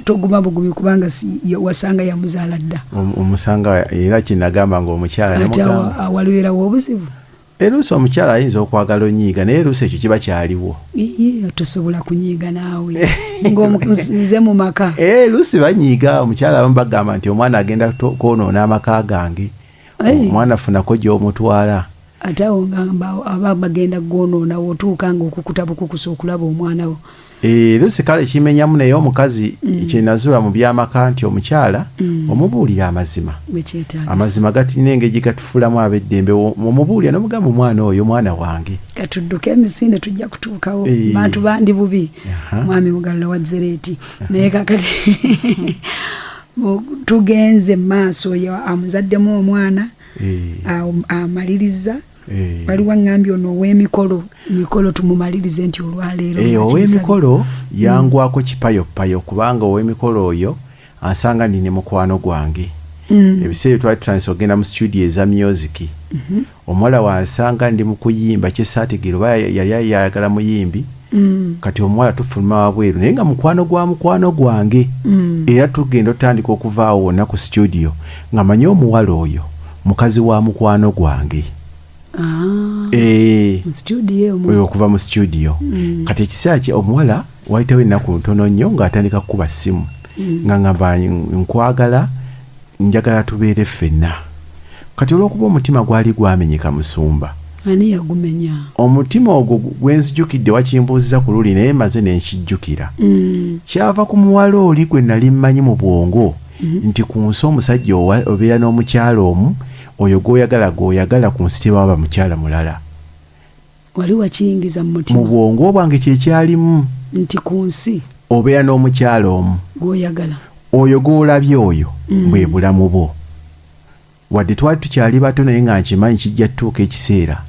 toguma bugumi kubanga wasanga ya muzaala dda omusanga era kinagamba ng'omukyala nemugamba awaliwerawo obuzibu eruusi omukyala ayinza okwagala onyiiga naye eruusi ekyo kiba kyaliwo tosobola kunyiiga naawe ng'omuzize mu maka eruusi banyiiga omukyala abamu bagamba nti omwana agenda kwonoona amaka gange omwana funako gy'omutwala ate awo ngamba aba bagenda gwonoona wotuuka ng'okukuta bukukusa okulaba omwana wo eruusi kale kimenyamu naye omukazi kyenazuula mu byamaka nti omukyala omubuulira amazima gatina engeri gatufuulamu ab'eddembe omubuulira n'omugamba omwana oyo mwana wange katudduke emisinde tujja kutuukawo bantu bandi bubi mwami Mugalula wa Zereeti naye kakati tugenze mu maaso amuzaddemu omwana amaliriza waliwo ngambye ono ow'emikolo tumumalirize nti olwaleero ow'emikolo yangwako kipayopayo kubanga ow'emikolo oyo ansanga nine mukwano gwange ebiseera twali tutandise ogenda mu studio eza music omuwala wansanga ndi mu kuyimba kyesaategeera oba yali ayagala muyimbi kati omuwala tufuluma wabweru naye nga mukwano gwange era tugenda otandika okuvaawo wonna ku studio nga manye omuwala oyo mukazi wa mukwano gwange okuva mu studio kati ekiseera kye omuwala wayitawo ennaku ntono nnyo ng'atandika kukuba ssimu nga ngamba nkwagala njagala tubeere ffenna kati olw'okuba omutima gwali gwamenyeka musumba ani yagumenya omutima ogwo gwenzijjukidde wakimbuuziza ku luli naye maze nenkijjukira kyava ku muwala oli gwe nali mmanyi mu bwongo nti ku nsi omusajja obeera n'omukyala omu oyo gw'oyagala ku nsi tebaba mukyala mulala wali wakiyingiza mu mutima mu bwongo bwange kyekyalimu nti ku nsi obeera n'omukyala omu gw'oyagala oyo gw'olabye oyo bwe bulamu bwo wadde twali tukyali bato naye nga nkimanyi kijja tutuuka ekiseera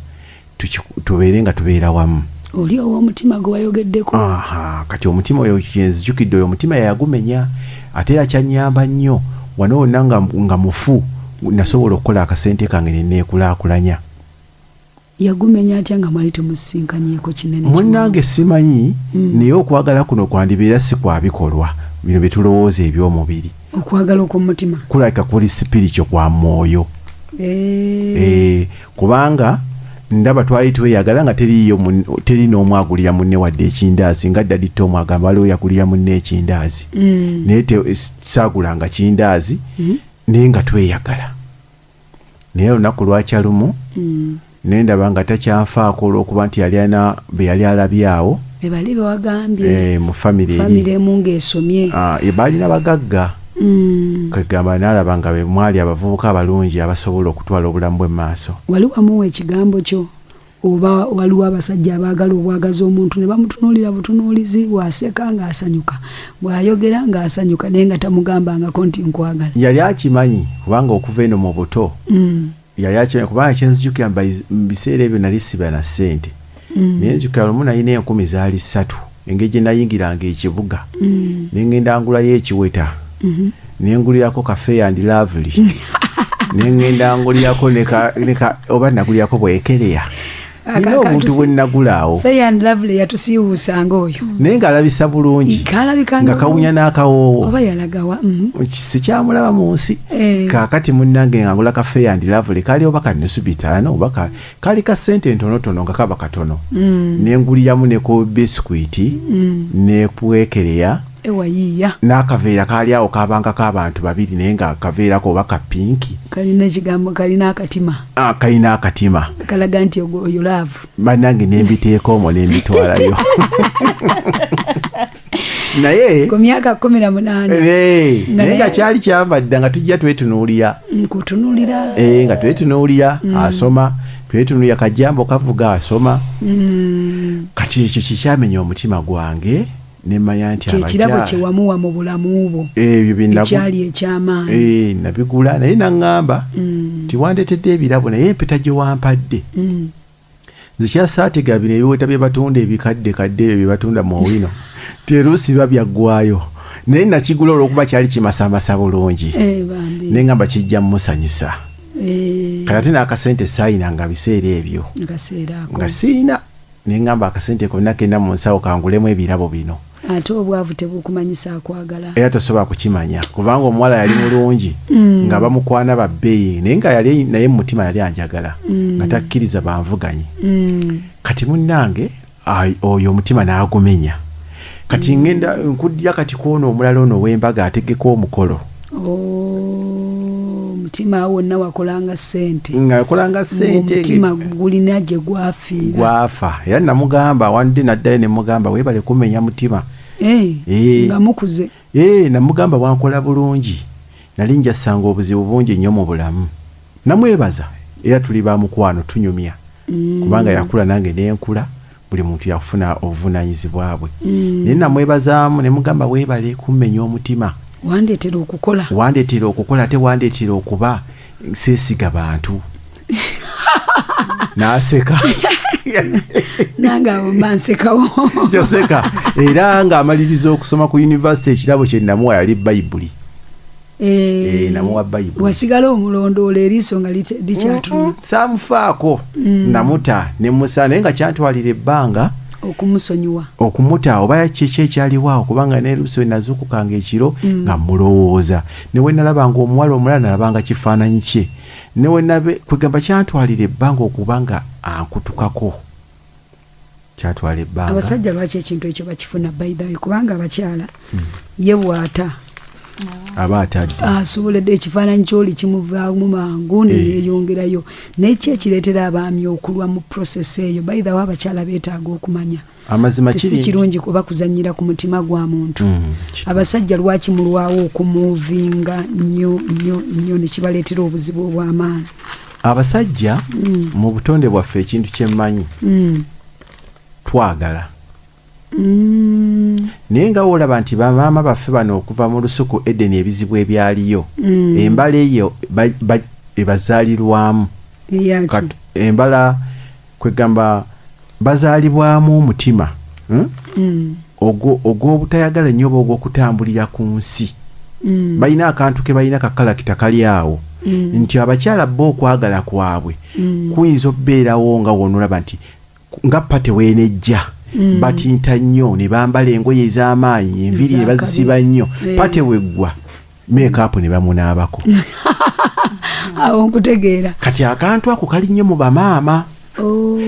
tubeere nga tubeera wamu oli ow'omutima gwe wayogeddeko kati omutima oyo kyenzijjukidde oyo omutima yagumenya ate era kyanyamba nnyo wano wonna nga mufu nasobola okukola akasente kange neneekulaakulanya yagumenya atya nga mwali temusisinkanyeeko kinene munnange simanyi naye okwagala kuno kwandibeera si kwa bikolwa bino bye tulowooza eby'omubiri okwagala okw'omutima kulabika kuli sipirikyo kwa mwoyo kubanga ndaba twali tweyagala nga teri n'omu agulira munne wadde ekindaazi nga ddadi Tom agamba waliwo yagulira munne ekindaazi naye saagulanga kindaazi naye nga tweyagala naye olunaku lwakya lumu naye ndaba nga takyanfaako olw'okuba nti yali alina be yali alabyawo bali bewagambye mu famire emu ng'esomye baalina bagagga kagamba naalaba nga be mwali abavubuka abalungi abasobola okutwala obulamu bwe maaso wali wamuwa ekigambo kyo oba waliwo abasajja abaagala obwagazi omuntu ne bamutunuulira butunuulizi bw'aseka ng'asanyuka bw'ayogera ng'asanyuka naye nga tamugambangako nti nkwagala yali akimanyi kubanga okuva eno mu buto yali akimanyi kubanga kyenzijukira mu biseera ebyo nali siba na ssente naye nzijukira lumu nalina 10 zaali 3 engeri gye nayingiranga ekibuga ne ngenda ngulayo ekiweta ne ngulirako Cafe and Lovely ne ngenda ngulirako oba nagulirako bwekereya naye omuntu bwe nagulaawo Fair and Lovely yatusiiwuusanga oyo naye ng'alabisa bulungi nga kawunya n'akawoowo oba yalagawa sikyamulaba mu nsi kaakati munnange nga ngula Cafe and Lovely kali oba kanusu 5 oba kali ka ssente ntonotono nga kaba katono ne nguliramu ne ku biskwiti ne kwekereya ewayiya n'akaveera kaali awo kabanga k'abantu babiri naye nga akaveerako oba ka pinki kalina ekigambo kalina akatima kalina akatima kalaga nti oyo laavu bannange nembiteeka omwo nembitwalayo naye ku myaka 18 naye nga kyali kyambadda nga tujja twetunuulira nga twetunuulira asoma twetunuulira kajambo kavuga asoma kati ekyo kikyamenya omutima gwange nemanya nti kyekirabo kyewamuwa mu bulamu bwo ekyali ekyamaanyi nabigula naye naŋŋamba nti wandetedde ebirabo naye empeta gye wampadde zikyasaatega bino ebiweta bye batunda ebikaddekadde ebyo bye batunda mu owino teruusi biba byaggwayo naye nakigula olw'okuba kyali kimasamasa bulungi naye ŋŋamba kijja mmusanyusa kati ate n'akasente saayinanga biseera ebyo nga siina naye ŋŋamba akasente konna kenda mu nsawo kangulemu ebirabo bino ate obwavu tebukumanyisa akwagala era tosobola kukimanya kubanga omuwala yali mulungi nga bamukwana babbeeyi naye nga yali naye mu mutima yali anjagala nga takkiriza banvuganye kati munnange oyo omutima n'agumenya kati ngenda nkudya kati kwono omulala ono w'embaga ategeka omukolo omutima wonna wakolanga ssente omutima gulina gye gwafa era namugamba wandi naddayo ne mugamba weebale kumenya mutima nga mukuze namugamba wankola bulungi nali njasanga obuzibu bungi nnyo mu bulamu namwebaza era tuli ba mukwano tunyumya kubanga yakula nange nenkula buli muntu yafuna obuvunaanyizibwa bwe naye namwebazaamu ne mugamba weebale kummenya omutima wandeetera okukola ate wandeetera okuba seesiga bantu n'aseka nange abo mbansekawo yoseka era ng'amaliriza okusoma ku yunivasite ekirabo kye namuwa yali bayibuli namuwa bayibuli wasigala omulondoola eriiso nga likyatuna saamufaako namuta ne musa naye nga kyantwalira ebbanga okumusonyiwa okumuta oba kyeki ekyaliwaawo kubanga neruusi nazuukukanga ekiro nga mulowooza ne we nalabanga omuwala omulala nalabanga kifaananyi kye ne we kwegamba kyantwalira ebbanga okuba nga ankutukako kyatwala ebbanga abasajja lwaki ekintu ekyo bakifuna by the way kubanga abakyala ye bw'ata aba atadde asoboledde ekifaananyi kyoli kimuvaamu mangu neyeyongerayo naye ki ekireetera abaami okulwa mu process eyo by the way abakyala beetaaga okumanya amazima si kirungi kuba kuzanyira ku mutima gwa muntu abasajja lwaki mulwawo okumuvinga nnyo ne kibaleetera obuzibu obw'amaanyi abasajja mu butonde bwaffe ekintu kyemmanyi twagala naye nga olaba nti bamaama baffe bano okuva mu lusuku Edeni ebizibu ebyaliyo embala eyo ebazaalirwamu embala kwegamba bazaalibwamu omutima ogw'obutayagala nnyo oba ogw'okutambulira ku nsi balina akantu ke balina kakalakita kali awo nti abakyala bo okwagala kwabwe kuyinza okubeerawo nga wonolaba nti nga pate weenejja batinta nnyo ne bambala engoye ez'amaanyi enviri ne bazisiba nnyo pate weggwa make-up ne bamunaabako awo nkutegeera kati akantu ako kali nnyo mu bamaama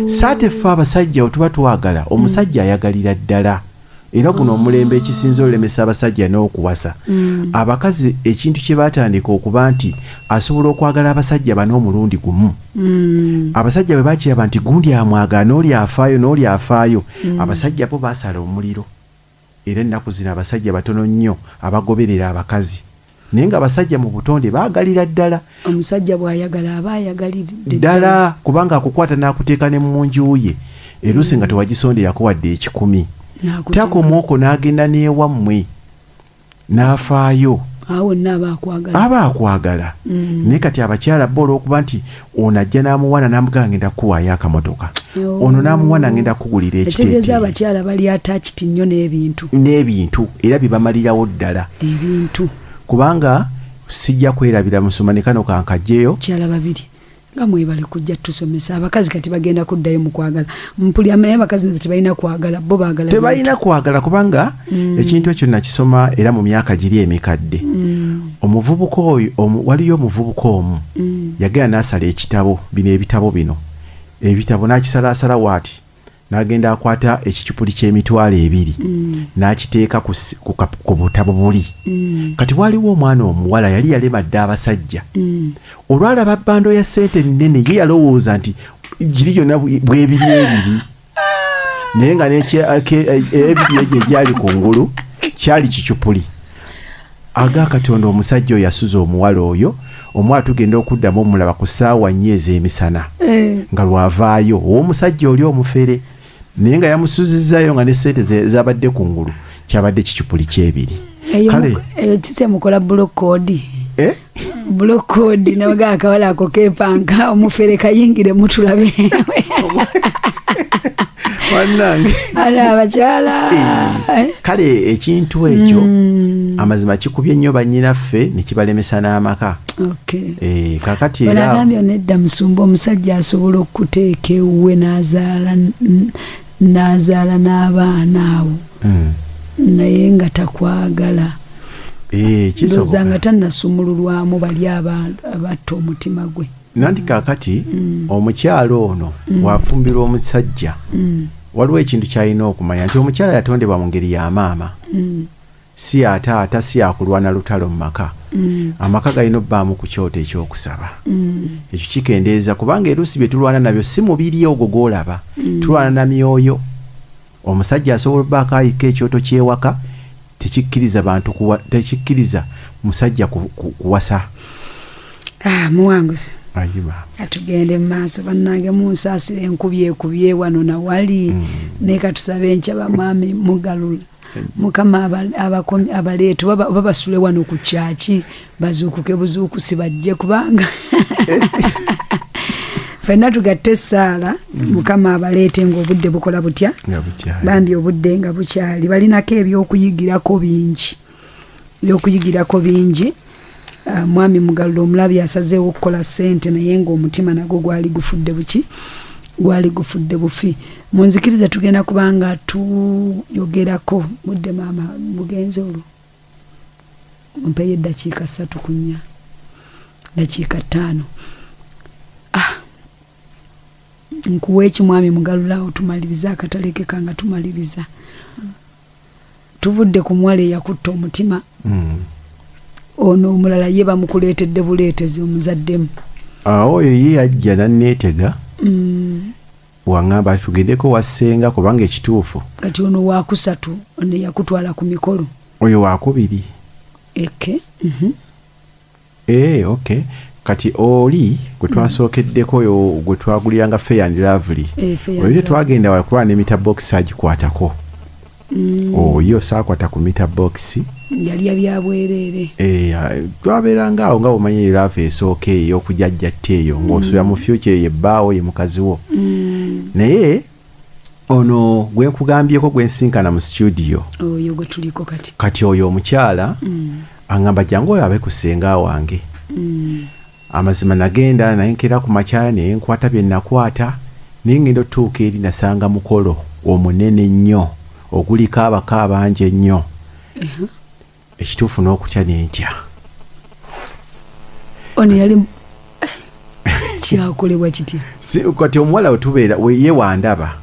saate ffe abasajja wetuba twagala omusajja ayagalira ddala era guno omulembe ekisinza olemesa abasajja n'okuwasa abakazi ekintu kye baatandika okuba nti asobola okwagala abasajja bano omulundi gumu abasajja bwe bakiraba nti gundi amwagala n'oli afaayo abasajja bo baasala omuliro era ennaku zino abasajja batono nnyo abagoberera abakazi naye nga abasajja mu butonde baagalira ddala omusajja bw'ayagala aba ayagaliridde ddala kubanga akukwata n'akuteeka ne mu nju ye eruusi nga tewagisonderako wadde 10 takomwoko n'agenda n'ewammwe n'afaayo awo aba akwagala naye kati abakyala bo olw'okuba nti ono ajja n'amuwana n'amugamba ngenda kukuwaayo akamotoka ono n'amuwana ngenda kukugulira ekitegeeza abakyala bali attached nnyo n'ebintu era bibamalirawo ddala ebintu kubanga sijja kwerabira musoma ne kano kankajjeyo kyala babiri nga mwebale kujja tusomesa abakazi kati bagenda kuddayo mu kwagala mpulya naye abakazi nze tebalina kwagala bo baagala tebalina kwagala kubanga ekintu ekyo nakisoma era mu myaka giri emikadde omuvubuka oyo waliyo omuvubuka omu yagenda n'asala ebitabo bino n'akisalaasala waati n'agenda akwata ekicupuli ky'emitwalo 2 n'akiteeka ku butabo buli kati waliwo omwana omuwala yali yalemadde abasajja olwalaba bbando ya ssente nnene ye yalowooza nti giri yonna bwebiri naye nga ebiri egyo egyali kungulu kyali kicupuli aga Katonda omusajja oyo yasuza omuwala oyo omwala tugenda okuddamu omulaba ku ssaawa 4 ez'emisana nga lwavaayo ow'omusajja oli omufere naye nga yamusuzizaayo nga ne ssente zabadde kungulu kyabadde kicupuli kyebiri eyo kisemukola bulokodi bulokodi nabaga akawala ako kepanka omufere kayingire mutulabe wannange abakyala kale ekintu ekyo amazima kikubye nnyo bannyinaffe ne kibalemesa n'amaka kakati era agambye nedda musumba omusajja asobola okuteeka ewuwe n'azaala n'abaana awo naye nga takwagala kisoboka nga tannasumululwamu bali abatta omutima gwe. nanti kaakati omukyalo ono wafumbirwa omusajja waliwo ekintu kyalina okumanya nti omukyala yatondebwa mu ngeri ya maama si ya taata si yakulwana lutalo mu maka. Amaka galina obbaamu ku kyoto ekyokusaba. Ekyo kikendeeza kubanga eruusi bye tulwana nabyo si mubiri ogwo gw'olaba, tulwana na myoyo. Omusajja asobola obbaako ayika ekyoto ky'ewaka tekikkiriza bantu tekikkiriza musajja kuwasa. Muwanguzi ayiba atugende mu maaso bannange munsaasire ekubye wano nawali naye katusabe enkyaba mwami mugalula mukama abaleetu babasule wano ku kyaki bazuukuke buzuukusi bajje kubanga ffenna tugatte essaala mukama abaleete ng'obudde bukola butya bambi obudde nga bukyali balinako ebyokuyigirako bingi. Mwami Mugalula omulabi asazeewo okukola ssente naye ng'omutima nagwo gwali gufudde bufi. Munzikiriza tugenda kubanga tuyogerako budde maama bugenze olwo mpeyo eddakiika 3 ku 4 dakiika 5 nkuwa ekimwami Mugalula otumaliriza akataleke kanga tumaliriza. Tuvudde ku mwala eyakutta omutima ono omulala ye bamukuleetedde buleetezi omuzaddemu. Oyo ye yajja nanneetega waŋŋamba tugendeko wassenga kubanga ekituufu kati ono wakusatu ne yakutwala ku mikolo oyo wakubiri okay. Kati oli gwe twasookeddeko oyo gwe twagulyanga Fair and Lovely oyo twagenda wakuba ne meter box agikwatako oyo saakwata ku meter box yali yabyabwerere twabeeranga awo nga omanyi laafu esooka eyo okujajja tteeyo ng'osuula mu future ye bbaawo ye mukazi wo naye ono gwe nkugambyeko gwe nsinkana mu studio oyo gwe tuliko kati oyo omukyala aŋŋamba jangu olabe ku ssenga wange amazima nagenda nayenkera ku makyala naye nkwata bye nakwata naye ngenda otuuka eri nasanga mukolo omunene nnyo oguliko abaka abangi ennyo ekituufu n'okutya n'entya ono yali kyakolebwa kitya kati omuwala wetubeera ye wandaba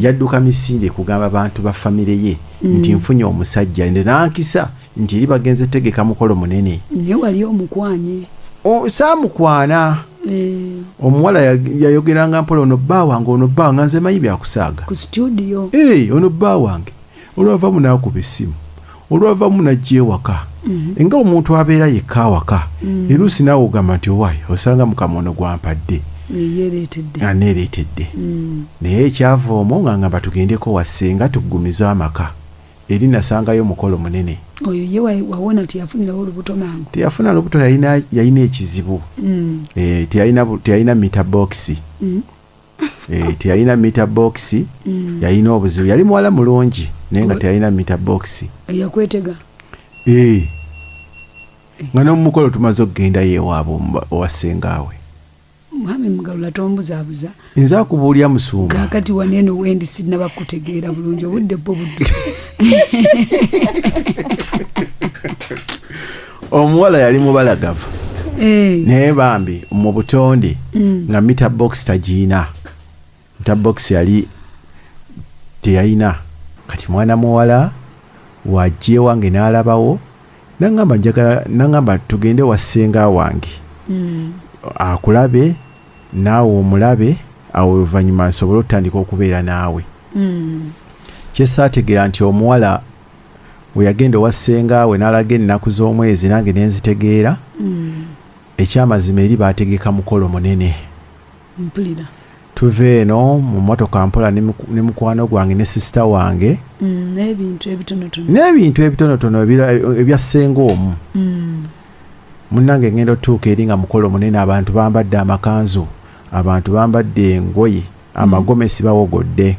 yadduka misinde kugamba bantu ba famire ye nti nfunye omusajja nde nankisa nti eri bagenze tegeka mukolo munene naye wali omukwanye saamukwana omuwala yayogeranga mpola ono bba wange ono bba wange nze manyi byakusaaga ku studio ono bba wange olwavamu naakuba essimu olwavamu najja ewaka nga omuntu abeera yekka awaka eruusi naawe ogamba nti owaayi osanga mukamono gwampadde aneereetedde naye ekyava omwo nga ngamba tugendeko wassenga tuggumiza amaka eri nasangayo mukolo munene oyo ye wawona teyafunirawo olubuto mangu teyafuna lubuto yalina ekizibu teyalina meter box teyalina meter box yalina obuzibu yali muwala mulungi naye nga teyalina meter box yakwetega nga nomukolo tumaze okugenda yewaabwe owasengaawe mwami Mugalula tombuzaabuza nze akubuulya musumba kakati waneeno wendi sinnabakutegeera bulungi obudde bwo buddusi omuwala yali mubalagavu naye bambi mu butonde nga meter box tagiina meter box yali teyalina kati mwana muwala wajja ewange n'alabawo nangamba tugende wassenga wange akulabe naawe omulabe awo oluvannyuma nsobole otandika okubeera naawe kyesaategeera nti omuwala we yagenda owassengawe n'alaga ennaku z'omwezi nange nenzitegeera ekyamazima eri baategeka mukolo munene mpulira tuve eno mu mmotoka mpola ne mukwano gwange ne sisita wange n'ebintu ebitonotono ebyassenga omu munnange ngenda otuuka eri nga mukolo munene abantu bambadde amakanzu abantu bambadde engoye amagomesi bawogodde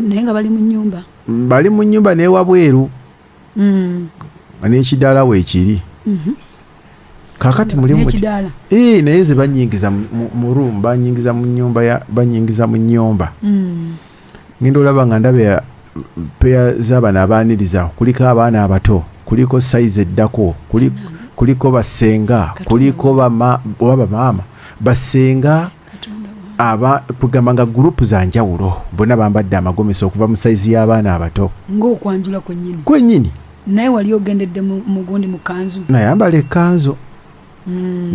naye nga bali mu nnyumba n'ewabweru n'ekidaala weekiri kakati mulimu naye ze banyingiza mu room banyingiza mu nnyumba ngenda olaba nga ndabe peya z'abaana abaaniriza, kuliko abaana abato, kuliko sayizi eddako, kuliko basenga, kuliko bamaama basenga, kugamba nga gurupu za njawulo bonna bambadde amagomesi okuva mu sayizi y'abaana abato ng'okwanjula kwennyini. Naye wali ogendedde mu gundi mu kanzu? Nayambala ekkanzu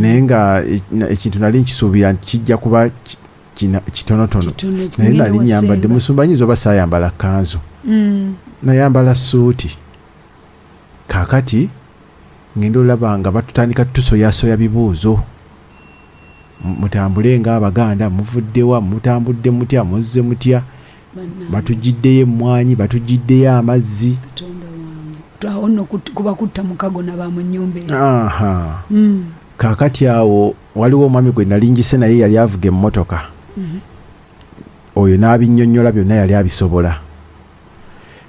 naye nga ekintu nali nkisuubira nti kijja kuba kitonotono, naye nali nyambadde musumbanyizo oba saayambala kanzu, nayambala suuti. Kaakati ngenda olaba nga batutandika tusoyasoya bibuuzo, mutambule ng'Abaganda, muvuddewa, mutambudde mutya, muzze mutya, batugiddeyo emmwanyi, batugiddeyo amazzi. Ono kuba kutta mukago na ba mu nnyumba eyo. Aha. Kaakati awo waliwo omwami gwe nalingise naye yali avuga emmotoka. Oyo n'abinnyonnyola byonna yali abisobola.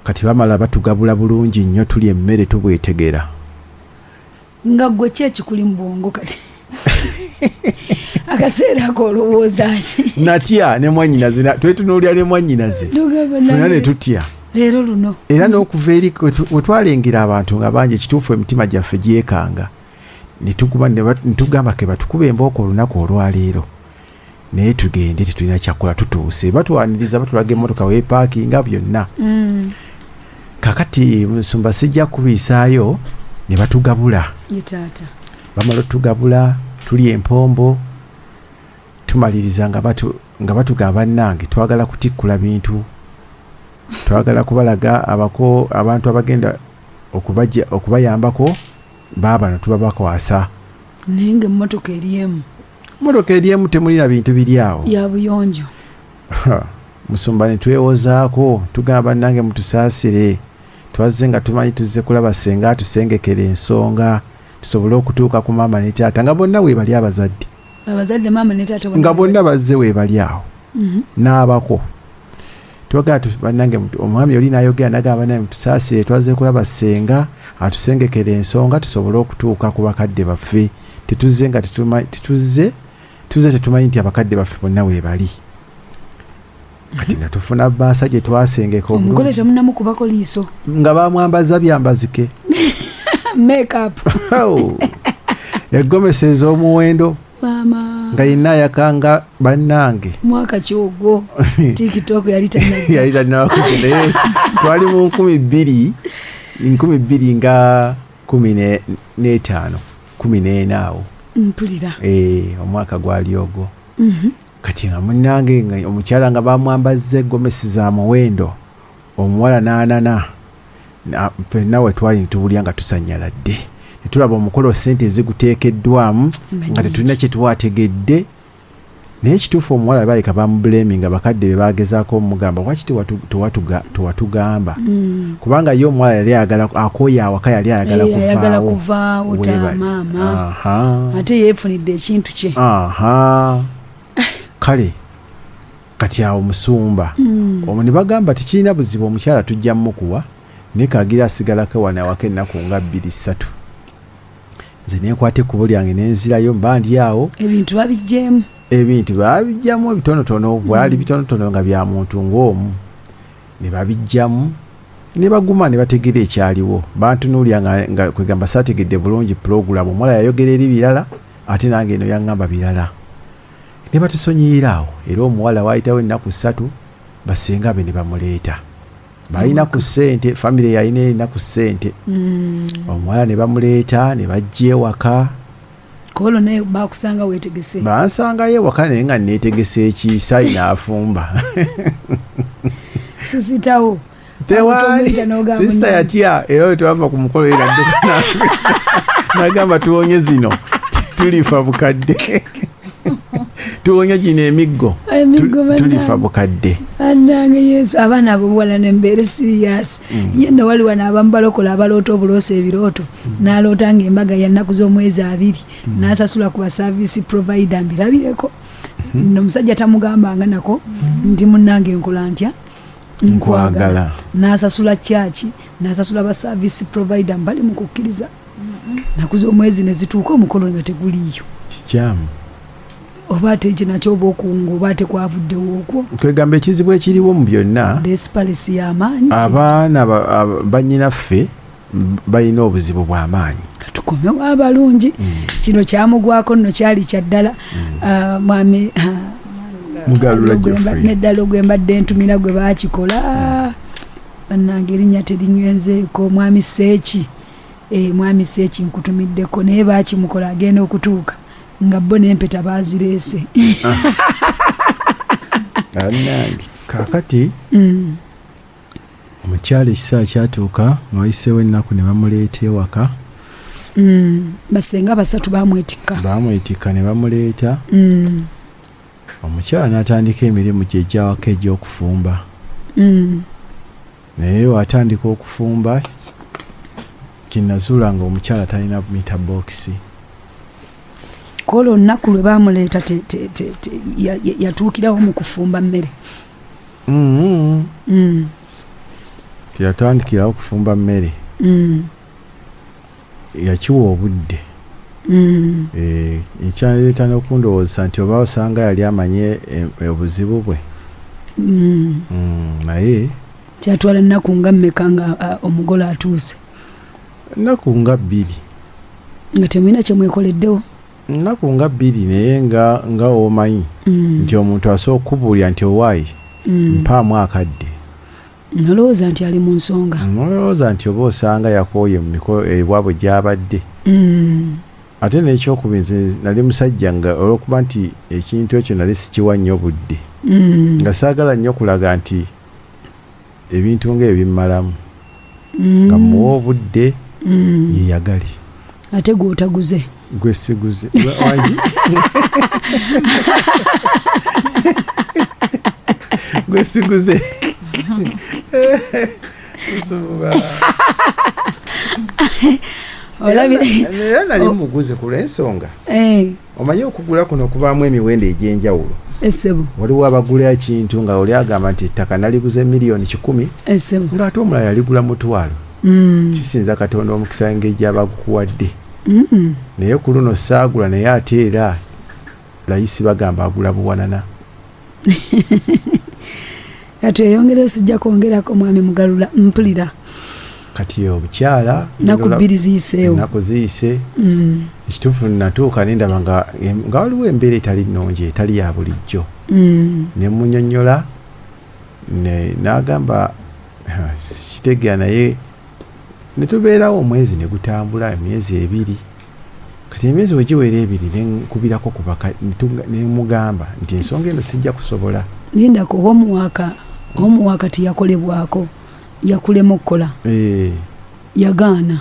Kati bamala batugabula bulungi nnyo, tuli emmere tubwetegera. Nga gwe ki ekikuli mu bwongo kati? Akaseera ako olowooza ki? Natya ne mwannyinaze, twetunuulira ne mwannyinaze. Fena ne tutya. Leero luno. Era n'okuva eri we twalengera abantu nga bangi ekituufu emitima gyaffe gyekanga. Ne tugamba ke batukuba embooko olunaku olwaleero. Naye tugende tetulina kyakola tutuuse. Batwaniriza batulaga emmotoka weepaakinga byonna. Kakati Musumba sijja kubisaayo ne batugabula. Yitaata. Bamala otugabula tuli empombo, tumaliriza nga batugamba nange twagala kutikkula bintu, twagala kubalaga abantu abagenda okubayambako baabano tubabakwasa. Naye ng'emmotoka eri emu temulina bintu biri awo ya buyonjo. Musumba ne twewozaako tugamba nange mutusaasire, twazze nga tumanyi tuzze kulaba senga tusengekera ensonga tusobole okutuuka ku maama ne taata nga bonna weebali abazadde maama ne taata nga bonna bazze weebali awo n'abako. Twagala bannange omwami oli n'ayogera n'agamba naye mutusaasire, twazze kulaba senga atusengekera ensonga tusobole okutuuka ku bakadde baffe, tetuzze nga tuzze tetumanyi nti abakadde baffe bonna weebali. Kati nga tufuna baasa gye twasengeka omugole temunnamukubako liiso nga bamwambaza byambazike makeup egomesa ez'omuwendo maama nga yenna yakanga bannange mwaka kyogwo TikTok yali tannakuzinaye twali mu 2000 nga 15 awo mpulira omwaka gwali ogwo. Kati nga munnange nga omukyala nga bamwambazza egomesi za muwendo, omuwala n'anana, ffenna we twali ntubulya nga tusanyaladde. Ne tulaba omukolo ssente eziguteekeddwamu nga tetulina kye tuwategedde. Naye ekituufu omuwala baleka bamubuleminga, bakadde be baagezaako omugamba lwaki tewatugamba. Kubanga ye omuwala yali ayagala akooye awaka, yali ayagala kuvaawo maama. Ate yeefunidde ekintu kye. Kale kati awo Musumba omwo ne bagamba tikirina buzibu, omukyala tujja mmukuwa naye kagira asigalako wano awaka ennaku nga 2-3. Nze neekwate ekkubo lyange nenzirayo mba ndi awo. Ebintu babijjamu ebitonotono, bwali bitonotono nga bya muntu ng'omu. Ne babijjamu ne baguma ne bategera ekyaliwo. Bantunuulya nga kwegamba saategedde bulungi pulogulamu. Omuwala yayogera eri birala ate nange eno yaŋŋamba birala. Ne batusonyiira awo, era omuwala waayitawo ennaku 3 basenga be ne bamuleeta. Balina ku ssente, famire yalina erina ku ssente. Omuwala ne bamuleeta ne bajja ewaka. Kolo naye baakusanga weetegese? Bansangayo ewaka naye nga neetegese eki sayi n'afumba. Sisitawo. Tewali. Sisita yatya era we twava ku mukolo era nagamba tuwonye zino tulifa bukadde. Tuwonye gino emiggo tulifa bukadde. Annange Yesu, abaana abo buwala nembeere sirias. Yenna waliwo n'abamu balokola abaloota obuloosa ebirooto n'aloota ng'embaga ya nnaku z'omwezi 2 n'asasula ku basaavisi provider mbirabyeko. Omusajja tamugambanga nako ndi munnange nkola ntya nkwagala. N'asasula kyaki, n'asasula basaavisi provider mbali mu kukkiriza. Nnaku z'omwezi ne zituuka omukolo nga teguliiyo. Kikyamu. oba ate kinakyo oba okunga oba ate kwavuddewo okwo kwegamba ekizibu ekiriwo mu byonna desipalisi y'amaanyi abaana bannyinaffe balina obuzibu bw'amaanyi tukomewo abalungi kino kyamugwako nno kyali kyaddala mwami neddala ogwembadde ntumira gwe baakikola bannange erinnya terinywenzeeko mwami Seeki mwami Seeki nkutumiddeko naye baakimukola agenda okutuuka nga bo n'empeta baazireese annange kaakati omukyala ekiseera kyatuuka nga wayiseewo ennaku ne bamuleeta ewaka basenga basatu bamwetikka ne bamuleeta omukyala n'atandika emirimu gye egyawaka egy'okufumba naye watandika okufumba kinazuula nga omukyala talina mita bokisi kola olunaku lwe bamuleeta yatuukirawo mu kufumba mmere teyatandikirawo kufumba mmere yakiwa obudde ekyaleeta n'okundowooza nti oba osanga yali amanye obuzibu bwe naye kyatwala nnaku nga mmeka nga omugole atuuse nnaku nga 2 nga temulina kyemwekoleddewo nnaku nga 2 naye nga omanyi nti omuntu asobola okubuulya nti owaayi mpaamu akadde nolowooza nti ali mu nsonga nolowooza nti oba osanga yakooye mu mikolo ebwabwe gy'abadde ate n'ekyokubinzi nali musajja nga olw'okuba nti ekintu ekyo nali sikiwa nnyo budde nga saagala nnyo kulaga nti ebintu ng'ebyo bimmalamu nga muwa obudde yeyagali ate gw'otaguze gwe siguze gwe siguze era nali muguze ku lw'ensonga omanyi okugula kuno okubaamu emiwendo egy'enjawulo essebo waliwo abagula ekintu nga oli agamba nti ettaka naliguze miliyoni 10 essebo ng'ate omulala yaligula mutwalo kisinza katonda omukisa engeri gy'abagukuwadde naye ku luno saagula naye ate era layisi bagamba agula buwanana kati eyongere sijja kwongerako mwami Mugalula mpulira kati obukyala naku 2 ziyiseewo ennaku ziyise ekituufu natuuka nendaba nga waliwo embeera etali nnungi etali ya bulijjo ne munyonnyola n'agamba kitegeera naye ne tubeerawo omwezi ne gutambula emyezi 2 kati emyezi we giwera 2 nenkubirako ne mugamba nti ensonga eno sijja kusobola lindako homework tiyakolebwako yakulema okukola yagaana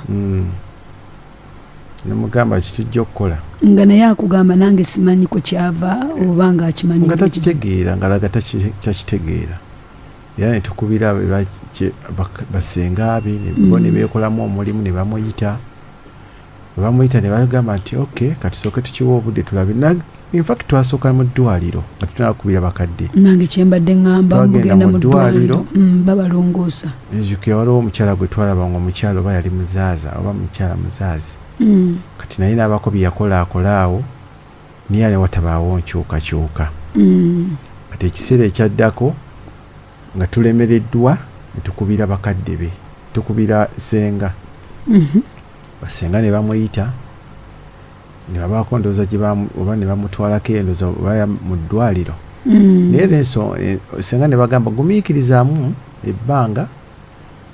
nemugamba kitujja okukola nga naye akugamba nange simanyi ku kyava oba nga akimanyi nga takitegeera nga laga takitegeera era netukubira basenga be bo ne beekolamu omulimu ne bamuyita ne bagamba nti okay katusooke tukiwa obudde tulabe in fact twasooka mu ddwaliro nga tunakubira bakadde nange kyembadde ngamba mugenda mu ddwaliro babalongoosa nzijukira waliwo omukyala gwe twalaba nga omukyala oba yali muzaaza oba mukyala muzaazi kati naye n'abako byeyakola awo niye ne watabaawo nkyukakyuka kati ekiseera ekyaddako nga tulemereddwa ne tukubira bakadde be tukubira senga basenga ne bamuyita ne babaako ndowooza oba ne bamutwalako endowooza oba mu ddwaliro naye senga ne bagamba gumiikirizaamu ebbanga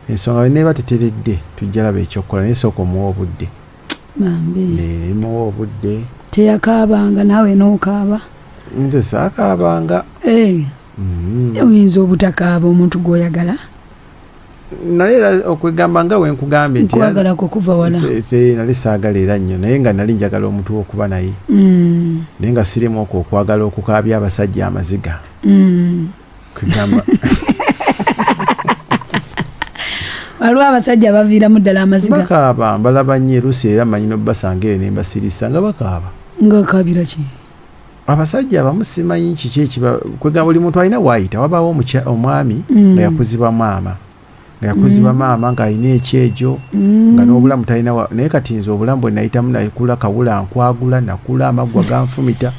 ensonga we neeba teteredde tujja laba ekyokukola naye sooka omuwa obudde nemuwa obudde teyakaabanga naawe n'okaaba nze saakaabanga oyinza obutakaaba omuntu gw'oyagala naye okwegamba nga wenkugambe nti nkwagalako kuva wala nali saagala era nnyo naye nga nali njagala omuntu w'okuba naye naye nga sirimu okwo okwagala okukaabya abasajja amaziga kwegamba waliwo abasajja baviiramu ddala amaziga bakaaba mbalaba nnyo eruusi era manyi nobasanga eyo ne mbasirisa nga bakaaba ngaakaabira ki abasajja abamu simanyi kiki ekiba kwegamba buli muntu alina waayita wabaawo omwami nga yakuzibwa maama ng'alina ekyejo nga n'obulamu talina naye kati nze obulamu bwe nayitamu nakula kawula nkwagula nakula amaggwa ganfumita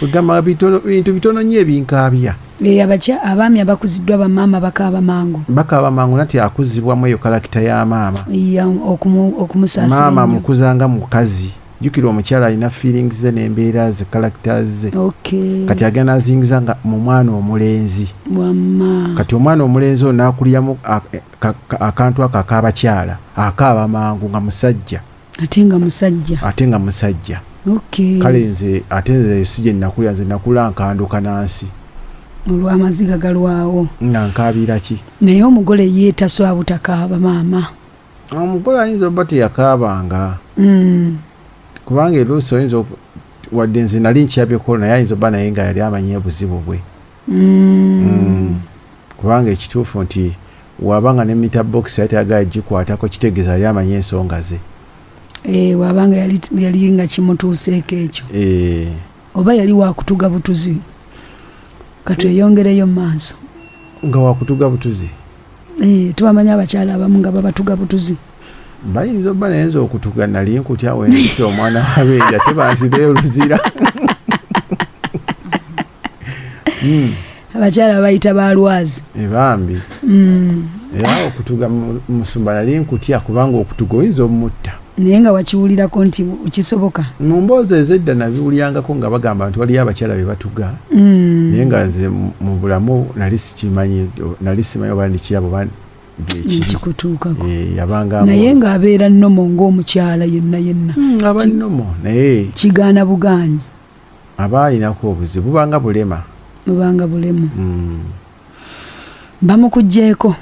kugamba bintu bitono nnyo ebinkaabya. Abaami abakuziddwa bamaama bakaaba mangu nati akuzibwamu eyo kalakita ya maama. Okumusaasira. Maama mukuzanga mukazi. Jukira omukyala alina feelings ze n'embeera ze characters ze. Okay. Kati agenda azingiza nga mu mwana omulenzi. Wamma. Kati omwana omulenzi ono n'akuliramu akantu ako ak'abakyala akaaba mangu nga musajja. Ate nga musajja. Okay. Kale nze ate nze sije nakulira nze nakula nkanduka nansi. Olw'amaziga galwawo. Nga nkaabira ki? Naye omugole yeetasobola butakaaba maama. Omugole ayinza oba teyakaabanga. Kubanga eruusi oyinza wadde nze nali nkyabyeko naye ayinza oba naye nga yali amanye obuzibu bwe. Kubanga ekituufu nti wabanga ne meter box yatayagala gikwatako kitegeeza yali amanye ensonga ze. Wabanga yali nga kimutuuseeko ekyo. Oba yali wakutuga butuzi. Katweyongereyo mu maaso. Nga wakutuga butuzi? Tubamanya abakyala abamu nga babatuga butuzi. Bayinza oba nayenza okutuga nali nkutya wendikira omwana wabenja tebanzibe oluzira. Abakyala bayita balwazi. Bambi. Era okutuga musumba nali nkutya kubanga okutuga oyinza omutta. Naye nga wakiwulirako nti kisoboka. Mu mboozi ez'edda nabiwulirangako nga bagamba nti waliyo abakyala be batuga. Naye nga nze mu bulamu nali simanyi oba ndikirabo ekikutuukako. Yabanga naye ng'abeera nnomo ng'omukyala yenna. Aba nnomo naye kigaana bugaanyi. Aba alinako obuzibu bubanga bulema. Bamukugjeeko.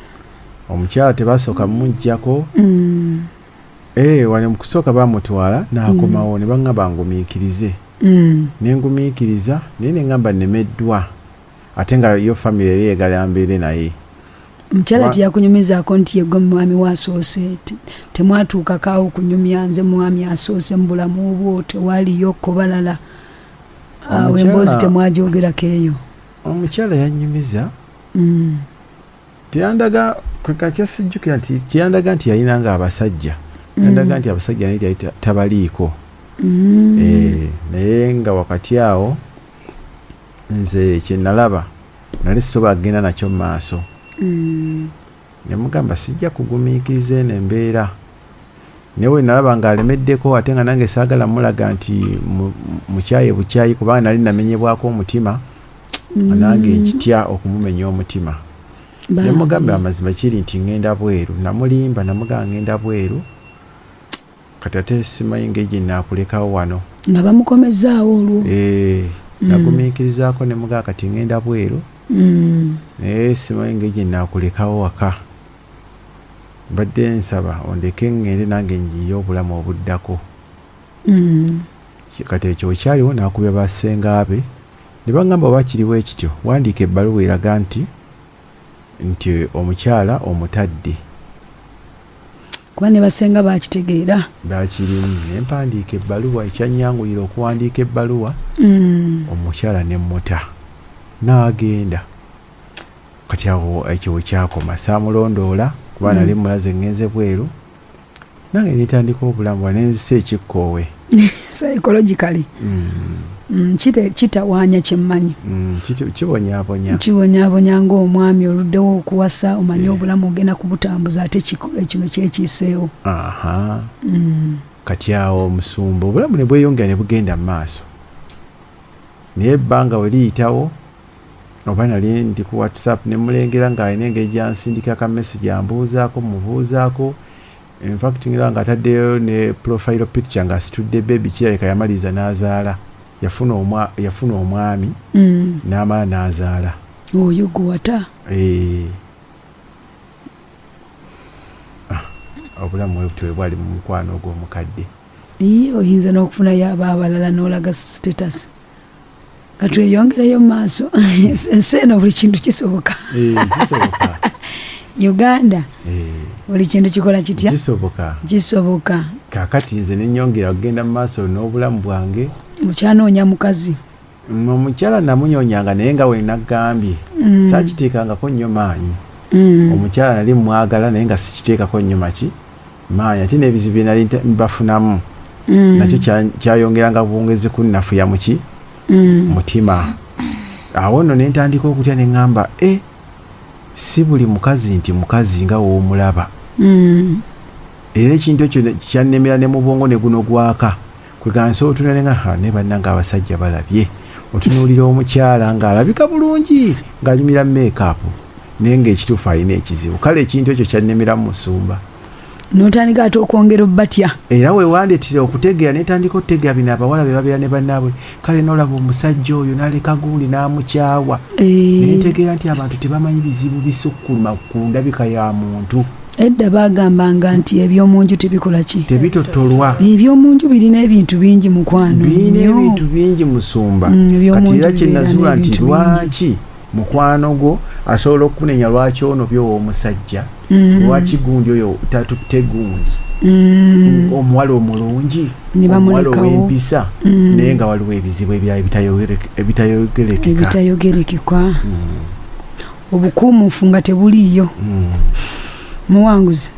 Omukyala tebasooka mumuggyako. Wano mu kusooka bamutwala n'akomawo ne baŋŋamba ngumiikirize. Ne ngumiikiriza naye ne ŋŋamba nnemeddwa ate nga yo famire eri egala mbeere naye. Omukyala teyakunyumizaako nti ye gwe mwami waasoose. Temwatuukako awo kunyumya nze mwami asoose mu bulamu bwo tewaliyo kkobalala. Awo emboozi temwagyogerako eyo. Omukyala yannyumiza. Teyandaga kakyasijjukira nti teyandaga nti yalinanga abasajja. Yandaga nti abasajja naye tabaliiko. Naye nga wakati awo nze kye nalaba nali sisobola kugenda nakyo mu maaso. Ne mugamba sijja kugumiikiriza eno embeera. Naye we nalaba ng'alemeddeko ate nga nange saagala mulaga nti mukyayi bukyayi kubanga nali namenyebwako omutima. Nange nkitya okumumenya omutima. Ne mugamba amazima kiri nti ngenda bweru. Namulimba namugamba ngenda bweru. Kati ate simanyi ng'egye naakulekawo wano. Nga bamukomezaawo olwo. Nagumiikirizaako ne mugamba kati ngenda bweru. Naye simanyi ng'egye naakulekawo waka. Mbadde nsaba ondeke ngende nange njiye obulamu obuddako. Kati ekyo kyaliwo n'akubya bassenga be. Ne baŋŋamba oba kiriwo ekityo wandiika ebbaluwa eraga nti omukyala omutadde. Kuba ne basenga bakitegeera. Bakirimu ne mpandiika ebbaluwa ekyannyanguira okuwandiika ebbaluwa. Omukyala ne muta. N'agenda. Kati awo ekyo kyakoma saamulondoola kuba nali mulaze ngenze bweru. Nange nitandika obulamu nenzisa ekikkoowe. Psychologically. Kitawaanya kyemmanyi. Kibonyaabonya ng'omwami oluddewo okuwasa omanye obulamu ogenda kubutambuza ate kino kyekiiseewo. Kati awo omusumba obulamu ne bweyongera ne bugenda mu maaso. Naye ebbanga we liyitawo oba nali ndi ku WhatsApp ne mulengera ng'alina engeri gyansindika ka message ambuuzaako mubuuzaako. In fact nga ataddeyo ne profile picture nga asitudde baby kirabika yamaliza n'azaala. Yafuna omwami n'amala n'azaala. Oyo gwata. Obulamu bwe bwali mu mukwano ogw'omukadde. Oyinza n'okufunayo abalala n'olaga status. Katweyongereyo mu maaso. Ensi eno buli kintu kisoboka. Kisoboka. Uganda. Buli kintu kikola kitya? Kisoboka. Kaakati nze ne nnyongera okugenda mu maaso n'obulamu bwange. Mukyanoonya mukazi. Omukyala namunyoonyanga naye nga we naggambye. Saakiteekangako nnyo maanyi. Omukyala nali mwagala naye nga sikiteekako nnyo maanyi. Ate n'ebizibu bye nali mbafunamu. Nakyo kyayongeranga bwongezi kunnafuya muki mutima. Awo nno ne ntandika okutya ne ŋŋamba si buli mukazi nti mukazi nga w'omulaba. Era ekintu ekyo kyannemera ne mu bwongo ne guno gwaka. Kwegansa otunula ne bannanga abasajja balabye. Otunuulira omukyala ng'alabika bulungi ng'anyumira make-up naye ng'ekituufu alina ekizibu. Kale ekintu ekyo kyannemera mu Musumba. N'otandika ate okwongera obbatya. Era we wandeetera okutegeera ne ntandika okutegeera bino abawala be babeera ne bannaabwe. Kale n'olaba omusajja oyo n'aleka gundi n'amukyawa. Ne ntegeera nti abantu tebamanyi bizibu bisukkuluma ku ndabika ya muntu. Edda bagambanga nti eby'omunju tebikola ki? Tebitottolwa. Eby'omunju birina ebintu bingi mukwano. Birina ebintu bingi Musumba. Kati era kye nazuula nti lwaki mukwano gwo asobola okunenya lwaki ono by'ow'omusajja. Lwaki gundi oyo tatutte gundi. Omuwala omulungi, omuwala ow'empisa, naye nga waliwo ebizibu ebirala ebitayogerekeka. Obukuumufu nga tebuliiyo. Muwanguzi.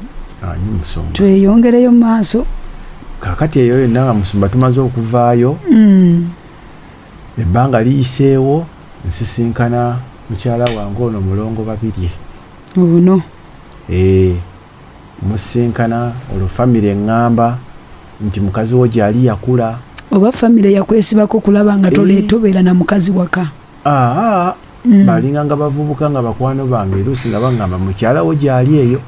Tweyongereyo mu maaso. Kaakati eyo yonna nga Musumba tumaze okuvaayo. Ebbanga liyiseewo nsisinkana mukyala wange ono Mulongo Babirye. Ono. Musinkana olwo famire eŋŋamba nti mukazi wo gyali yakula. Oba famire yakwesibako kulaba nga tobeera na mukazi waka. Balinganga bavubuka nga bakwano bange eruusi nga baŋŋamba mukyala wo gyali eyo.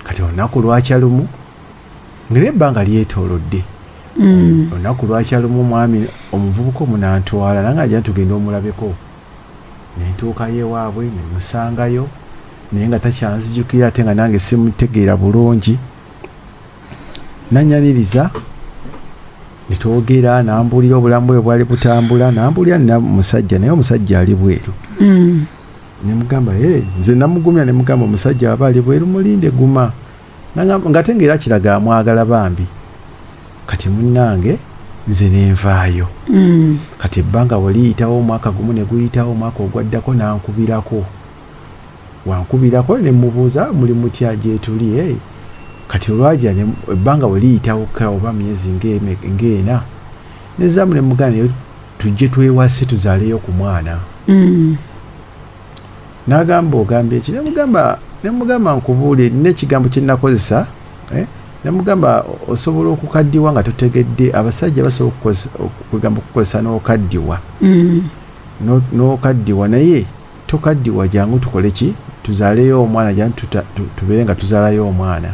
Kati olunaku lwakya lumu ngera ebbanga lyetoolodde. Olunaku lwakya lumu mwami omuvubuka omunantwala nange ajja tugenda omulabeko. Ne ntuukayo ewaabwe ne musangayo naye nga takyanzijukira ate nga nange simutegeera bulungi. Nannyaniriza ne twogera n'ambuulira obulamu bwe bwali butambula n'ambuulira nina musajja naye omusajja ali bweru. Ne mugamba nze namugumya ne mugamba omusajja aba ali bweru mulinde guma. Nga tengera kiraga amwagala bambi. Kati munnange nze ne nvaayo. Kati ebbanga waliyitawo omwaka gumu ne guyitawo omwaka ogwaddako n'ankubirako. Wankubirako ne mubuuza muli mutya gye tuli. Kati olwajja ebbanga waliyitawo oba myezi ng'ena nezaamu ne mugana tujje twewase tuzaaleyo ku mwana. N'agamba ogambye ki? Ne mugamba nkubuule nina ekigambo kye nnakozesa. Ne mugamba osobola okukaddiwa nga totegedde. Abasajja basobola okugamba okukozesa n'okaddiwa. N'okaddiwa naye tokaddiwa jangu tukole ki? Tuzaaleyo omwana jangu tubeere nga tuzaalayo omwana.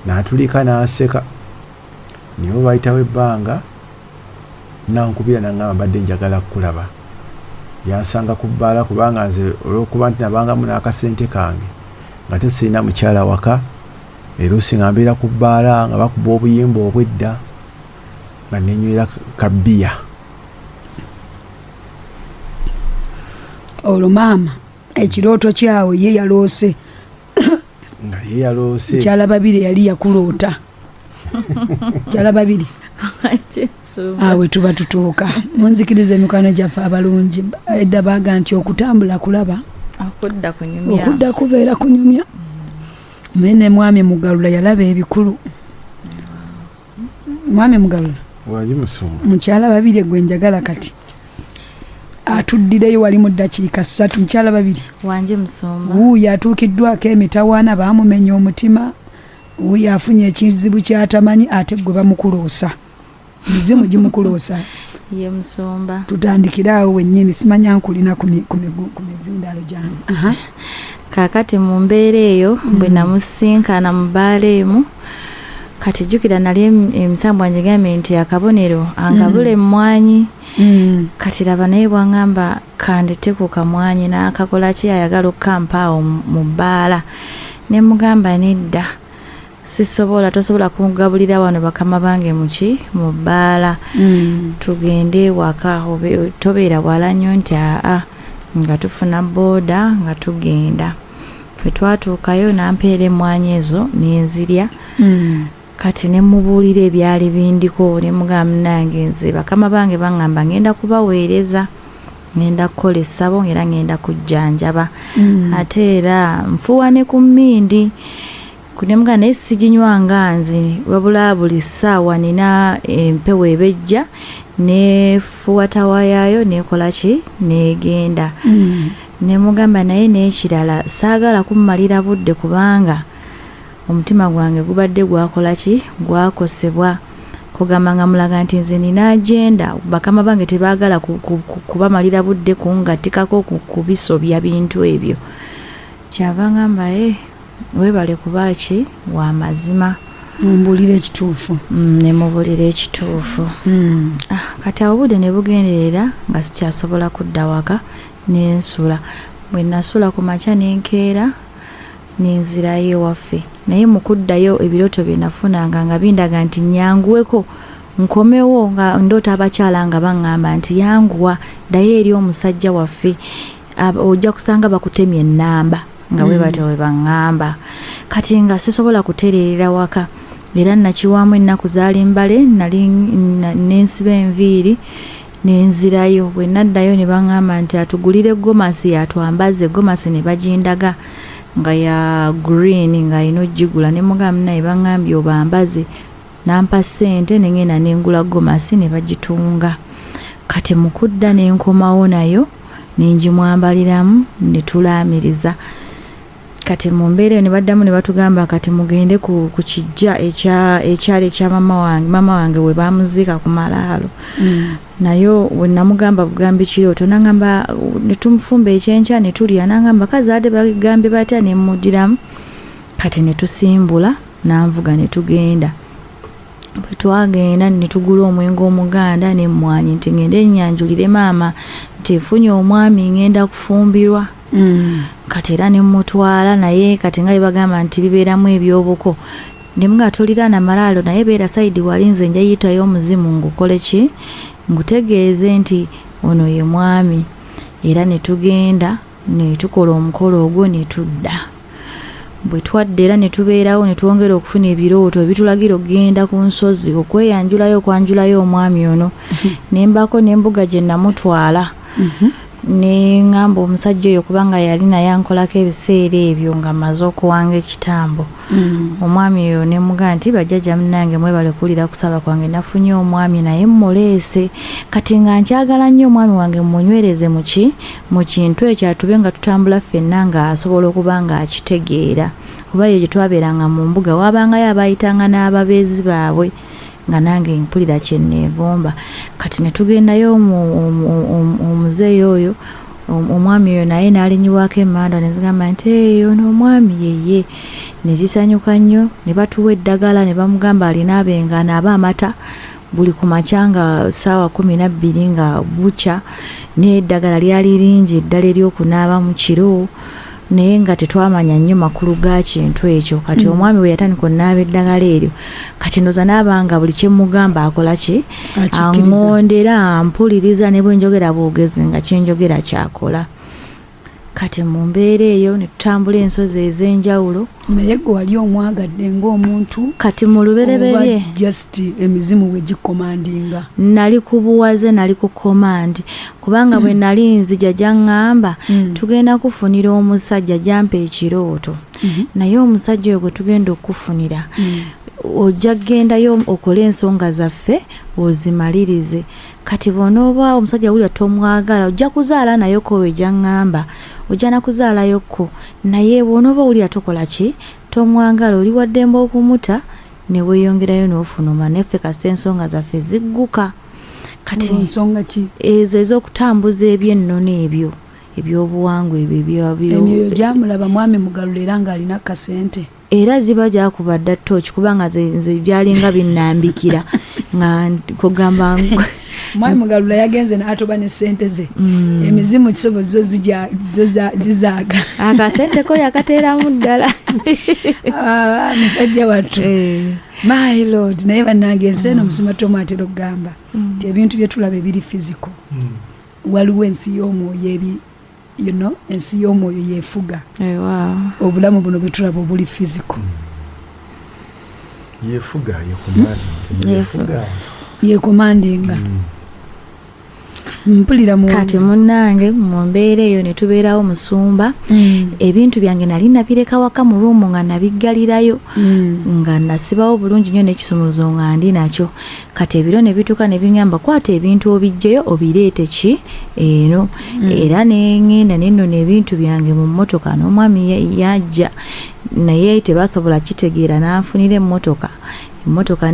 N'atulika n'aseka. Niyo bayitawo ebbanga nankubira n'aŋŋamba mbadde njagala kulaba. Yansanga ku bbaala kubanga nze olw'okuba nti nabangamu n'akasente kange nga tesirina mukyala waka. Eruusi nga mbeera ku bbaala nga bakuba obuyimba obw'edda nga nenywera kabbiya. Olwo maama ekirooto kyawe ye yaloose. Nga ye yaloose. Mukyala Babirye yali yakuloota. Mukyala Babirye. Awe tuba tutuuka. Munzikirize mikwano gyaffe abalungi. Edda baaga nti okutambula kulaba. Okudda kubeera kunyumya. Mwene mwami Mugalula yalaba ebikulu. Mwami Mugalula. Wali Musumba. Mukyala Babirye gwe njagala kati. Atuddireyo wali mu ddakiika 3. Mukyala Babirye. Wanje Musumba. Wuuyo atuukiddwako emitawaana baamumenya omutima. Wuuyo afunye ekizibu ky'atamanyi ate gwe bamukuloosa. Mizimu gimukuloosa. Ye Musumba. Tutandikira awo wennyini simanya nkulina ku mizindalo gyange. Kaakati mu mbeera eyo bwe namusinkana mu bbaala emu kati jjukira nali emisambu wange gambye nti akabonero angabula emmwanyi. Kati laba naye bwangamba kandete ku kamwanyi n'akakola ki ayagala okukampa awo mu bbaala. Ne mugamba nedda sisobola tosobola kungabulira wano bakama bange mu bbaala. Tugende waka tobeera bwala nnyo nti nga tufuna booda nga tugenda. Bwe twatuukayo nampeera emmwanyi ezo nenzirya. Kati ne mubuulira ebyali bindiko ne mugamba nange nze bakama bange baŋŋamba ngenda kubaweereza. Ngenda kukola essabo era ngenda kujjanjaba. Ate era nfuuwa ne ku mmindi. Kunemugana naye siginywanga nze wabula buli ssaawa nina empewo ebejja nefuwa tawa yaayo nekola ki negenda. Ne mugamba naye n'ekirala saagala kummalira budde kubanga omutima gwange gubadde gwakola ki gwakosebwa. Kugamba nga mulaga nti nze nina agenda bakama bange tebaagala kubamalira budde kungatikako ku bisobya bintu ebyo. Kyava ngamba weebale kuba ki wa mazima. Mumbulira ekituufu. Nemubulira ekituufu. Kati obudde ne bugenderera nga sikyasobola kudda waka nensula. Bwe nasula ku makya nenkeera nenzirayo waffe. Naye mu kuddayo ebirooto bye nafunanga nga bindaga nti nyanguweko nkomewo nga ndoota abakyala nga baŋŋamba nti yanguwa ddayo eri omusajja waffe ojja kusanga bakutemye ennamba nga bwe batyo bwe baŋŋamba. Kati nga sisobola kutereerera waka era nakiwaamu ennaku zaali mbale nali nensiba enviiri nenzirayo. Bwe naddayo ne baŋŋamba nti atugulire gomasi atwambaze. Gomasi ne bagindaga nga ya green nga alina ogigula. Ne mugamba naye baŋŋambye obambaze. Nampa ssente ne ngenda nengula gomasi ne bagitunga. Kati mu kudda ne nkomawo nayo ne ngimwambaliramu ne tulaamiriza. Kati mu mbeera ne baddamu ne batugamba kati mugende ku kijja ekyali ekya mama wange we bamuziika ku malaalo. Nayo we namugamba bugambi kirooto nangamba ne tumufumba ekyenkya ne tulya nangamba kazaade bagambye batya ne muddiramu. Kati ne tusimbula nanvuga ne tugenda. Bwe twagenda ne tugula omwenge omuganda n'emmwanyi nti ngende ennyanjulire maama nti efunye omwami ngenda kufumbirwa. Kati era ne mutwala naye kati nga bagamba nti bibeeramu ebyobuko. Ne mga tuliraana malaalo naye beera sayidi wali nze njayitayo omuzimu ngukole ki ngutegeeze nti ono ye mwami. Era ne tugenda ne tukola omukolo ogwo ne tudda. Bwe twadde era ne tubeerawo ne twongera okufuna ebirooto ebitulagira okgenda ku nsozi okweyanjulayo okwanjulayo omwami ono. Nembako n'embuga gye namutwala. Ne ngamba omusajja oyo kubanga yali naye ankolako ebiseera ebyo nga maze okuwanga ekitambo. Omwami oyo ne muga nti bajjajja munnange mwebale kuwulira kusaba kwange nafunye omwami naye mmuleese. Kati nga nkyagala nnyo omwami wange mmunywereze mu kintu ekyo atube nga tutambula ffenna nga asobola okuba nga akitegeera. Kuba eyo gye twabeeranga mu mbuga waabangayo abayitanga n'ababeezi baabwe nga nange mpulira kye neegomba. Kati ne tugendayo omuzeeyi oyo omwami oyo naye n'alinyiwaako emmanda ne zigamba nti ono omwami yeye. Ne zisanyuka nnyo ne batuwa eddagala ne bamugamba alina abenga anaaba amata buli ku makya nga ssaawa 12 nga bukya. N'eddagala lyali lingi eddala ery'okunaaba mu kiro naye nga tetwamanya nnyo makulu ga kintu ekyo. Kati omwami we yatandika onnaaba eddagala eryo kati ndoza n'abanga buli kye mugamba akola ki aŋŋondera ampuliriza ne bwe njogera bwogezi nga kyenjogera kyakola. Kati mu mbeera eyo ne tutambula ensozi ez'enjawulo. Naye gwe wali omwagadde ng'omuntu kati mu lubereberye just emizimu we gikomandinga. Nali ku buwaze nali ku komandi kubanga bwe nali nzija gyaŋŋamba tugenda kufunira omusajja jampa ekirooto. Naye omusajja oyo gwe tugenda okufunira ojja gendayo okole ensonga zaffe ozimalirize. Kati bw'onooba omusajja wulira tomwagala ojja kuzaala nayoko we gyaŋŋamba ojja nakuzaalayokko naye bw'onooba wulira tokola ki tomwagala oli waddemba okumuta ne weeyongerayo n'ofunuma neffe kasita ensonga zaffe zigguka. Kati nsonga ki ezo ez'okutambuza ebyennono ebyo ebyobuwangwa ebyo emyoyo gyamulaba mwami mugalula era ng'alina kasente. Era ziba gyakuba dda tooki kubanga nze byalinga binnambikira nga kugamba mwami mugalula yagenze n'atoba ne ssente ze. Emizimu kisobo zo zizaaga akasente ko yakateeramu ddala. Musajja wattu my lord. Naye bannange ensi eno musumattoomu atera okugamba nti ebintu bye tulaba ebiri fiziko waliwo ensi y'omwoyo ensi y'omwoyo yeefuga. Obulamu buno bwe tulaba obuli fiziko yekomandinga. mpulira mu kati munnange mu mbeera eyo ne tubeerawo musumba ebintu byange nali nabireka waka mu ruumu nga nabiggalirayo nga nasibawo bulungi nnyo n'ekisumuluzo nga ndi nakyo kati ebiro ne bituuka ne biŋŋamba kwata ebintu obiggyeyo obireete ki eno era neŋŋenda nennona ebintu byange mu mmotoka n'omwami yajja naye tebasobola kitegeera n'anfunira emmotoka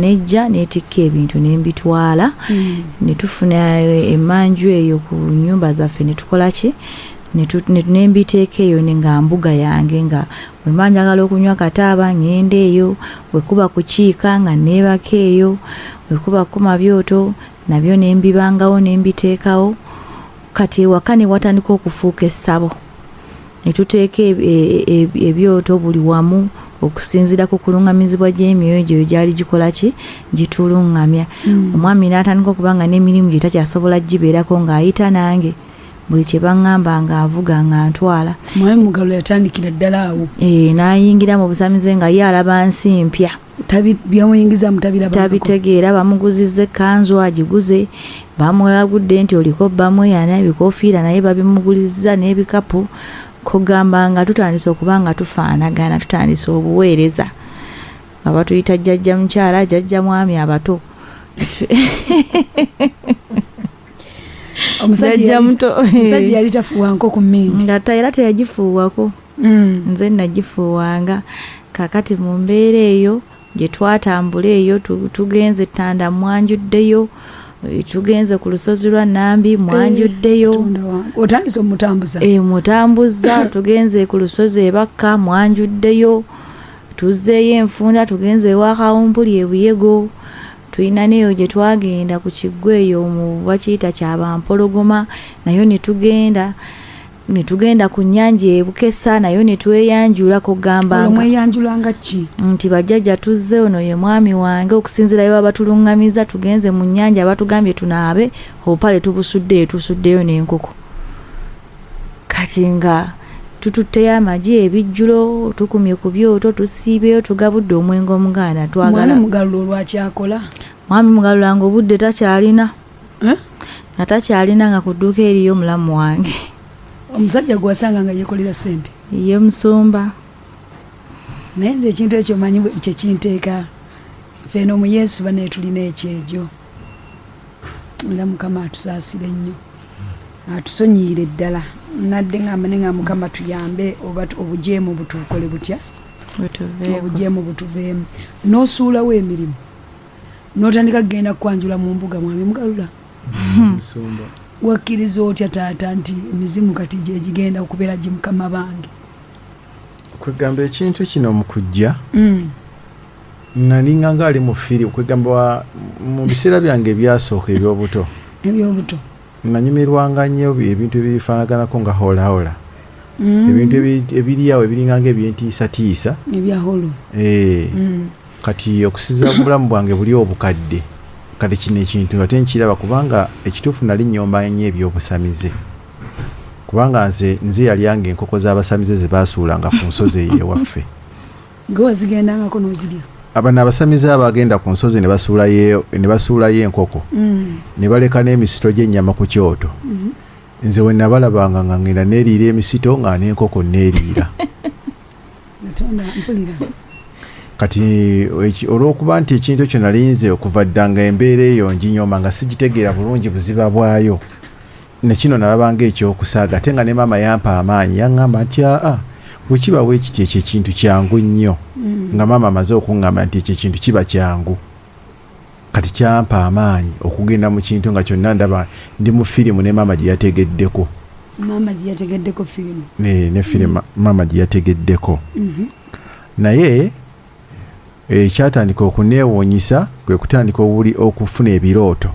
nejja neetikka ebintu nembitwala ne tufuna emanju eyo ku nnyumba zaffe ne tukola ki nembiteeka eyo nga mbuga yange nga bwe mba njagala okunywa kataaba ngenda eyo bwe kuba kukiika nga neebaka eyo bwe kuba kuma byoto nabyo nembibangawo nembiteekawo kati ewaka ne watandika okufuuka essabo ne tuteeka ebyoto buli wamu okusinziira ku kulungamizibwa gy'emyoyo gyo gyali gikola ki gitulungamya omwami n'atandika okubanga n'emirimu gye takyasobola gibeerako ng'ayita nange buli kye baŋŋamba ng'avuga nga ntwala mwami Mugalu yatandikira ddala awo n'ayingira mu busamize nga ye alaba nsi mpya byamuyingiza tabitegeera bamuguzizza ekkanzu agiguze bamwagudde nti oliko bamweyana ebikoofiira naye babimugulizza n'ebikapu kugamba nga tutandise okuba nga tufaanagana tutandise obuweereza nga batuyita jjajja mukyala jjajja mwami abato omusajja yali tafuuwanko ku minti nga era teyagifuuwako nze nagifuuwanga kakati mu mbeera eyo gye twatambula eyo tugenze Ttanda mwanjuddeyo tugenze ku lusozi lwa Nambi mwanjuddeyo otandise omutambuza mutambuza tugenze ku lusozi Ebakka mwanjuddeyo tuzzeeyo Enfunda tugenze ewa Kawumpuli Ebuyego tulina neyo gye twagenda ku kiggwa eyo mu bakiyita Kyabampologoma nayo ne tugenda ku nnyanja Ebukesa nayo ne tweyanjula kugamba mweyanjulanga ki nti bajjajja tuzze ono ye mwami wange okusinziira bye batulungamiza tugenze mu nnyanja batugambye tunaabe obupale tusuddeyo n'enkoko kati nga tututteyo amagi ebijjulo tukumye ku byoto tusiibeyo tugabudde omwenge omuganda twagala mwami Mugalu olwakyakola mwami Mugalu lange obudde takyalina nga takyalina nga ku dduuka eriyo mulamu wange omusajja gwasanga nga yekolera ssente ye musumba naye nze ekintu ekyo manyi kyekinteeka feeno mu Yesu bane tulina ekyejo era Mukama atusaasire nnyo atusonyiire ddala nadde ngamba ne nga Mukama tuyambe oba obujeemu butukole butya obujeemu butuveemu n'osuulawo emirimu n'otandika kugenda kwanjula mu mbuga mwami Mugalula musumba wakkiriza otya taata nti emizimu kati gye gigenda okubeera gye Mukama bange kwegamba ekintu kino mu kujja nalinga nga ali mu firi kwegamba mu biseera byange ebyasooka ebyobuto nanyumirwanga nnyo ebintu ebifaanaganako nga hoolahola ebintu ebiriawo ebiringa nga ebyentiisatiisa ebyaholo kati okusiza obulamu bwange buli obukadde kati kino ekintu ate nkiraba kubanga ekituufu nali nnyomba nnyo ebyobusamize kubanga nze yalyange enkoko z'abasamize ze baasuulanga ku nsozi eyo ewaffe gwe wazigendangako n'ozirya abano abasamize abagenda ku nsozi ne basuulayo enkoko ne baleka n'emisito gy'ennyama ku kyoto nze we nabalabanga nga ngenda neeriira emisito nga n'enkoko neeriira kati olw'okuba nti ekintu ekyo nalinze okuva ddanga embeera eyo nginyoma nga sigitegeera bulungi buziba bwayo nekino nalabanga ekyokusaaga ate nga ne maama yampa amaanyi yaŋŋamba nti bwekiba weekiti ekyo ekintu kyangu nnyo nga maama amaze okuŋŋamba nti ekyo ekintu kiba kyangu kati kyampa amaanyi okugenda mu kintu nga kyonna ndaba ndi mu firimu ne maama gye yategeddeko firimu ne firimu maama gye yategeddeko naye ekyatandika okuneewuunyisa kwe kutandika okufuna ebirooto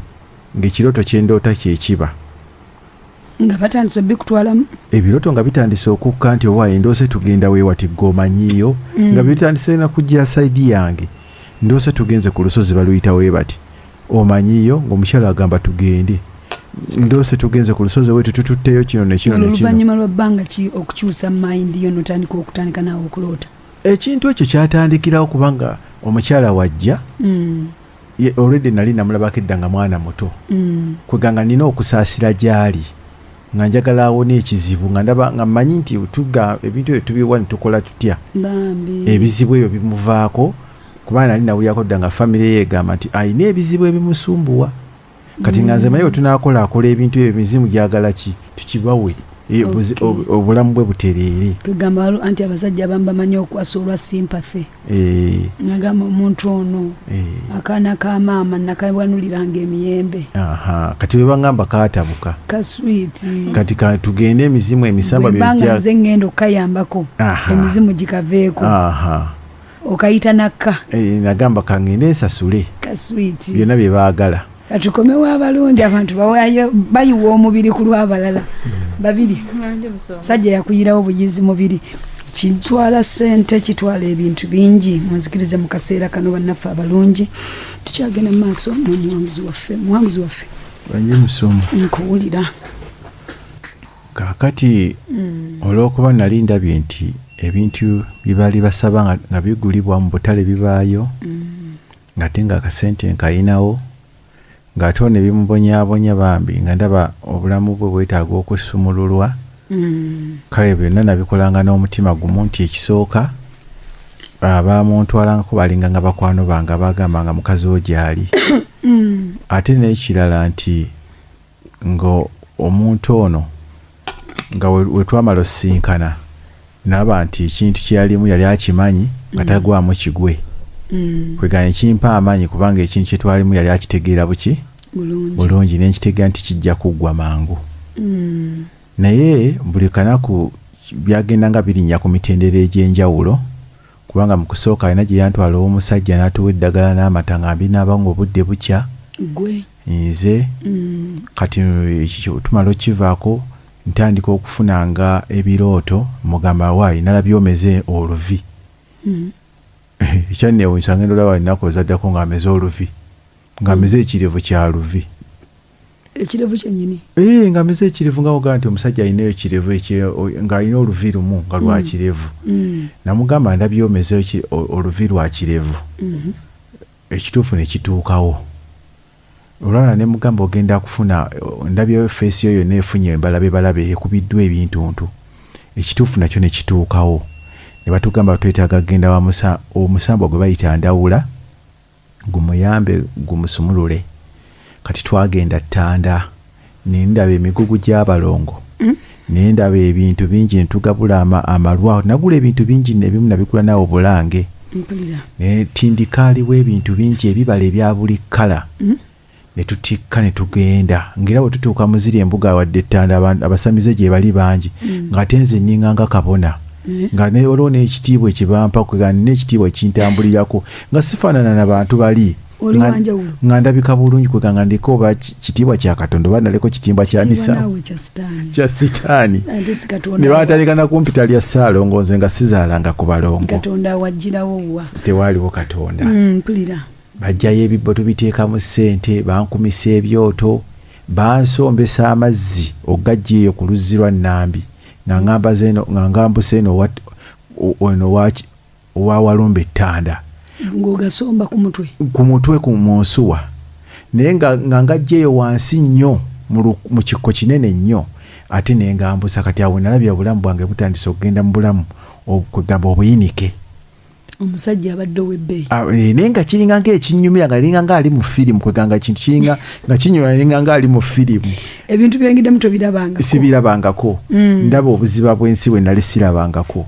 ng'ekirooto kyendoota kyekiba nga batandise bikutwalamu ebirooto nga bitandise okukka nti owaaye ndoose tugenda weewati ggomanyiyo nga bitandise na kujja sayidi yange ndoose tugenze ku lusozi baluyita weebati omanyiyo ng'omukyala agamba tugende ndoose tugenze ku lusozi wetu tututteyo kino nekino oluvannyuma lwa bbanga ki okukyusa mayindi yo notandika naawe okuloota ekintu ekyo kyatandikirawo kubanga omukyala wajja already nali namulabako edda nga mwana muto kweganga nina okusaasira gyali nga njagala awona ekizibu nga ndaba nga mmanyi nti ebintu ebyo tubiwa nitukola tutya ebizibu ebyo bimuvaako kuba nali nawulyako dda nga famire yeegamba nti ayina ebizibu ebimusumbuwa kati nga nze mayo tunaakola ebintu ebyo emizimu gyagala ki tukibawe obulamu bwe butereere kugamba anti abasajja abamu bamanyi okwasa olwa sympathy nagamba omuntu ono akaana ka maama nakabwanuliranga emiyembe kati webagamba katabuka kaswiti kati tugende emizimu emisamba banga nze ngenda okayambako emizimu gikaveeko okayita nakka nagamba kangende ensasule kaswiti byonna bye baagala katukomewo abalungi abantu bayiwa omubiri ku lw'abalala babiri musajja yakuyirawo buyizi mubiri kitwala ssente kitwala ebintu bingi munzikirize mu kaseera kano bannaffe abalungi tukyagenda mu maaso n'omuwanguzi waffe banye musomo nkuwulira kaakati olw'okuba nali ndabye nti ebintu bibali basaba nga bigulibwa mu butale bibaayo ngate nga akasente nkayinawo ng'ate ne bimubonyaabonya bambi nga ndaba obulamu bwe bwetaaga okusumululwa kale byonna nabikolanga n'omutima gumu nti ekisooka abamuntwalangako balinga nga bakwano bange abagamba nga mukazi wo gyali ate n'ekirala nti nga omuntu ono nga wetwamala osisinkana naba nti ekintu kyeyalimu yali akimanyi nga tagwamu kigwe kweganya kimpa amaanyi kubanga ekintu kyetwalimu yali akitegeera buki bulungi nenkitegeera nti kijja kuggwa mangu naye buli kanaku byagenda nga birinnya ku mitendera egy'enjawulo kubanga mu kusooka alina gye yantwala ow'omusajja n'atuwa eddagala n'amata nga mbinaaba nga obudde bukya nze kati tumala okivaako ntandika okufunanga ebirooto mugamba waayi nalabyomeze oluvi ekyanneewuunyisa ngenda olaba ennaku ozaddako ng'ameze oluvi ng'ameze ekirevu kya luvi ekirevu kyennyini ng'ameze ekirevu nga ogaa nti omusajja alinayo ekirevu ng'alina oluvi lumu nga lwa kirevu namugamba ndabyomeze oluvi lwa kirevu ekituufu ne kituukawo olwala ne mugamba ogenda kufuna ndabyayo feesi yo yonna efunye embalabe ekubiddwa ebintuntu ekituufu nakyo ne kituukawo ne batugamba twetaaga kgenda omusamba gwe bayita ndawula gumuyambe gumusumulule kati twagenda Ttanda nendaba emigugu gy'abalongo nendaba ebintu bingi netugabula amalwa nagula ebintu bingi nebimu nabigula nawe obulange netindikaaliwo ebintu bingi ebibala ebya buli kkala netutikka netugenda ngera bwe tutuuka muziri embuga wadde Ttanda abasamize gye bali bangi ng'ate nze nninga kabona nga olwo n'ekitiibwa ekibampa kwega n'ekitiibwa ekintambulirako nga sifaanana n'abantu bali nga ndabika bulungi kwega nga ndiko oba kitiibwa kya Katonda oba naleko kitimba kya misa kya sitaani ne batalekana kumpita lya Ssaalongo nze nga sizaalanga ku balongo tewaaliwo Katonda bajjayo ebibbo tubiteeka mu ssente bankumisa ebyoto bansombesa amazzi ogajja eyo ku luzzi lwa Nambi nga ngambuse eno owa Walumbe Ttanda ng'ogasomba ku mutwe mu nsuwa naye nga ngajja eyo wansi nnyo mu kikko kinene nnyo ate ne ngambusa kati awo nalabya obulamu bwange butandise okugenda mu bulamu kwegamba obuyinike omusajja abadde ow'ebbeeyi naye nga kiringa ng'ekinyumira nga liringa ng'ali mu firimu kweganga ekintu kiringa nga kinyumira liringa ng'ali mu firimu ebintu byengiddemu tobirabangako sibirabangako ndaba obuziba bw'ensi bwe nali sirabangako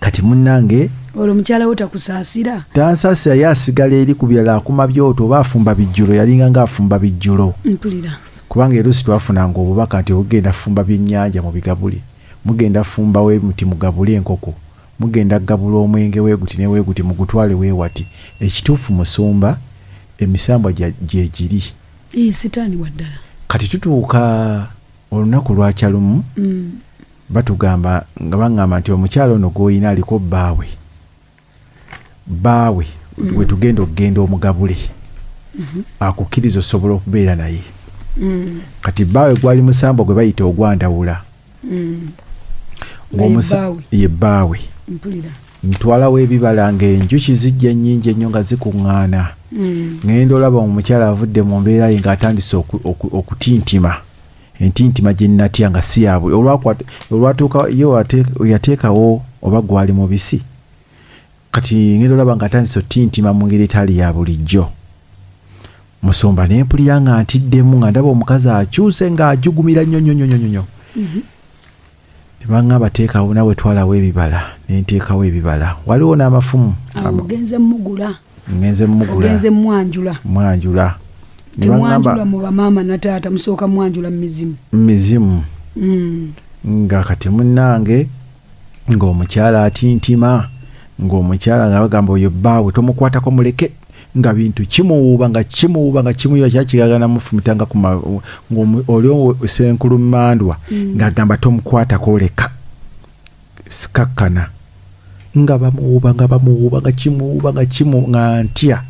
kati munnange olwo mukyala wo takusaasira tansaasira ye asigala eri ku byala akuma byoto oba afumba bijjulo yalinga ng'afumba bijjulo mpulira kubanga erusi twafunanga obubaka nti ogenda fumba byennyanja mu bigabule mugenda fumba wemuti mugabule enkoko mugenda gabula omwenge weeguti ne weeguti mugutwale weewati ekituufu musumba emisambwa gye giri sitaani waddala kati tutuuka olunaku lwakya lumu batugamba nga baŋŋamba nti omukyalo ono gw'oyina aliko bbaawe we tugenda okugenda omugabule akukkiriza osobola okubeera naye kati bbaawe gwali musambwa gwe bayita ogwandawula ye bbaawe ntwalawo ebibala ng'enjuki zijja nnyingi ennyo nga zikuŋŋaana. Ngenda olaba omukyala avudde mu mbeera ye ng'atandise okutintima. Entintima gye nnatya nga si yaabwe. Olwatuuka yo yateekawo oba gwali mubisi. Kati ngenda olaba ng'atandise otintima mu ngeri etali ya bulijjo. Musumba ne mpulira nga ntiddemu nga ndaba omukazi akyuse ng'ajugumira nnyo. Ne baŋŋamba teekawo nawe twalawo ebibala. Ne nteekawo ebibala. Waliwo n'amafumu. Ogenze mugula. Ngenze mugula. Ogenze mwanjula. Mwanjula. Temwanjula mu bamaama na taata musooka mwanjula mu mizimu. Mizimu. Nga kati munnange ng'omukyala atintima. Ng'omukyala nga bagamba oyo bbaawe tomukwatako muleke. Nga bintu kimuwuuba nga kimuyuba kyakigagana mufumitanga olio senkulu mmandwa ng'agamba tomukwatako leka sikakkana nga bamuwuuba nga kimuwuuba nga ntya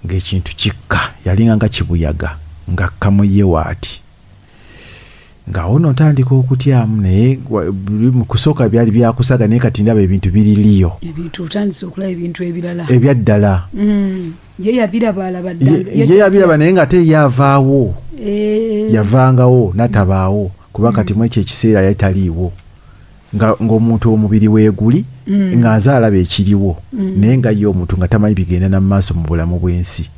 ng'ekintu kikka yalinga nga kibuyaga nga kamuye waati ng'awo ntandika okutyamu naye mu kusooka byali byakusaga naye kati ndaba ebintu biririyo. Ebintu otandise okulaba ebintu ebirala. Ebyaddala. Ye yabiraba alaba ddala. Ye yabiraba naye nga te yavaawo. Yavangawo natabaawo kuba kati mu ekyo ekiseera yataliiwo. Ng'omuntu omubiri weeguli nga nze alaba ekiriwo naye nga ye omuntu nga tamanyi bigenda n'amaaso mu bulamu bw'ensi.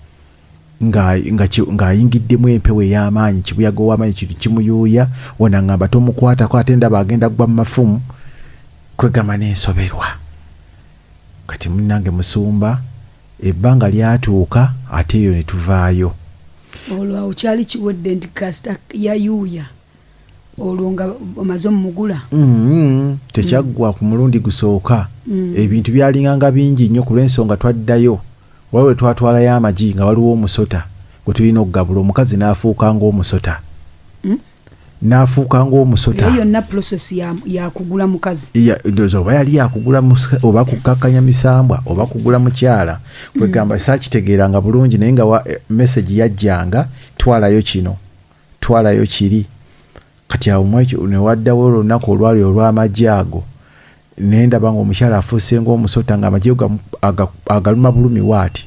Ng'ayingiddemu empewo ey'amaanyi kibuyaga ow'amaanyi kintu kimuyuuya wona ngamba tomukwatako ate ndaba agenda gwa mu mafumu kwegamba n'ensoberwa. Kati munnange Musumba ebbanga lyatuuka ate eyo ne tuvaayo. Olwo awo kyali kiwedde nti kasita yayuuya olwo nga omaze omugula. Tekyaggwa ku mulundi gusooka. Ebintu byalinganga bingi nnyo ku lw'ensonga twaddayo. Waliwo twatwalayo amagi nga waliwo omusota gwe tulina okugabula omukazi n'afuuka ng'omusota. N'afuuka ng'omusota. Eyo yonna process ya kugula mukazi. Ndowooza oba yali yakugula oba kukakkanya misambwa oba kugula mukyala. Kwegamba saakitegeeranga bulungi naye nga message yajjanga twalayo kino twalayo kiri. Kati awo mwekyo ne waddawo olunaku olwali olw'amagi ago. Nendaba ng'omukyala afuuse ng'omusota ng'amagi agaluma bulumi waati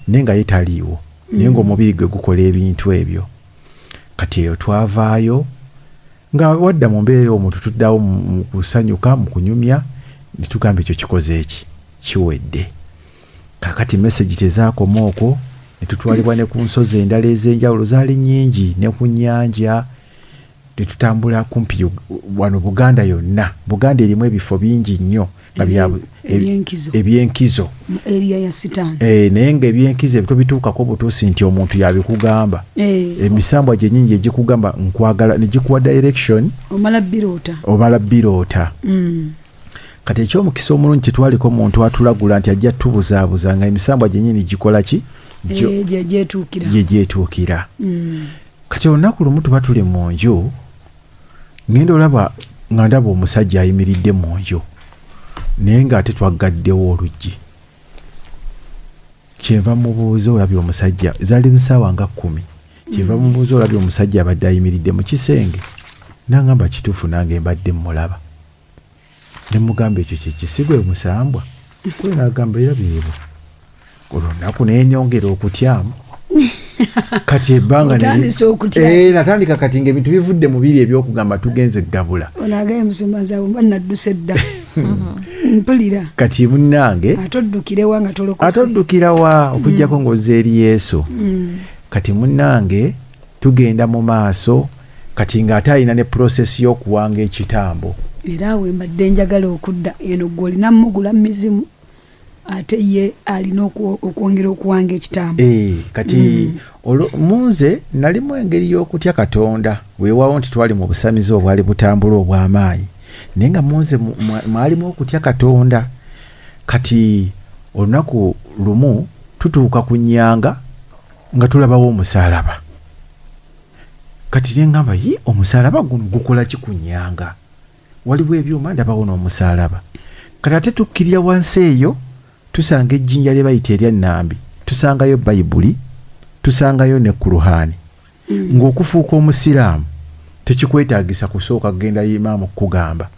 naye nga ye taliiwo naye ng'omubiri gwe gukola ebintu ebyo. Kati eyo twavaayo nga wadda mu mbeera y'omuntu tuddawo mu kusanyuka mu kunyumya ne tugamba ekyo kikoze eki kiwedde. Kakati message tezaakoma okwo ne tutwalibwa ne ku nsozi endala ez'enjawulo zaali nnyingi ne ku nnyanja. Tutambula kumpi wano Buganda yonna. Buganda erimu ebifo bingi nnyo ebyenkizo area ya Sitani. Naye nga ebyenkizo ebito bituukako butuusi nti omuntu yabikugamba. Emisambwa gye nnyingi egikugamba nkwagala ne gikuwa direction omala biroota. Kati ekyomukisa omulungi tetwaliko muntu atulagula nti ajja tubuzaabuza nga emisambwa gye nnyini gikola ki? Gyetuukira. Kati olunaku lumu tuba tuli mu nju ngenda olaba nga ndaba omusajja ayimiridde mu nju naye ng'ate twaggaddewo oluggi. Kyenva mubuuza olabye omusajja zaali musaawa nga 10. Kyenva mubuuza olabye omusajja abadde ayimiridde mu kisenge. Nangamba kituufu nange mbadde mmulaba. Ne mugamba ekyo kyekisigwe musambwa. Kwe nagamba era byebu. Olunaku naye nyongera okutyamu. Kati ebbanga natandika kati ng'ebintu bivudde mu biri ebyokugamba tugenze gabula. Onagaye Musumba zawe bannadduse dda. Mpulira. Kati munnange atoddukirewa nga tolokose. Atoddukirawa okujjako ng'ozze eri Yesu. Kati munnange tugenda mu maaso kati ng'ate alina ne process y'okuwanga ekitambo. Era awe mbadde njagala okudda eno gwe olina mugula mizimu. Ate ye alina okwongera okuwanga ekitambo. Kati munze nalimu engeri y'okutya Katonda weewaawo nti twali mu busamizi obwali butambula obw'amaanyi naye nga munze mwalimu okutya Katonda. Kati olunaku lumu tutuuka ku nnyanga nga tulabawo omusaalaba. Kati ne ngamba omusaalaba guno gukola ki ku nnyanga? Waliwo ebyuma ndabawo n'omusaalaba. Kati ate tukkirira wansi eyo tusanga ejjinja lye bayita erya Nnambi, tusangayo Bayibuli, tusangayo ne Kuruhani. Ng'okufuuka omusiraamu tekikwetaagisa kusooka kugenda imaamu kugamba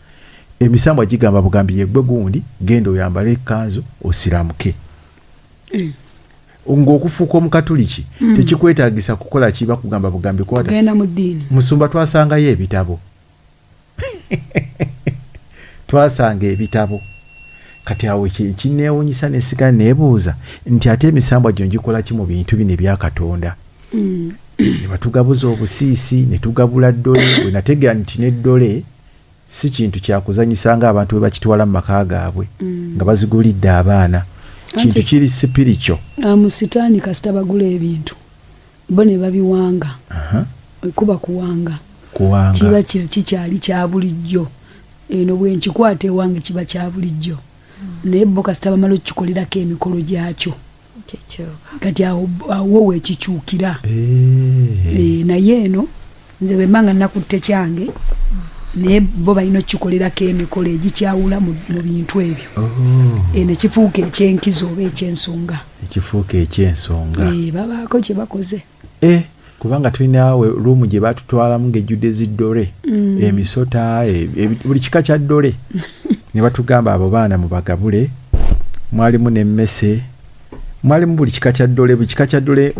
emisambwa gigamba bugambi yegwe gundi genda oyambale ekkanzu osiramuke. Ng'okufuuka omukatuliki tekikwetaagisa kukola kiba kugamba bugambi kwata genda mu ddiini. Musumba twasangayo ebitabo twasanga ebitabo kati awo kineewunyisa nesigala neebuuza nti ate emisambwa gyo ngikola ki mu bintu bino ebya Katonda. Ne batugabuza obusiisi ne tugabula ddole bwe nategera nti n'eddole si kintu kyakuzanyisa nga abantu bwe bakitwala mu maka gaabwe nga bazigulidde abaana. Kintu kiri spiritual. Musitaani kasita bagula ebintu bo ne babiwanga. Kuba kuwanga kiba kikyali kya bulijjo. Eno bwe nkikwata ewange kiba kya bulijjo. Naye bo kasita bamala okukikolerako emikolo gyakyo kati awo wekikyukira. Naye eno nze bwe mbanga nakutte kyange naye bo balina okukikolerako emikolo egikyawula mu bintu ebyo. Ne kifuuka ekyenkizo oba ekyensonga. Ekifuuka ekyensonga. Babaako kye bakoze. Kubanga tulinawe ruumu gye batutwalamu ng'ejjudde ziddole emisota buli kika kya ddole ne batugamba abo baana mubagabule. Mwalimu n'emmese, mwalimu buli kika kya ddole, buli kika kya ddole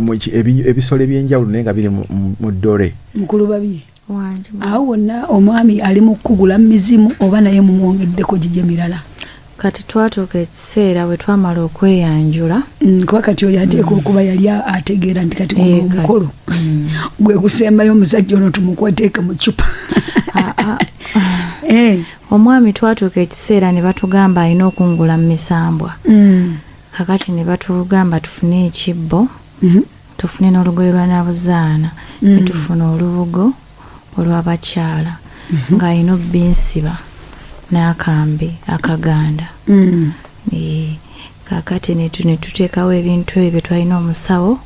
ebisolo eby'enjawulo naye nga biri mu ddole. Mukulu babye awo wonna omwami ali mu kugula mizimu oba naye mumwongeddeko gigye mirala. Kati twatuuka ekiseera bwe twamala okweyanjula kuba kati oyo ateeka okuba yali ategeera nti kati guno omukolo gwe gusembayo omusajja ono tumukweteeke mu ccupa. Omwami twatuuka ekiseera ne batugamba alina okungula mu misambwa. Kakati ne batugamba tufune ekibbo, tufune n'olugoye lwa nabuzaana, ne tufuna olubugo olw'abakyala ng'alina obbinsiba n'akambe akaganda. Kakati ne tuteekawo ebintu ebyo twalina omusawo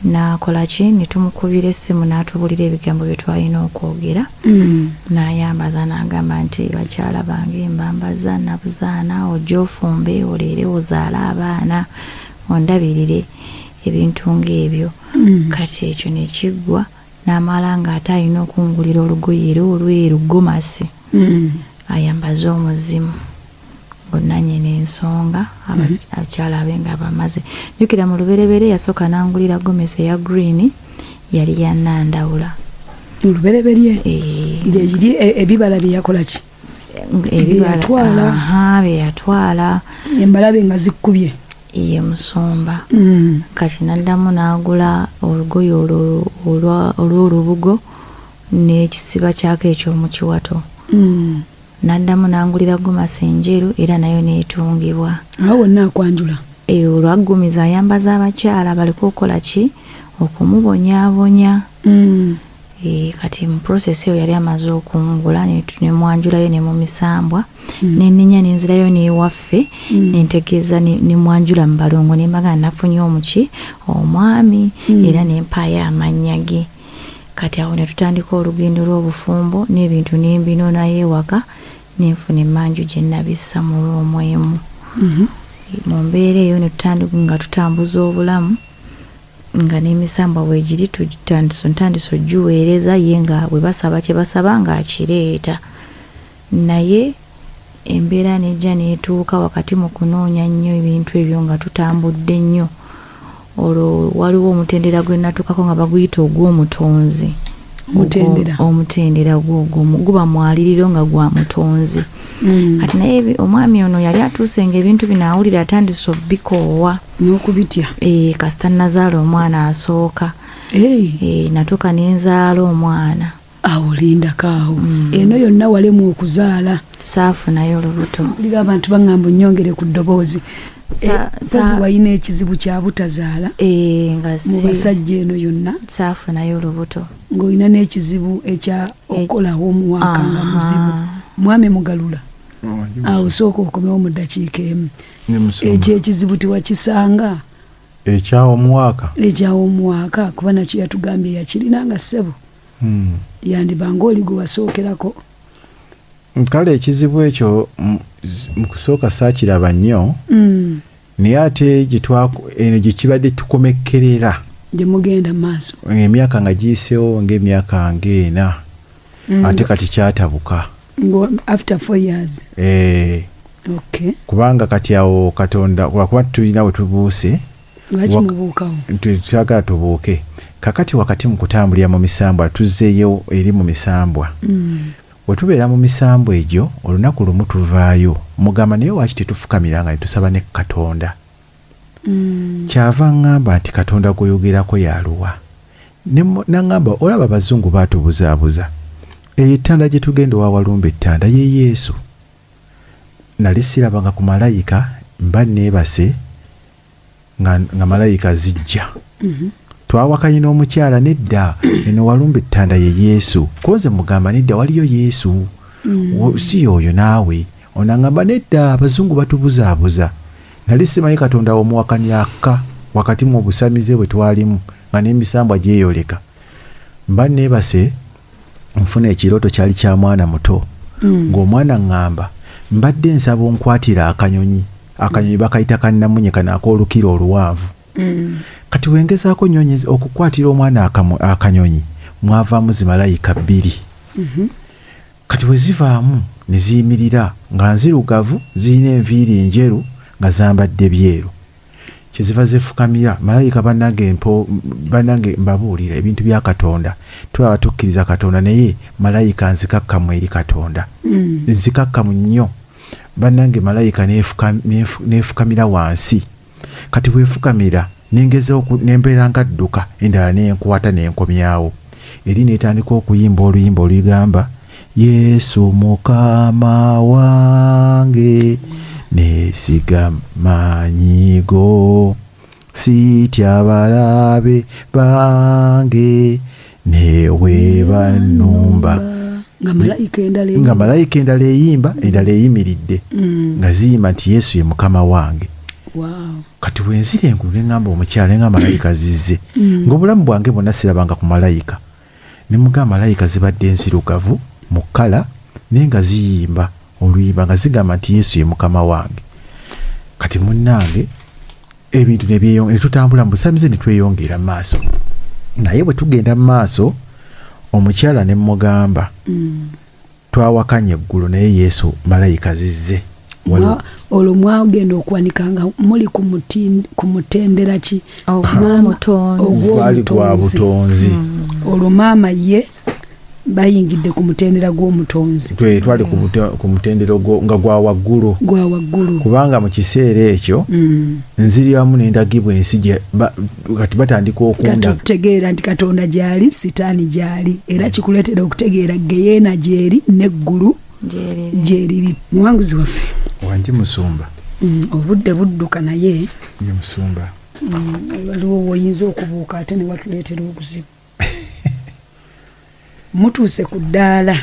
n'akola ki ne tumukubira essimu n'atubulira ebigambo bye twalina okwogera. N'ayambaza n'agamba nti bakyala bange mbambaza nabuzaana ojja ofumbe oleere ozaale abaana ondabirire ebintu ng'ebyo. Kati ekyo ne kiggwa n'amala ng'ate alina okungulira olugoye olweru gomasi ayambaza omuzimu bonnanyini ensonga abakyala abe nga bamaze. Jjukira mu luberebere yasooka n'angulira gomesi eya green yali yanandawula. Lubereberye gyegiri ebibala bye yakola ki? Bye yatwala embalabe nga zikkubye ye musumba. Kati n'addamu n'agula olugoye olw'olubugo n'ekisiba kyako ekyomukiwato. N'addamu n'angulira gomasi enjeru era nayo neetungibwa. Awo wonna akwanjula. Olwaggumiza ayambaza abakyala baliko okukola ki? Okumubonyaabonya. Kati mu process eyo yali amaze okungula ne mwanjulayo ne mu misambwa n'enninya n'enzirayo n'ewaffe n'entegeeza ne mwanjula mu balongo ne mbaga nafunye omuki omwami era ne mpaayo amannya ge. Kati awo ne tutandika olugendo lw'obufumbo n'ebintu n'embinonayo ewaka n'enfuna emmanju gye nabissa mu lw'omwemu. Mu mbeera eyo ne tutandika nga tutambuza obulamu nga n'emisambwa weegiri ntandisa ogiweereza ye nga bwe basaba kye basaba ng'akireeta. Naye embeera nejja neetuuka wakati mu kunoonya nnyo ebintu ebyo nga tutambudde nnyo. Olwo waliwo omutendera gwe natuukako nga baguyita ogw'omutonzi. Omutendera guba mwaliriro nga gwa mutonzi. Kati naye omwami ono yali atuuse ng'ebintu bino awulira atandise obbikoowa n'okubitya. Kasita nazaala omwana asooka. Natuuka n'enzaala omwana. Awo lindakaawo. Eno yonna walemu okuzaala. Saafunayo olubuto. Liga abantu baŋŋamba onnyongere ku ddoboozi. Mpozi walina ekizibu kya butazaala mu basajja eno yonna. Saafunayo olubuto. Ng'olina n'ekizibu ekya okukolawo omuwaka nga muzibu. Mwami mugalula. Awo sooka okomewo mu ddakiika emu. Ekyo ekizibu tewakisanga. Ekyawomuwaka. Ekyawomuwaka kuba nakyo yatugambye yakirina nga ssebo. Yandibanga oli gwe wasookerako. Kale ekizibu ekyo mu kusooka saakiraba nnyo. Naye ate eno gye kibadde tukomekkerera. Gye mugenda mu maaso. Emyaka nga giyiseewo ng'emyaka ng'ena. Ate kati kyatabuka. after 4 years. Okay. Kubanga kati awo Katonda kuba tulina we tubuuse lwaki mubuukawo twagala tubuuke kakati wakati mu kutambulira mu misambwa tuzzeeyo eri mu misambwa we tubeera mu misambwa egyo olunaku lumu tuvaayo mugamba naye waaki tetufukamira nga netusaba ne Katonda kyava ngamba nti Katonda gweyogerako yaluwa nangamba olaba abazungu baatubuzaabuza ettanda gye tugenda wa Walumbe ettanda ye Yesu nali sirabanga ku malayika mba neebase nga malayika zijja twawakanye n'omukyala nedda eno Walumbe ettanda ye Yesu koze mugamba nedda waliyo Yesu si oyo naawe onangamba nedda abazungu batubuzaabuza nali simanyi Katonda omuwakanyaka wakati mu busamize bwe twalimu nga n'emisambwa gyeyoleka mba neebase nfuna ekirooto kyali kya mwana muto ng'omwana ngamba mbadde nsaba onkwatira akanyonyi bakayita kannamunye kano ak'olukiro oluwanvu kati wengezaako nyonyi okukwatira omwana akanyonyi mwavaamu zimalayika 2 kati we zivaamu ne ziyimirira nga nzirugavu zirina enviiri njeru nga zambadde byeru kyeziva zefukamira malayika bannange mbabuulira ebintu bya Katonda tulaba tukkiriza Katonda naye malayika nzikakkamu eri Katonda nzikakkamu nnyo bannange malayika neefukamira wansi kati weefukamira nengezaho nembeera nga dduka endala nenkwata nenkomyawo eri netandika okuyimba oluyimba olugamba Yesu Mukama wange nesiga manyigo sitya balabe bange newe banumba nga malayika endala eyimba endala eyimiridde nga ziyimba nti Yesu ye Mukama wange. Kati wenzire engulu neŋŋamba omukyala nga malayika zizze ng'obulamu bwange bwonna sirabanga ku malayika ne mugamba malayika zibadde nzirugavu mu kkala naye nga ziyimba oluyimba nga zigamba nti Yesu ye Mukama wange. Kati munnange ebintu ne tutambula mu busamize ne tweyongera mu maaso naye bwe tugenda mu maaso omukyala ne mugamba twawakanye eggulu naye Yesu malayika zizze. Olwo mwagenda okuwanika nga muli ku mutendera ki gwali gwa butonzi olwo maama ye bayingidde ku mutendera gw'omutonzi twali ku mutendera nga gwa waggulu kubanga mu kiseera ekyo nziri wamu n'endagibwa ensi kati batandika okunda tutegeera nti Katonda gyali sitaani gyali era kikuleetera okutegeera geyeena gyeri n'eggulu gyeriri. Muwanguzi waffe wangi Musumba obudde budduka naye ye Musumba waliwo woyinza okubuuka ate ne watuleetera obuzibu. Mutuuse ku ddaala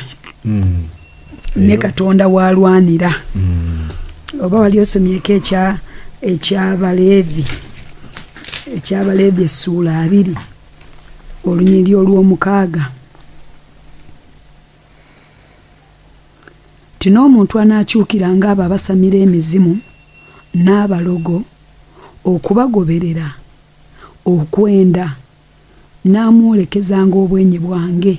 ne Katonda waalwanira oba wali osomyeko ekyabaleevi essuula 2 olunyiri olw'omukaaga ti n'omuntu anaakyukiranga abo abasamira emizimu n'abalogo okubagoberera okwenda n'amwolekezanga obwenyi bwange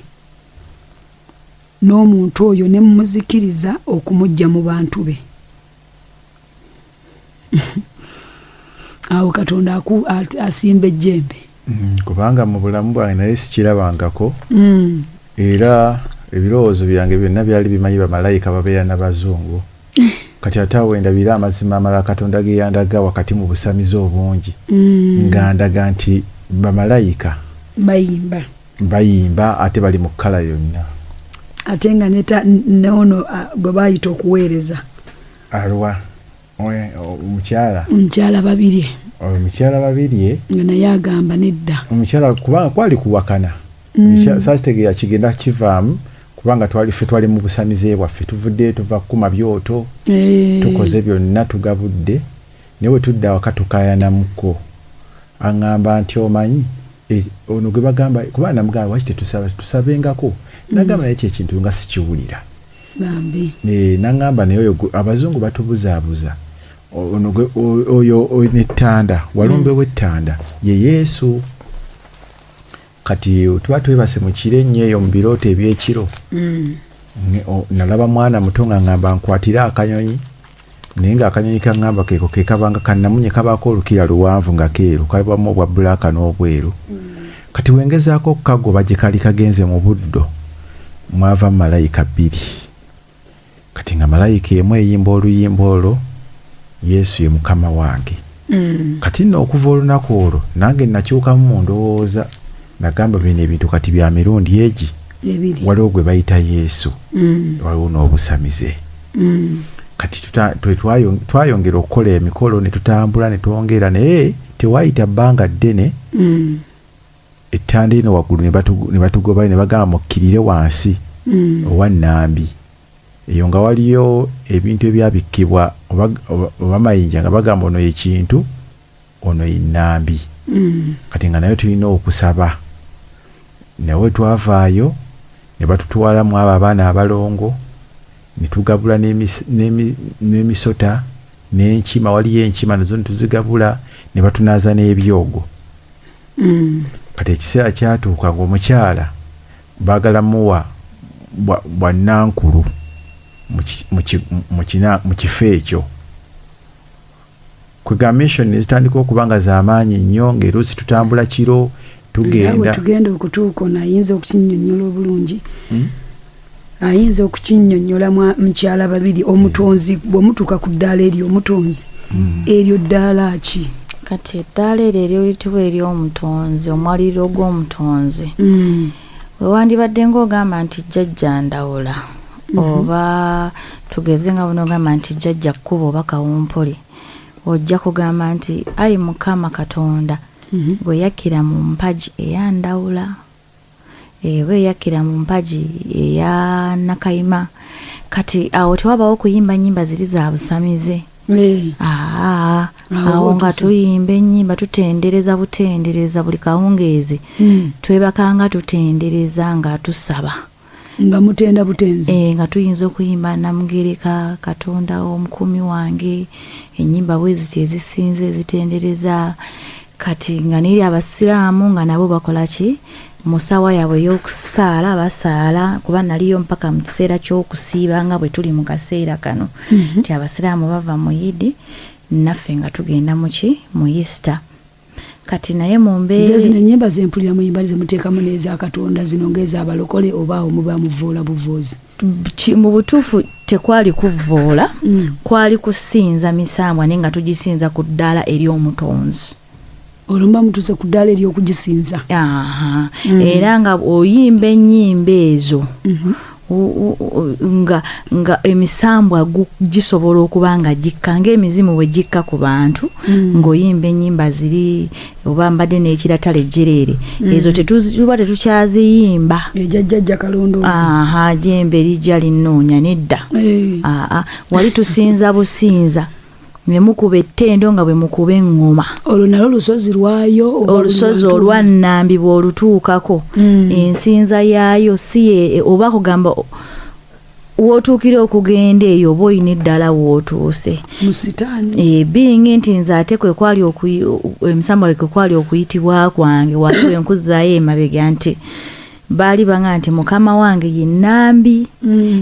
n'omuntu oyo ne mumuzikiriza okumujja mu bantu be. Awo Katonda asimba ejjembe kubanga mu bulamu bwange naye sikirabangako era ebirowoozo byange byonna byali bimanyi bamalayika babeera n'abazungu kati ate awo endabira amazima amalala Katonda ge yandaga wakati mu busamizi obungi nga ndaga nti bamalayika bayimba ate bali mu kkala yonna ate nga neono gwe bayita okuweereza alwa omukyala babiri nga naye agamba nedda omukyala kubanga kwali kuwakana saakitegeera kigenda kivaamu kubanga twali mu busamize bwaffe tuvudde tuva kukuma byoto tukoze byonna tugabudde naye we tudda waka tukayanamuko aŋŋamba nti omanyi ono gwe bagamba kubanga namugamba waki tusabengako nagamba naye kyekintu nga sikiwulira naŋŋamba naye oyo abazungu batubuzaabuza oyo nettanda Walumbe w'ettanda ye Yesu. Kati tuba twebase mu kiro ennyo eyo mu birooto ebyekiro nalaba mwana muto nga ngamba nkwatira akanyonyi naye nga akanyonyi kaŋŋamba keeko ke kabanga kannamunye kabaako olukira luwanvu nga keeru kalibamu obwa bbulaaka n'obweru kati wengezaako okukagoba gye kali kagenze mu buddo mwava malayika 2 kati nga malayika emu eyimba oluyimba olwo Yesu ye mukama wange kati nno okuva olunaku olwo nange nakyukamu mu ndowooza nagamba bino ebintu kati bya mirundi egi waliwo gwe bayita Yesu waliwo n'obusamize kati twayongera okukola emikolo ne tutambula ne twongera naye tewayita bbanga ddene ettanda eno waggulu ne batugobayo ne bagamba mukkirire wansi owa Nnambi eyo nga waliyo ebintu ebyabikkibwa oba mayinja nga bagamba ono ekintu ono Nnambi kati nga nayo tulina okusaba nawe twavaayo ne batutwalamu abo abaana abalongo ne tugabula n'emisota n'enkima waliyo enkima nazo netuzigabula ne batunaaza n'ebyogo kati ekiseera kyatuuka ng'omukyala baagala muwa bwannankulu mu kifo ekyo kwega mission nezitandika okuba nga z'amaanyi nnyo ng'eruusi tutambula kiro tugenda okutuuka ono ayinza okukinnyonnyola obulungi ayinza okukinnyonnyola mukyala babiri omutonzi bw'omutuuka ku ddaala eryo omutonzi eryo ddaala ki kati eddaala eryo ery'oyitibwa ery'omutonzi omwaliro gw'omutonzi wewandibadde ng'ogamba nti jjajja Ndawula oba tugeze nga buno ogamba nti jjajja Kkubo oba Kawumpuli ojja kugamba nti ayi Mukama Katonda bwe yakkira mu mpagi eya Ndawula bwe yakkira mu mpagi eya Nakayima kati awo tewabawo kuyimba nnyimba ziri za busamize awo nga tuyimba ennyimba tutendereza butendereza buli kawungeezi twebakanga tutendereza nga tusaba nga mutenda butenzi nga tuyinza okuyimba Namugereka Katonda omukumi wange ennyimba bwezi ezisinze ezitendereza kati nga neri abasiraamu nga nabo bakola ki musawa yaabwe y'okusaala basaala kuba naliyo mpaka mu kiseera ky'okusiiba nga bwe tuli mu kaseera kano nti abasiraamu bava mu Yidi naffe nga tugenda mu Easter kati naye mu mbeera zino ennyimba zempulira muyimba zemuteekamu n'eza Katonda zino ng'ez'abalokole oba muba muvuula buvoozi mu butuufu tekwali kuvvoola kwali kusinza misambwa naye nga tugisinza ku ddaala ery'omutonzi olumba mutuuse ku ddaala ery'okugisinza era nga oyimba ennyimba ezo nga emisambwa gisobola okuba nga gikka ng'emizimu bwe gikka ku bantu ng'oyimba ennyimba ziri oba mbadde n'ekiratale jereere ezo tuba tetukyaziyimba ejjajjajja kalondoozi jembe lijja linnoonya nedda wali tusinza businza ne mukuba ettendo nga bwe mukuba eŋŋoma olwo nalwo olusozi lwayo olusozi olwa Nnambi bw'olutuukako ensinza yaayo si oba kugamba wootuukira okugenda eyo oba oyina eddala wootuuse musitaani bingi nti nze ate kwe kwali emisambwa kwe kwali okuyitibwa kwange waliwo enkuzaayo emabega nti baali banga nti mukama wange ye Nnambi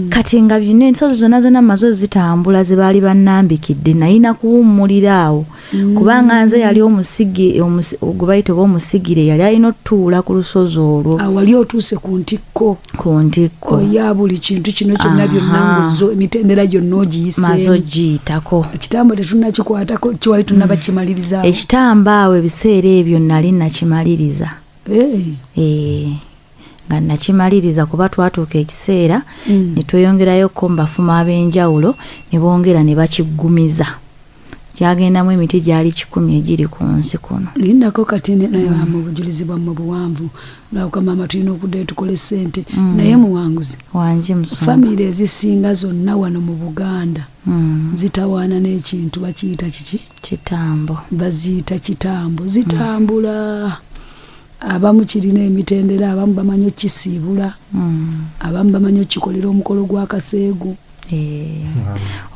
kati nga byonna ensozi zonna mazo zitambula ze baali bannambikidde nayina kuwummulira awo kubanga nze yali omusigi gwe bayita oba omusigire yali alina otutuula ku lusozi olwo wali otuuse ku ntikko oya buli kintu kino kyonna byonna nguzo emitendera gyonna ogiyiseemu mazo giyitako ekitambo tetunnakikwatako kiwali tunnabakimaliriza ekitambaawo ebiseera ebyo nali nakimaliriza nga nakimaliriza kuba twatuuka ekiseera ne tweyongerayo ko mbafuma ab'enjawulo ne bongera ne bakiggumiza kyagendamu emiti gyali 10 egiri ku nsi kuno lindako kati naye mu bujulizi bwammwe buwanvu nakukamama tulina okuddayo tukole ssente naye muwanguzi wangi musumba famire ezisinga zonna wano mu Buganda zitawaana n'ekintu bakiyita kiki kitambo baziyita kitambo zitambula abamu kirina emitendera abamu bamanyi okisiibula abamu bamanyi okikolera omukolo gwa kaseegu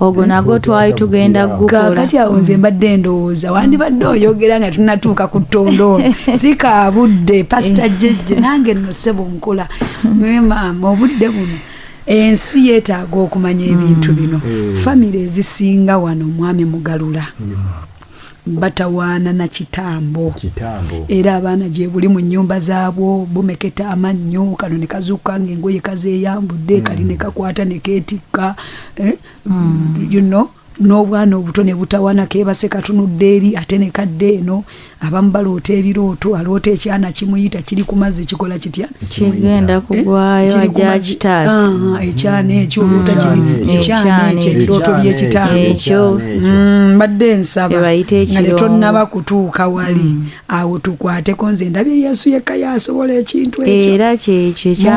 ogwo nagwo twali tugenda gukola kati awo nze mbadde ndowooza wandibadde oyogera nga tunatuuka ku ttondo si kaabudde pasita jjejje nange nno ssebo nkola naye maama obudde buno ensi yeetaaga okumanya ebintu bino. Famire ezisinga wano mwami Mugalula batawaana na kitambo era abaana gye buli mu nnyumba zaabwo bumeketa amannyo, kano ne kazuuka ng'engoye kazeeyambudde, kali ne kakwata ne keetikka, you know, n'obwana obuto ne butawaana keebase katunudde eri ate ne kadde eno. Abamu baloota ebirooto, aloota ekyana kimuyita kiri ku mazzi kikola kitya? Kigenda kugwayo ajja kitaasi. Ekyana ekyo oloota kiri ekyana ekyo ebirooto by'ekitambo ekyo. Mbadde nsaba nga ne tonnaba kutuuka wali awo tukwateko, nze ndabye Yesu yekka yasobola ekintu ekyo. Era kyekyo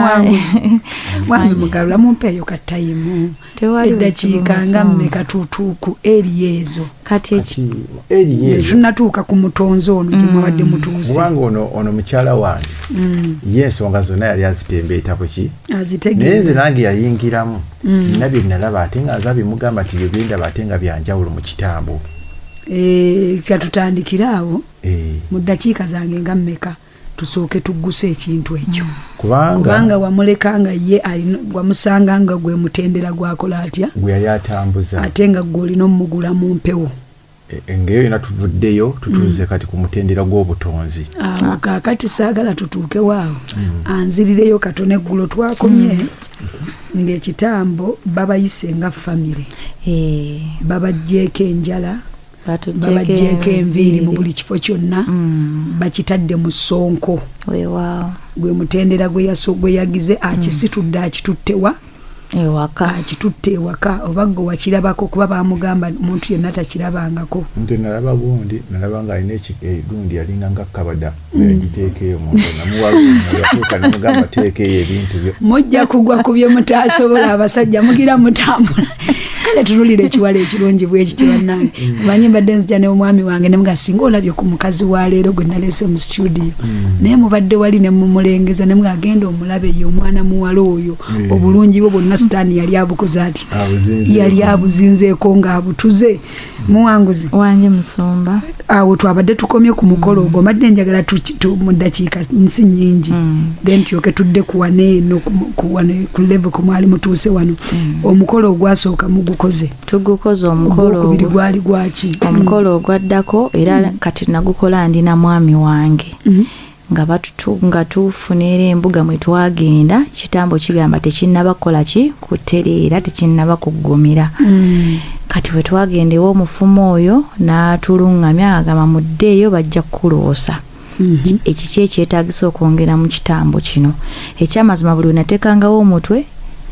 Mwami Mugalula mumpeeyo ka tayimu eddakiika nga mmeka tutuuku eri ezo. Kati eri ezo tunatuuka ku mutonzi ono gye mwawadde mutuuse. Kubanga ono mukyala wange ye ensonga zonna yali azitembeeta ku ki naye nze nange yayingiramu nina bye nalaba ate nga aza bimugamba nti byo byendaba ate nga byanjawulo mu kitambo. Kyatutandikira awo mu ddakiika zange nga mmeka tusooke tugguse ekintu ekyo kubanga wamuleka nga ye wamusanga nga gwe mutendera gwakola atya gwe yali atambuza ate nga gwe olina omugula mu mpewo. Ngeyo yona tuvuddeyo tutuuze kati ku mutendera gw'obutonzi. Kaakati saagala tutuuke waawo anzirireyo katone eggulo twakomye ng'ekitambo babayise nga famire, babagjeeko enjala, babagjeeko enviiri mu buli kifo kyonna, bakitadde mu ssonko. Gwe mutendera gwe yagize akisitudde akituttewa ewaka, akitutte ewaka, oba gwe wakirabako kuba bamugamba omuntu yenna takirabangako. Nti nalaba gundi nalaba nga alina gundi yalinga nga kabada yagiteekeyo muntu namuwatuuka namugamba teekeyo ebintu byo. Mujja kugwa ku bye mutaasobola abasajja mugira mutambula. Kale tunulira ekiwala ekirungi bwekiti bannange. Manyi mbadde nzija ne omwami wange ne mga singa olabye ku mukazi wa leero gwe nalese mu studio. Naye mubadde wali ne mumulengeza ne mwagenda omulabe ye omwana muwala oyo obulungi bwo bonna Sitaani yali abukoze ati yali abuzinzeeko ng'abutuze. Muwanguzi wange Musumba awo twabadde tukomye ku mukolo ogwo mbadde njagala mu ddakiika nsi nnyingi then tuyoke tudde ku waneeno ku level ku mwali mutuuse wano. Omukolo ogwasooka tugukoze omukolo ogubiri gwali gwaki? Omukolo ogwaddako era kati nagukola ndi na mwami wange nga tufunira embuga mwe twagenda, kitambo kigamba tekinnaba kukola ki kutereera, tekinnaba kuggumira. Kati we twagenda ew'omufumu oyo n'atuluŋŋamya agamba muddeeyo bajja kukuloosa. Ekiki ekyetaagisa okwongera mu kitambo kino. Ekyamazima buli we nateekangawo omutwe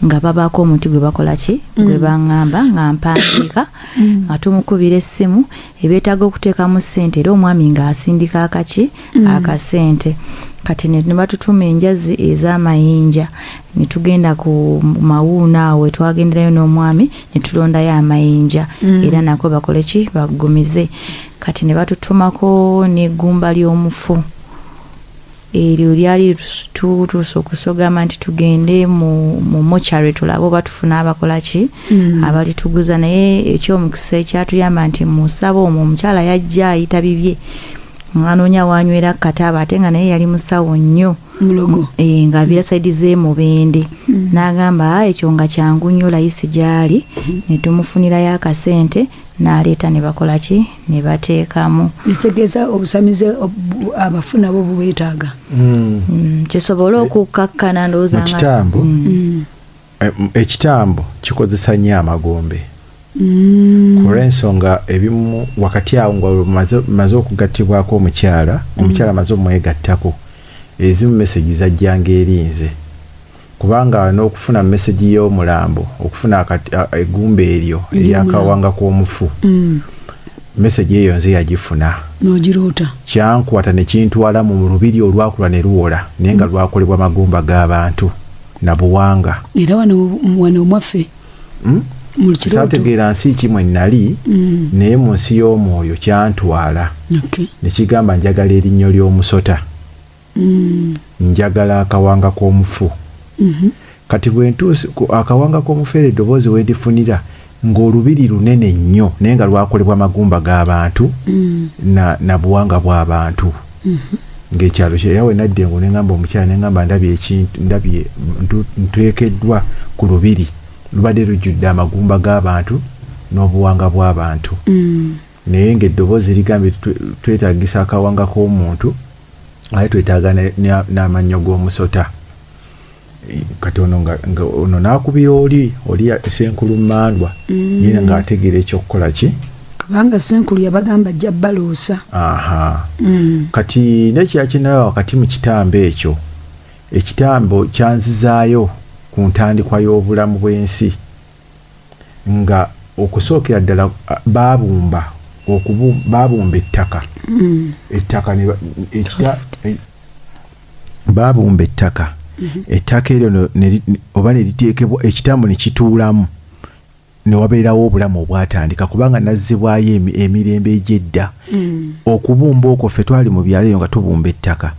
nga babaako omuti gwe bakola ki gwe baŋŋamba nga mpandiika nga tumukubira essimu ebeetaaga okuteekamu ssente era omwami ng'asindika akaki akasente. Kati ne batutuma enjazi ez'amayinja ne tugenda ku mawuuna awo we twagenderayo n'omwami ne tulondayo amayinja era nako bakole ki baggumize. Kati ne batutumako n'eggumba ly'omufu eryo lyali tutuuse okusogama nti tugende mu mochari tulabe oba tufuna abakola ki abalituguza. Naye ekyomukisa ekyatuyamba nti musaba omwo omukyala yajja ayita bibye anoonya wanywera kataaba ate nga naye yali musawo nnyo mulogo nga abira saidi z'emubende n'agamba ekyo nga kyangu nnyo layisi gyali ne tumufunirayo akasente n'aleeta ne bakola ki ne bateekamu. Kitegeeza obusamize abafuna bo bubeetaaga kisobole okukkakkana ndowooza kitambo. Ekitambo kikozesa nnyo amagombe olw'ensonga ebimu wakati awo nga maze okugattibwako omukyala maze omwegattako ezimu meseji zajjanga erinze kubanga n'okufuna meseji y'omulambo okufuna eggumba eryo eryakawanga k'omufu meseji eyo nze yagifuna n'ogiroota kyankwata ne kintwala mu lubiri olwakula ne luwola naye nga lwakolebwa magumba g'abantu na buwanga era wano omwaffe saategeera nsi kimwe nali naye mu nsi y'omwoyo kyantwala ne kigamba njagala erinnyo ly'omusota njagala akawanga k'omufu kati bwe ntuuse akawanga k'omufu era eddoboozi we ndifunira ng'olubiri lunene nnyo naye nga lwakolebwa magumba g'abantu na buwanga bw'abantu ng'ekyalo kye yawe nadde ngo neŋŋamba omukyala neŋŋamba ndabye nteekeddwa ku lubiri lubadde lujjudde amagumba g'abantu n'obuwanga bw'abantu naye ng'eddoboozi ligambye twetaagisa akawanga k'omuntu aye twetaaga n'amannyo g'omusota kati ono n'akubira oli Senkulu Mandwa yena ng'ategeera ekyokukola ki kubanga Senkulu yabagamba ajja baloosa. Kati nekyakinayo wakati mu kitambo ekyo ekitambo kyanzizaayo ku ntandikwa y'obulamu bw'ensi nga okusookera ddala baabumba ettaka baabumba ettaka ettaka eryo oba ne liteekebwa ekitambo ne kituulamu ne wabeerawo obulamu obwatandika kubanga nazzibwayo emirembe egy'edda okubumba okwo ffe twali mu byalo eyo nga tubumba ettaka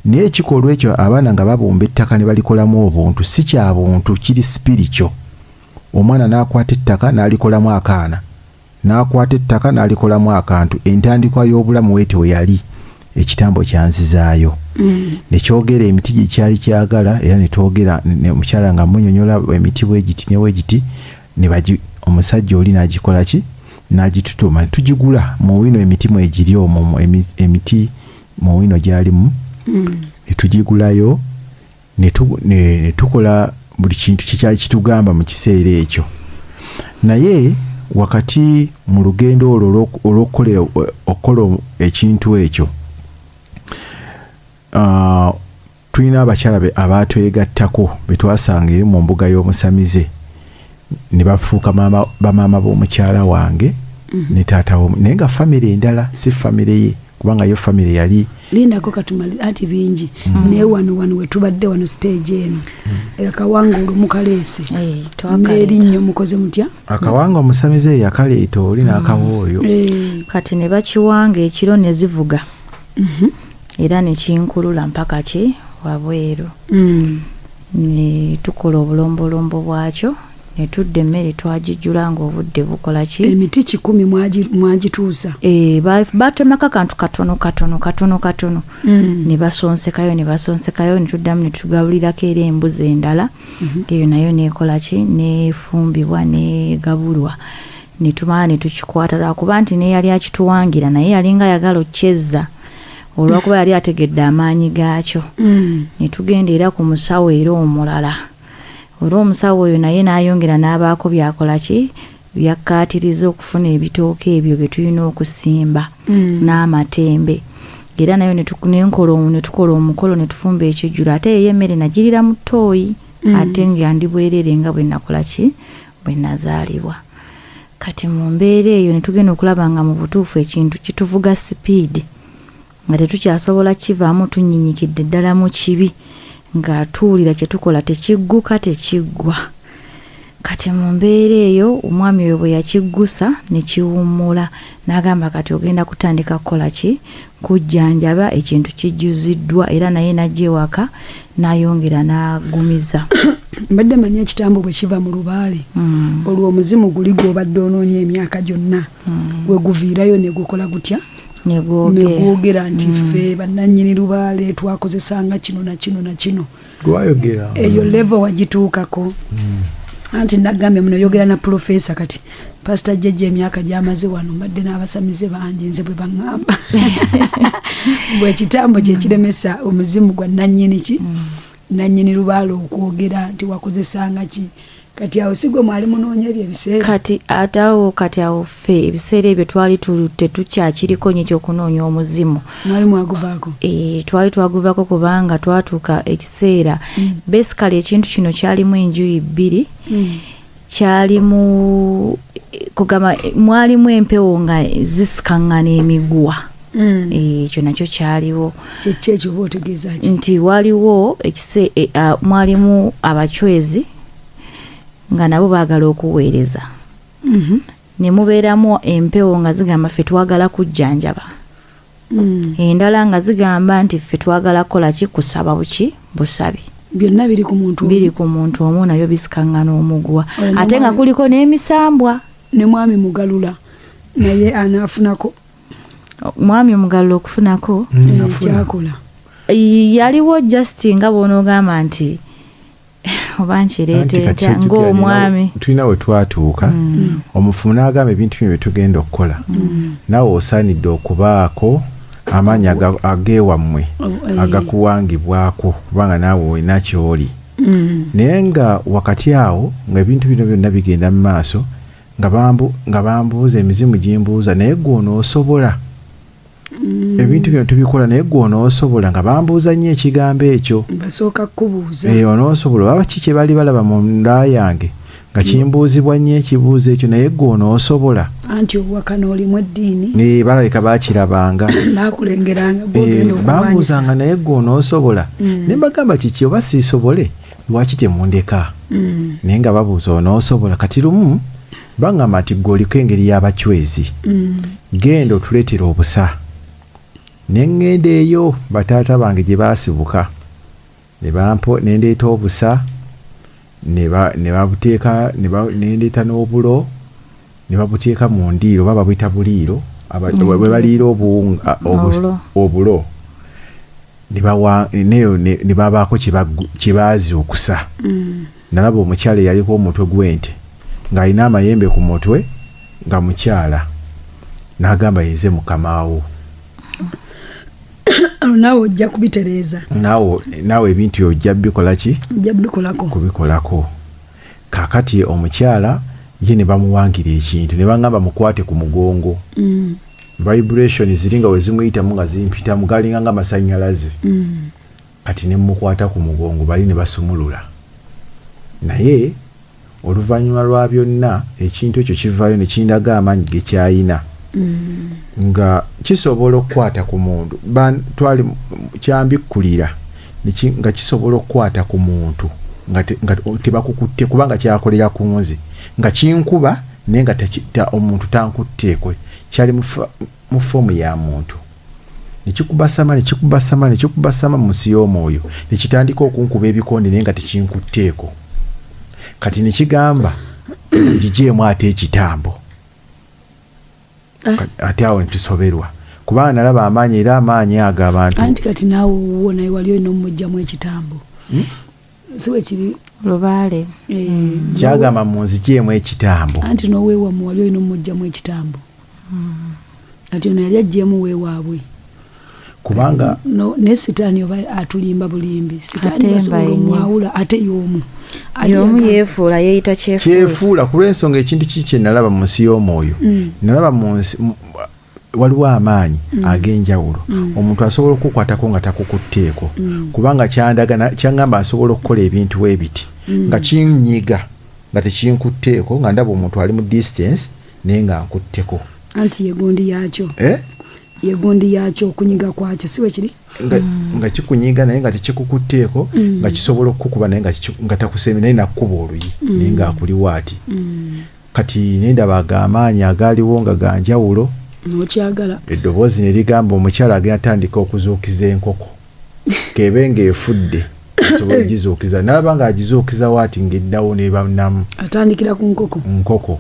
naye ekikolwa ekyo abaana nga babumba ettaka ne balikolamu obuntu si kya buntu kiri spiritual. Omwana n'akwata ettaka n'alikolamu akaana n'akwata ettaka n'alikolamu akantu entandikwa y'obulamu weetyo yali ekitambo kyanzizaayo nekyogera emiti gye kyali kyagala era netwogera omukyala nga munyonyola emiti bwegiti newegiti omusajja oli n'agikola ki n'agitutuma netugigula mu wino emiti mwegiri omwo emiti mu wino gyalimu netugigulayo netukola buli kintu kikyali kitugamba mu kiseera ekyo. Naye wakati mu lugendo olwo olw'okukola ekintu ekyo tulina abakyala abaatwegattako betwasanga eri mu mbuga y'omusamize ne bafuuka bamaama b'omukyala wange ne taata naye nga famire endala si famire ye kubanga yo famire yali lindako katumali ati bingi naye wano wetubadde wano stage eno akawanga olumukaleese n'erinnyo mukoze mutya akawanga omusamize yakaleeta oli n'akawooyo kati ne bakiwanga ekiro ne zivuga era ne kinkulula mpaka ki wabweru ne tukola obulombolombo bwakyo ne tudde emmere twagijjula ng'obudde bukola ki emiti 100 mwagituusa batemako kantu katono ne basonsekayo ne tuddamu ne tugabulirako era embuzi endala eyo nayo neekola ki neefumbibwa negabulwa ne tumala ne tukikwata lwakuba nti naye yali akituwangira naye yalinga yagala okyezza olwakuba yali ategedde amaanyi gaakyo ne tugenda era ku musawo era omulala olw'omusawo oyo naye n'ayongera n'abaako byakola ki byakkaatiriza okufuna ebitooke ebyo bye tulina okusimba n'amatembe era nayo ne tukola omukolo ne tufumba ekijjulo ate eyo emmere nagirira mu ttooyi ate nga ndi bwerere nga bwe nakola ki bwe nazaalibwa. Kati mu mbeera eyo ne tugenda okulaba nga mu butuufu ekintu kituvuga sipiidi nga tetukyasobola kivaamu tunyinyikidde ddala mu kibi nga tuwulira kye tukola tekigguka tekiggwa. Kati mu mbeera eyo omwami oyo bwe yakiggusa ne kiwummula n'agamba kati ogenda kutandika kukola ki kujjanjaba ekintu kijjuziddwa era naye najja ewaka n'ayongera n'agumiza. Mbadde manya ekitambo bwe kiva mu lubaale olwo omuzimu guli gw'obadde onoonya emyaka gyonna we guviirayo ne gukola gutya negwogera nti ffe bannannyini lubaale twakozesanga kino na kino na kino gwayogera eyo level wagituukako anti nagambye muno yogera na profesa kati pastor jeje emyaka gyamaze wano mbadde n'abasamize bangi nze bwe baŋŋamba bwe kitambo kye kiremesa omuzimu gwa nannyini ki nannyini lubaale okwogera nti wakozesanga ki kati awo sigwe mwali munoonya ebyo ebiseera kati awo ffe ebiseera ebyo twali tetukyakiriko nnyo ekyokunoonya omuzimu mwali mwaguvaako twali twaguvaako kubanga twatuuka ekiseera basically ekintu kino kyalimu enjuyi bbiri kyalimu kugamba mwalimu empewo nga zisikaŋŋana emiguwa ekyo nakyo kyaliwo kyekyo ekyo oba otegeeza ki nti waliwo mwalimu abachwezi nga nabo baagala okuweereza ne mubeeramu empewo nga zigamba ffe twagala kujjanjaba endala nga zigamba nti ffe twagala kukola ki kusaba busabi byonna biri ku muntu omu nabyo bisikaŋŋana omuguwa ate nga kuliko n'emisambwa ne mwami mugalula naye anaafunako mwami omugalula okufunako kyakola yaliwo just nga bw'onoogamba nti oba nkireetera ng'omwami tulina we twatuuka omufumu n'agamba ebintu bino bye tugenda okukola naawe osaanidde okubaako amaanyi ageewammwe agakuwangibwako kubanga naawe olina ky'oli naye nga wakati awo ng'ebintu bino byonna bigenda mu maaso nga bambuuza emizimu gimbuuza naye gwe onoosobola ebintu bino tubikola naye gwe onoosobola nga bambuuza nnyo ekigambo ekyo basooka kubuuza onoosobola baba ki kye bali balaba mu nda yange nga kimbuuzibwa nnyo ekibuuzo ekyo naye gwe onoosobola anti obwakana olimu eddiini balabika bakirabanga bakulengeranga bwogenda bambuuzanga naye gwe onoosobola ne mbagamba kiki oba siisobole lwaki temundeka naye nga babuuza onoosobola kati lumu bangamba nti gwe oliko engeri y'abacwezi genda otuleetera obusa neŋŋenda eyo bataata bange gye baasibuka ne ndeeta obusa ne babuteeka nendeeta n'obulo ne babuteeka mu ndiiro oba babuyita buliiro bwe baliira obulo ne babaako kye baazuukusa nalaba omukyala eyaliko omutwe gw'ente ng'alina amayembe ku mutwe nga mukyala n'agamba yeze mukamaawo naawe ojja kubitereeza naawe ebintu ojja bikolaki ojja kubikolako kaakati omukyala ye ne bamuwangira ekintu ne bagamba mukwate ku mugongo vibration ziringa we zimuyitamu nga zimpitamu galinga nga amasannyalaze kati ne mukwata ku mugongo bali ne basumulula naye oluvannyuma lwa byonna ekintu ekyo kivaayo ne kindaga amaanyi ge kyayina nga kisobola okukwata ku muntu twali kyambikkulira nga kisobola okukwata ku muntu nga tebakukutte kubanga kyakolera ku nze nga kinkuba naye nga omuntu tankutteekwe kyali mu foomu ya muntu nekikubasama mu nsi y'omwoyo nekitandika okunkuba ebikonde naye nga tekinkutteeko kati nekigamba ngigyemu ate ekitambo ate awo netusoberwa kubanga nalaba amaanyi era amaanyi ago abantu anti kati naawe owuwo naye wali olina omujjamu ekitambo siwe kiri lubaale kyagamba munzigyemu ekitambo anti noweewamu wali olina omujjamu ekitambo ati ono yali ajjemu weewaabwe kubanga ne sitaani oba atulimba bulimbi sitaani basobola omwawula ate y'omu yeefuula yeeyita kyefuula ku lw'ensonga ekintu kikye nalaba mu nsi y'omwoyo nalaba waliwo amaanyi ag'enjawulo omuntu asobola okukwatako nga takukutteeko kubanga kyangamba asobola okukola ebintu ebiti nga kinnyiga nga tekinkutteeko nga ndaba omuntu ali mu distance naye nga nkutteko anti yegundi yaakyo yegundi yaakyo okunyiga kwakyo siwe kiri nga kikunyiga naye nga tekikukutteeko nga kisobola okukuba naye nga takusembe naye nakkuba oluyi naye nga akuliwo ati kati nendaba ag'amaanyi agaaliwo nga ganjawulo nokyagala eddoboozi ne ligamba omukyala agenda atandika okuzuukiza enkoko kebe ng'efudde asobola ogizuukiza nalaba nga agizuukiza waati ng'eddawo nebanamu atandikira ku nkoko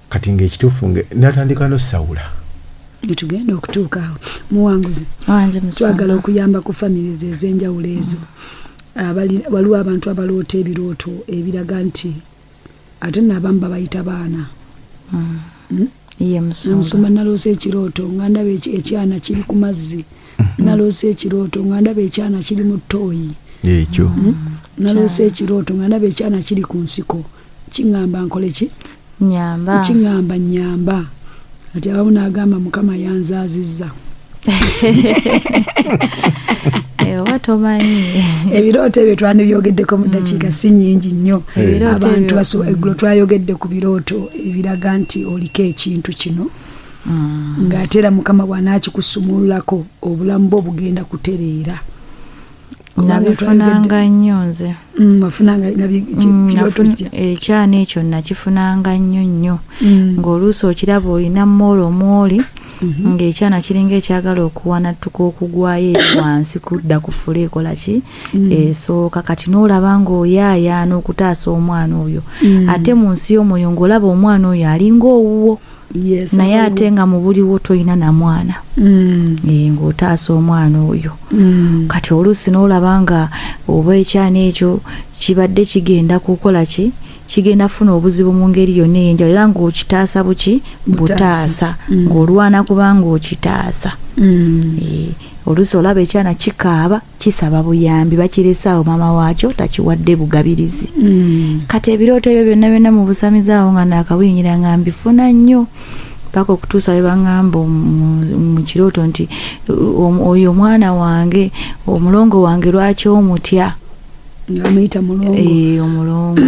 kati ng'ekituufu natandika nosawula netugenda okutuuka awo muwanguzi twagala okuyamba ku famires ez'enjawulo ezo waliwo abantu abaloota ebirooto ebiraga nti ate n'abamu babayita baana musumba naloose ekirooto nga ndaba ekyana kiri ku mazzi naloose ekirooto nga ndaba ekyana kiri mu ttooyi ekyo naloose ekirooto nga ndaba ekyana kiri ku nsiko kiŋŋamba nkole ki kiŋŋamba nyamba ati abamu n'agamba mukama yanzaazizza oba tomanyi ebirooto ebyo twandibyogeddeko mu ddakiika si nnyingi nnyo abantu eggulo twayogedde ku birooto ebiraga nti oliko ekintu kino ng'ate era mukama bw'anaakikusumululako obulamu bwo bugenda kutereera nabifunanga nnyo nze ekyana ekyo nakifunanga nnyo nnyo ng'oluusi okiraba olina mwoli ng'ekyana kiringa ekyagala okuwanattuka okugwayo wansi kudda ku fula ekola ki esooka kati n'olaba ng'oyaayaana okutaasa omwana oyo ate mu nsi y'omwoyo ng'olaba omwana oyo alinga owuwo Yes, naye ate nga mu buliwo toyina na mwana ng'otaasa omwana oyo kati oluusi n'olaba nga oba ekyana ekyo kibadde kigenda kukola ki kigenda funa obuzibu mu ngeri yonna ey'enjawulo era ng'okitaasa buki butaasa ng'olwana kubanga okitaasa oluusi olaba ekyana kikaaba kisaba buyambi bakirese awo maama waakyo takiwadde bugabirizi kati ebirooto ebyo byonna byonna mu busamizi awo nga naakabuyinyira nga mbifuna nnyo paka okutuusa we baŋŋamba mu kirooto nti oyo omwana wange omulongo wange lwaki omutya amuyita mulongo omulongo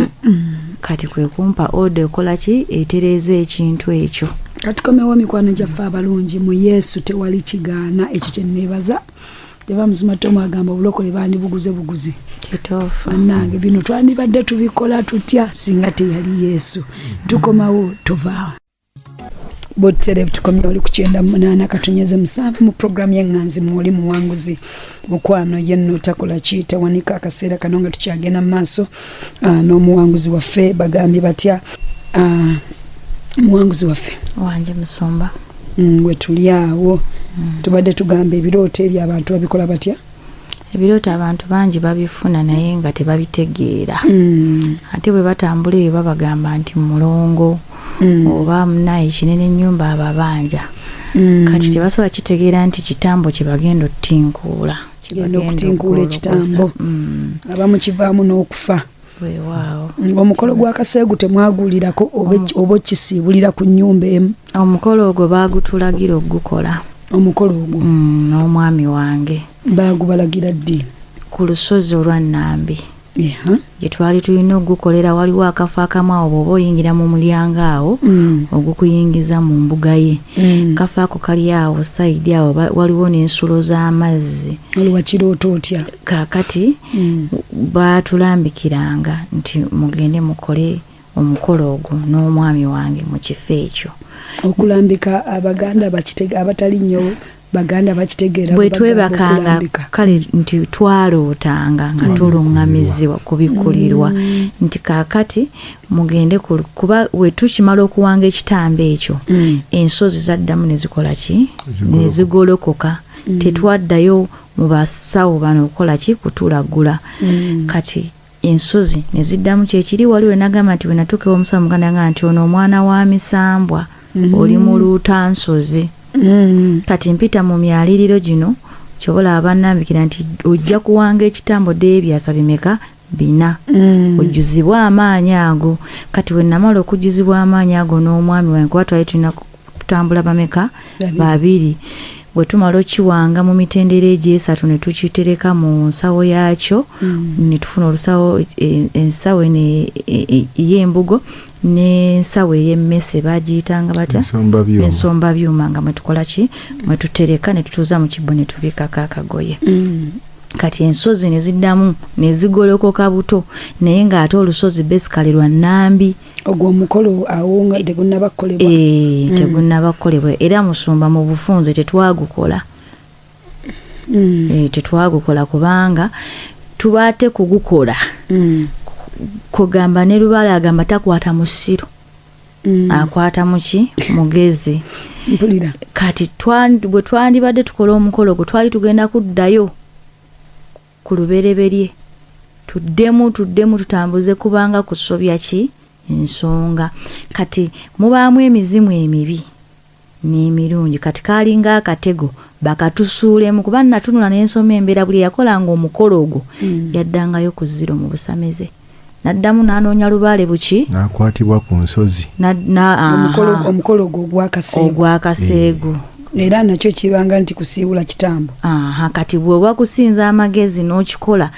kati kwe kumpa ode ekola ki etereeza ekintu ekyo katukomewo mikwano gyaffe abalungi mu Yesu tewali kigaana ekyo kye neebaza teba muzima Tom agamba obulokole bandibuguze buguzi kituufu bannange bino twandibadde tubikola tutya singa teyali Yesu tukomawo tuvaawo Botere tukomye oli ku 98.7 mu program y'enganzi mwoli muwanguzi mukwano yenno takola kiita wanika akaseera kanonga tukyagenda maaso n'omuwanguzi waffe bagambye batya muwanguzi waffe wanje musomba we tuli awo tubadde tugamba ebirooto ebyo abantu babikola batya ebirooto abantu bangi babifuna naye nga tebabitegeera ate bwe batambula ebyo babagamba nti mulongo oba munaye kinene ennyumba ababanja kati tebasobola kitegeera nti kitambo kye bagenda otinkuula kigenda okutinkuula ekitambo abamu kivaamu n'okufa weewaawo omukolo gwa kaseegu temwaguulirako oba okisiibulira ku nnyumba emu omukolo ogwo baagutulagira ogukola omukolo ogwo n'omwami wange baagubalagira ddi ku lusozi olwa Nambi gye twali tulina ogukolera waliwo akafo akamu awo bw'oba oyingira mu mulyango awo ogukuyingiza mu mbuga ye kafo ako kali awo sayidi awo waliwo n'ensulo z'amazzi waliwo kirooto otya kaakati baatulambikiranga nti mugende mukole omukolo ogwo n'omwami wange mu kifo ekyo okulambika abaganda abatali nnyo baganda bakitegeera bwe twebakanga kale nti twalootanga nga tulungamizibwa kubikulirwa nti kaakati mugende kuba we tukimala okuwanga ekitambo ekyo ensozi zaddamu ne zikola ki ne zigolokoka tetwaddayo mu basawo bano okukola ki kutulagula kati ensozi ne ziddamu kyekiri waliwo nagamba nti we natuukewo omusawo muganda nga nti ono omwana wa misambwa oli mu luutansozi kati mpita mu myaliriro gino kyobola abannambikira nti ojja kuwanga ekitambo deebyasa bimeka 4 ojjuzibwa amaanyi ago kati we namala okujjuzibwa amaanyi ago n'omwami wange kuba twali tulina kutambula bameka 2 bwe tumala okiwanga mu mitendera egy'esatu ne tukitereka mu nsawo yaakyo ne tufuna olusawo ensawo y'embugo n'ensawo ey'emmese bagiyitanga batya ensomba byuma nga mwe tukola ki mwe tutereka ne tutuuza mu kibbo ne tubikako akagoye kati ensozi ne ziddamu ne zigolokoka buto naye ng'ate olusozi basically lwa Nambi ogwo omukolo awo nga tegunnabakolebwa tegunnabakolebwa era musumba mu bufunze tetwagukola tetwagukola kubanga tubaate kugukola kugamba ne Lubaale agamba takwata musiro akwata muki mugezi mpulira kati bwe twandibadde tukola omukolo gwe twali tugenda kuddayo ku lubereberye tuddemu tutambuze kubanga kusobya ki ensonga kati mubaamu emizimu emibi n'emirungi kati kalinga akatego bakatusuulemu kuba natunula n'ensoma embeera buli yakolanga omukolo ogwo yaddangayo ku ziro mu busameze naddamu n'anoonya Lubaale buki n'akwatibwa ku nsozi omukolo ogwo ogwakaseegu era nakyo kibanga nti kusiibula kitambo kati bw'oba kusinza amagezi n'okikola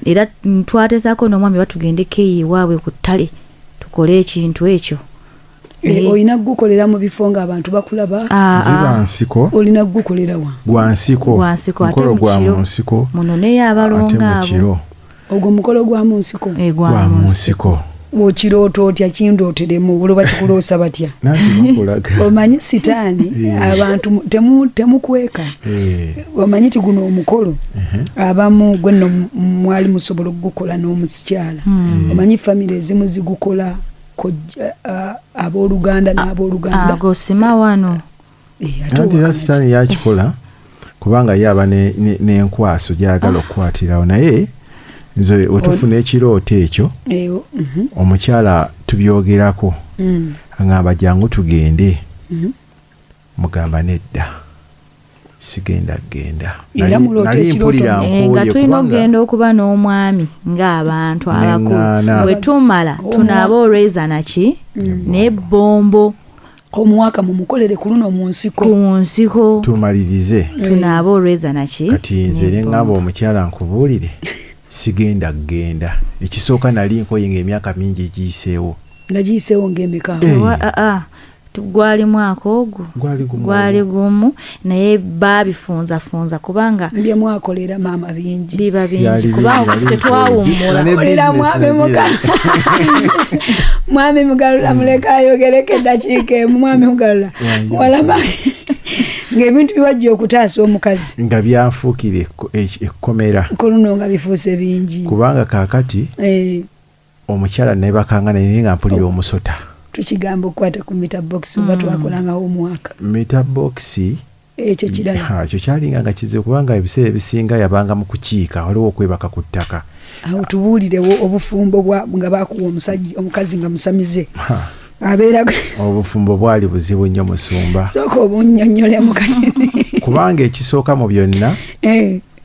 era twatesaako n'omwami batugendeko eyiwaabwe ku ttale tukole ekintu ekyo olina gukolera mu bifo ng'abantu bakulaba ziba nsiko olina gukolera gwa nsiko mukolo gwa mu nsiko muno neyo abalonga abo ogwo mukolo gwa mu nsiko gwa mu nsiko wokirooto otya kindooteremu buloba kikuloosa batya omanyi sitaani abantu temukweka omanyi ti guno omukolo abamu gwenno mwali musobola okugukola n'omusikyala omanyi famire ezimu zigukola abooluganda n'abooluganda ago sima wano anti rasitaani yakikola kubanga yaba n'enkwaso gyagala okukwatirawo naye nze wetufuna ekirooto ekyo omukyala tubyogerako agamba jangu tugende mugamba nedda sigenda genda nga tulina okugenda okuba n'omwami ng'abantu abakulu bwe tumala tunaaba olweza naki n'ebbombo omwaka mumukolere ku luno mu nsiko tumalirize tunaaba olweza naki kati nze neŋŋamba omukyala nkubuulire sigenda kgenda ekisooka nali nkoye emyaka mingi egiyiseewo nga giyiseewo ng'emeka gwali mwaka ogwo gwali gumu naye baabifunzafunza kubanga bye mwakolera maama bingi biba bingi kubanga tetwawummula mwami mugalula muleka ayogereko eddakiika emu mwami mugalula walama ng'ebintu biwajja okutaasa omukazi nga byanfuukire ekkomera ku luno nga bifuuse bingi kubanga kaakati omukyala naye bakangana naye nga mpulira omusota tukigamba okukwata ku mita box oba twakolangawo omwaka mita box ekyo kirala ekyo kyalinga nga kizibu kubanga ebiseera ebisinga yabanga mu kukiika waliwo okwebaka ku ttaka awo tubuulirewo obufumbo nga bakuwa omukazi nga musamize abeera obufumbo bwali buzibu nnyo musumba sooka obunnyonnyolemu kati kubanga ekisooka mu byonna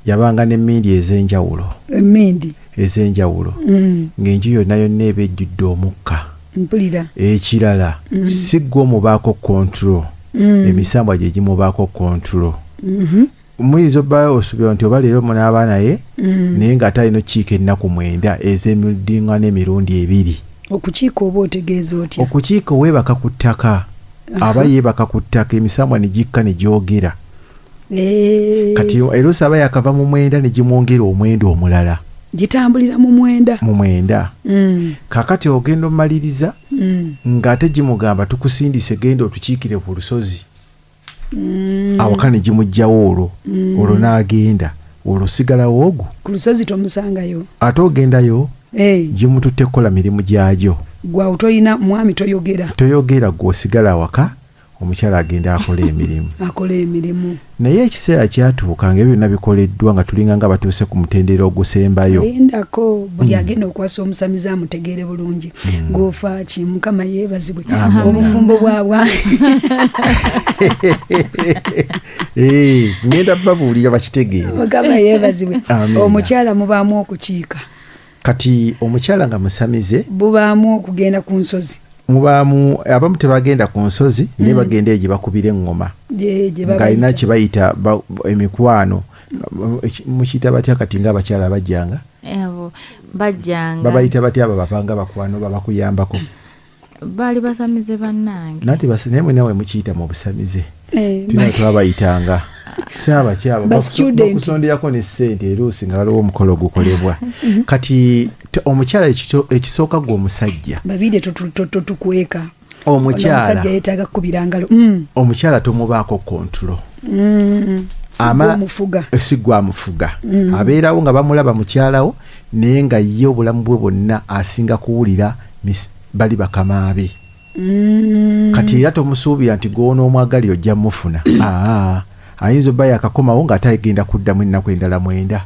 yabanga n'emmindi ez'enjawulo ng'enju yonna yonna eba ejjudde omukka mpulira ekirala siggwa omubaako control emisambwa gye gimubaako control muyinza obbayo osubira nti oba leero munaaba naye naye ng'ate alina okiika ennaku 9 ez'emidiŋŋana emirundi 2 okukiika oba otegeeza otya okukiika weebaka ku ttaka aba yeebaka ku ttaka emisambwa ne gikka ne gyogera kati eruusi aba yakava mu 9 ne gimwongera omwenda omulala gitambulira mu 9 kakati ogenda omaliriza ng'ate gimugamba tukusindise genda otukiikire ku lusozi awaka ne gimugjawo olwo n'agenda olwo sigalawo ogwo ku lusozi tomusangayo ate ogendayo gimututte kukola mirimu gyagyo gwawo toyina mwami toyogera gw'osigala awaka omukyala agenda akola emirimu naye ekiseera kyatuuka nga ebyo byonna bikoleddwa nga tulinga nga batuuse ku mutendera ogusembayo lindako buli agenda okwasa omusamiza amutegeere bulungi ng'ofa ki mukama yeebazibwe obufumbo bwabwa ngenda babuulira bakitegeere mukama yeebazibwe omukyala mubaamu okukiika kati omukyala nga musamize bubaamu okugenda ku nsozi mubaamu abamu tebagenda ku nsozi naye bagenda egye bakubira eŋŋoma ng'alina kye bayita emikwano mukiyita batya kati ng'abakyala bajjanga babayita batya abo bapanga bakwano babakuyambako baali basamize bannange naye mwenawe mukiyita mu busamize tulina tebabayitanga bakusonderako ne ssente eruusi nga waliwo omukolo gukolebwa kati omukyala ekisooka gwe omusajja babire totukweka omukyala yetaaga kukubira ngalo omukyala tomubaako kontrolo sigwa amufuga abeerawo nga bamulaba mukyalawo naye nga ye obulamu bwe bwonna asinga kuwulira bali bakamaabe kati era tomusuubira nti gw'onoomwagali ojja mufuna ayinza obba yakakomawo ng'ate agenda kuddamu ennaku endala 9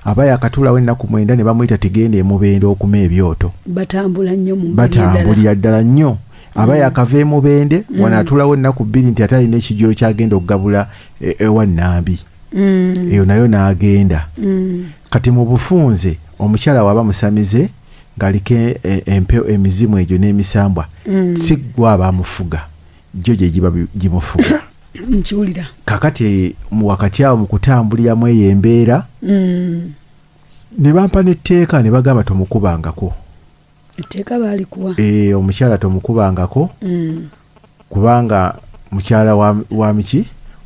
aba yakatulawo ennaku 9 ne bamuyita tigenda emubende okuma ebyoto batambulira ddala nnyo aba yakava emubende wanaatulawo ennaku 2 nti ate alina ekijolo kyagenda okugabula ewa Nambi eyo nayo n'agenda kati mu bufunze omukyala waba musamize ng'aliko emizimu egyo n'emisambwa siggwa abamufuga gyo gye giba gimufuga nkiwulira kakati wakati awo mu kutambuliramu eyo embeera ne bampa n'etteeka ne bagamba tomukubangako etteeka baalikuwa omukyala tomukubangako kubanga mukyala wa miki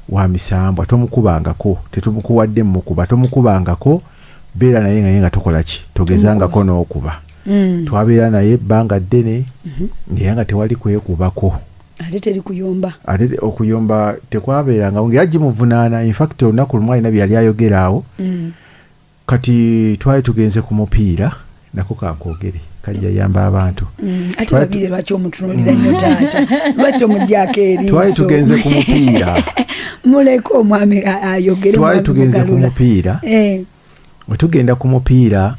wa misambwa tomukubangako tetumukuwadde mumukuba tomukubangako beera naye nga tokola ki togezangako n'okuba twabeera naye ebbanga ddene naye nga tewali kwekubako ate teri kuyomba ate okuyomba tekwabeeranga ng'era muvunaana infact olunaku lumu alina byali ayogera awo kati twali tugenze ku mupiira nako kankogere kajja yamba abantu ate babire lwaki omutunulira nnyo taata lwaki omujjako eriiso twali tugenze ku mupiira muleke omwami ayogere twali tugenze ku mupiira wetugenda ku mupiira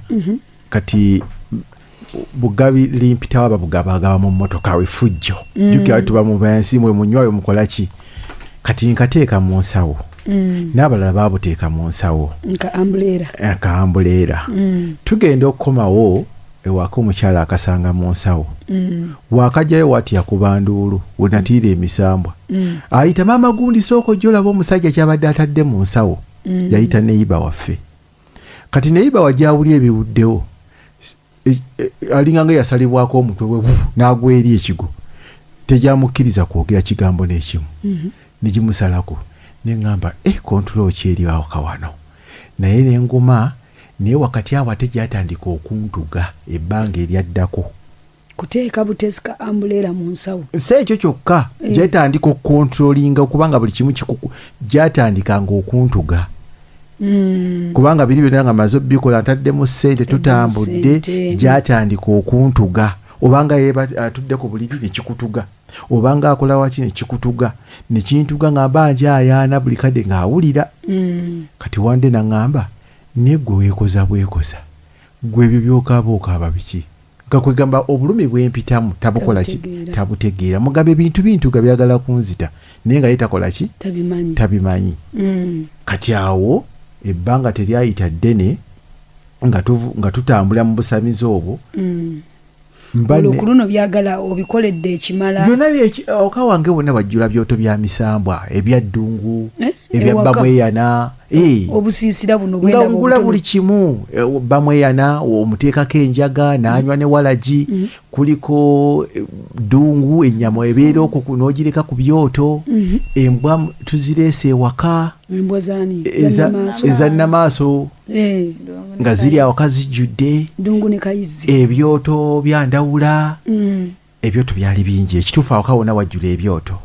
kati bugabi limpita waba bugabagaba mu mmotoka wefujjo jukira tuba mu bansi mwe munywayo mukolaki kati nkateeka mu nsawo n'abalala baabuteeka mu nsawo nka ambuleera tugenda okukomawo ewaka omukyala akasanga mu nsawo waakajjayo wati yakuba nduulu wenatiira emisambwa ayita maama gundi sooka gyolaba omusajja kyabadde atadde mu nsawo yayita neyiba waffe kati neyiba wajawuli ebiwuddewo alinganga yasalibwako omutwe we n'agwa eri ekigo tejamukkiriza kwogera kigambo n'ekimu negimusalako neŋŋamba kontrolo ki eri awo kawano naye nenguma naye wakati awo ate gyatandika okuntuga ebbanga eryaddako kuteeka butesika ambuleera mu nsawo si ekyo kyokka gyatandika okukontrolinga okubanga buli kimu kikuku gyatandikanga okuntuga kubanga biri byonna nga maze bikola ntaddemu ssente tutambudde gyatandika okuntuga obanga yeba atudde ku buliri nekikutuga obanga akola waki nekikutuga nekintuga ngamba njayaana buli kadde ng'awulira kati wande naŋŋamba negwe weekoza bwekoza gwe ebyo byokabookaaba biki nga kwegamba obulumi bwempitamu tabukola ki tabutegeera mugamba ebintu bintuga byagala kunzita naye nga ye takola ki tabimanyi kati awo ebbanga teryayita ddene nga tutambula mu busamizi obwo olwo luno byagala obikoledde ekimala byonna oka wange wonna bajjula byoto bya misambwa ebya ddungu ebya bamweyana obusiisira buno nga ngula buli kimu bamweyana omuteekako enjaga n'anywa ne walagi kuliko ddungu ennyama ebeera okwo n'ogireka ku byoto embwa tuzireese ewaka ezannamaaso nga ziri awaka zijjudde ebyoto byandawula ebyoto byali bingi ekituufu awaka wonna wajjula ebyoto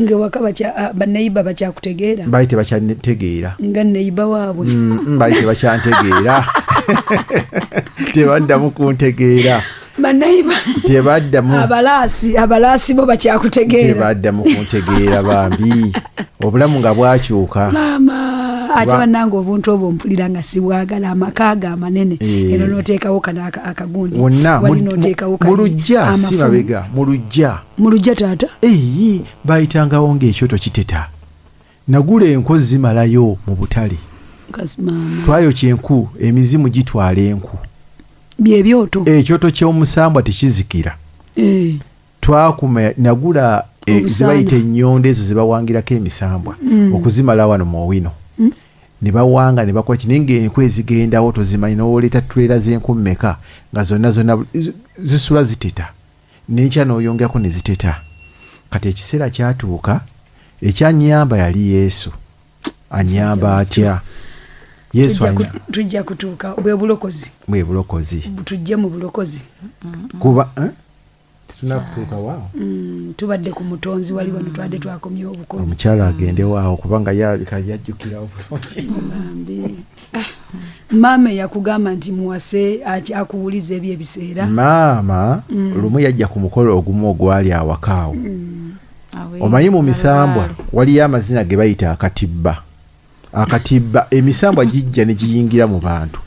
ngewaka bannayiba bakyakutegeera baali tebakyantegeera nga nnayiba waabwe baali tebakyantegeera tebaddamu kuntegeera bannayiba tebaddamu abalaasi bo bakyakutegeera tebaddamu kuntegeera bambi obulamu nga bwakyuka maama ate bannanga obuntu obwo mpulira nga sibwagala amaka ga amanene eno n'oteekawo kana akagundi wali n'oteekawo mu lujja si mabega mu lujja taata bayitangawo ng'ekyoto kiteta nagula enku zimalayo mu butale twayokya enku emizimu gitwala enku byebyoto ekyoto ky'omusambwa tekizikira twakuma nagula zibayita ennyondo ezo zebawangirako emisambwa okuzimala wano mu Owino ne bawanga ne bakola kinaye ng'enku ezigendawo tozimanyi n'oleeta tulera z'enku mmeka nga zonna zisula ziteta n'enkya n'oyongerako ne ziteta kati ekiseera kyatuuka ekyanyamba yali Yesu anyamba atya Yesu tujja kutuuka bwe bulokozi tujje mu bulokozi kuba tunakutuuka waawo tubadde ku mutonzi waliwo netwadde twakomya obukomi omukyala agende waawo kubanga yalabika yajjukirawo maama yakugamba nti muwase akuwuliza ebyo ebiseera maama lumu yajja ku mukolo ogumu ogwali awakaawo omanyi mu misambwa waliyo amazina ge bayita akatibba emisambwa gijja ne giyingira mu bantu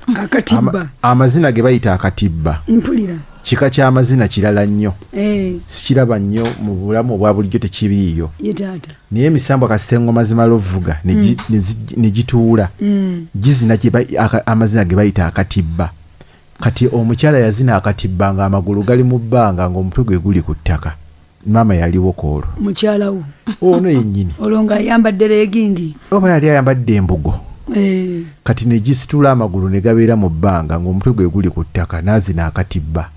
amazina ge bayita akatibba mpulira kika ky'amazina kirala nnyo sikiraba nnyo mu bulamu obwa bulijjo tekiriiyo naye emisambwa kasita engoma zimala ovuga ne gituula gizina amazina ge bayita akatibba kati omukyala yazina akatibba nga amagulu gali mu bbanga ng'omutwe gwe guli ku ttaka maama yaliwo koolwo mukyalawo ono yennyini olwo ng'ayambadde leegingi oba yali ayambadde embugo kati ne gisitula amagulu ne gabeera mu bbanga ng'omutwe gwe guli ku ttaka n'azina akatibba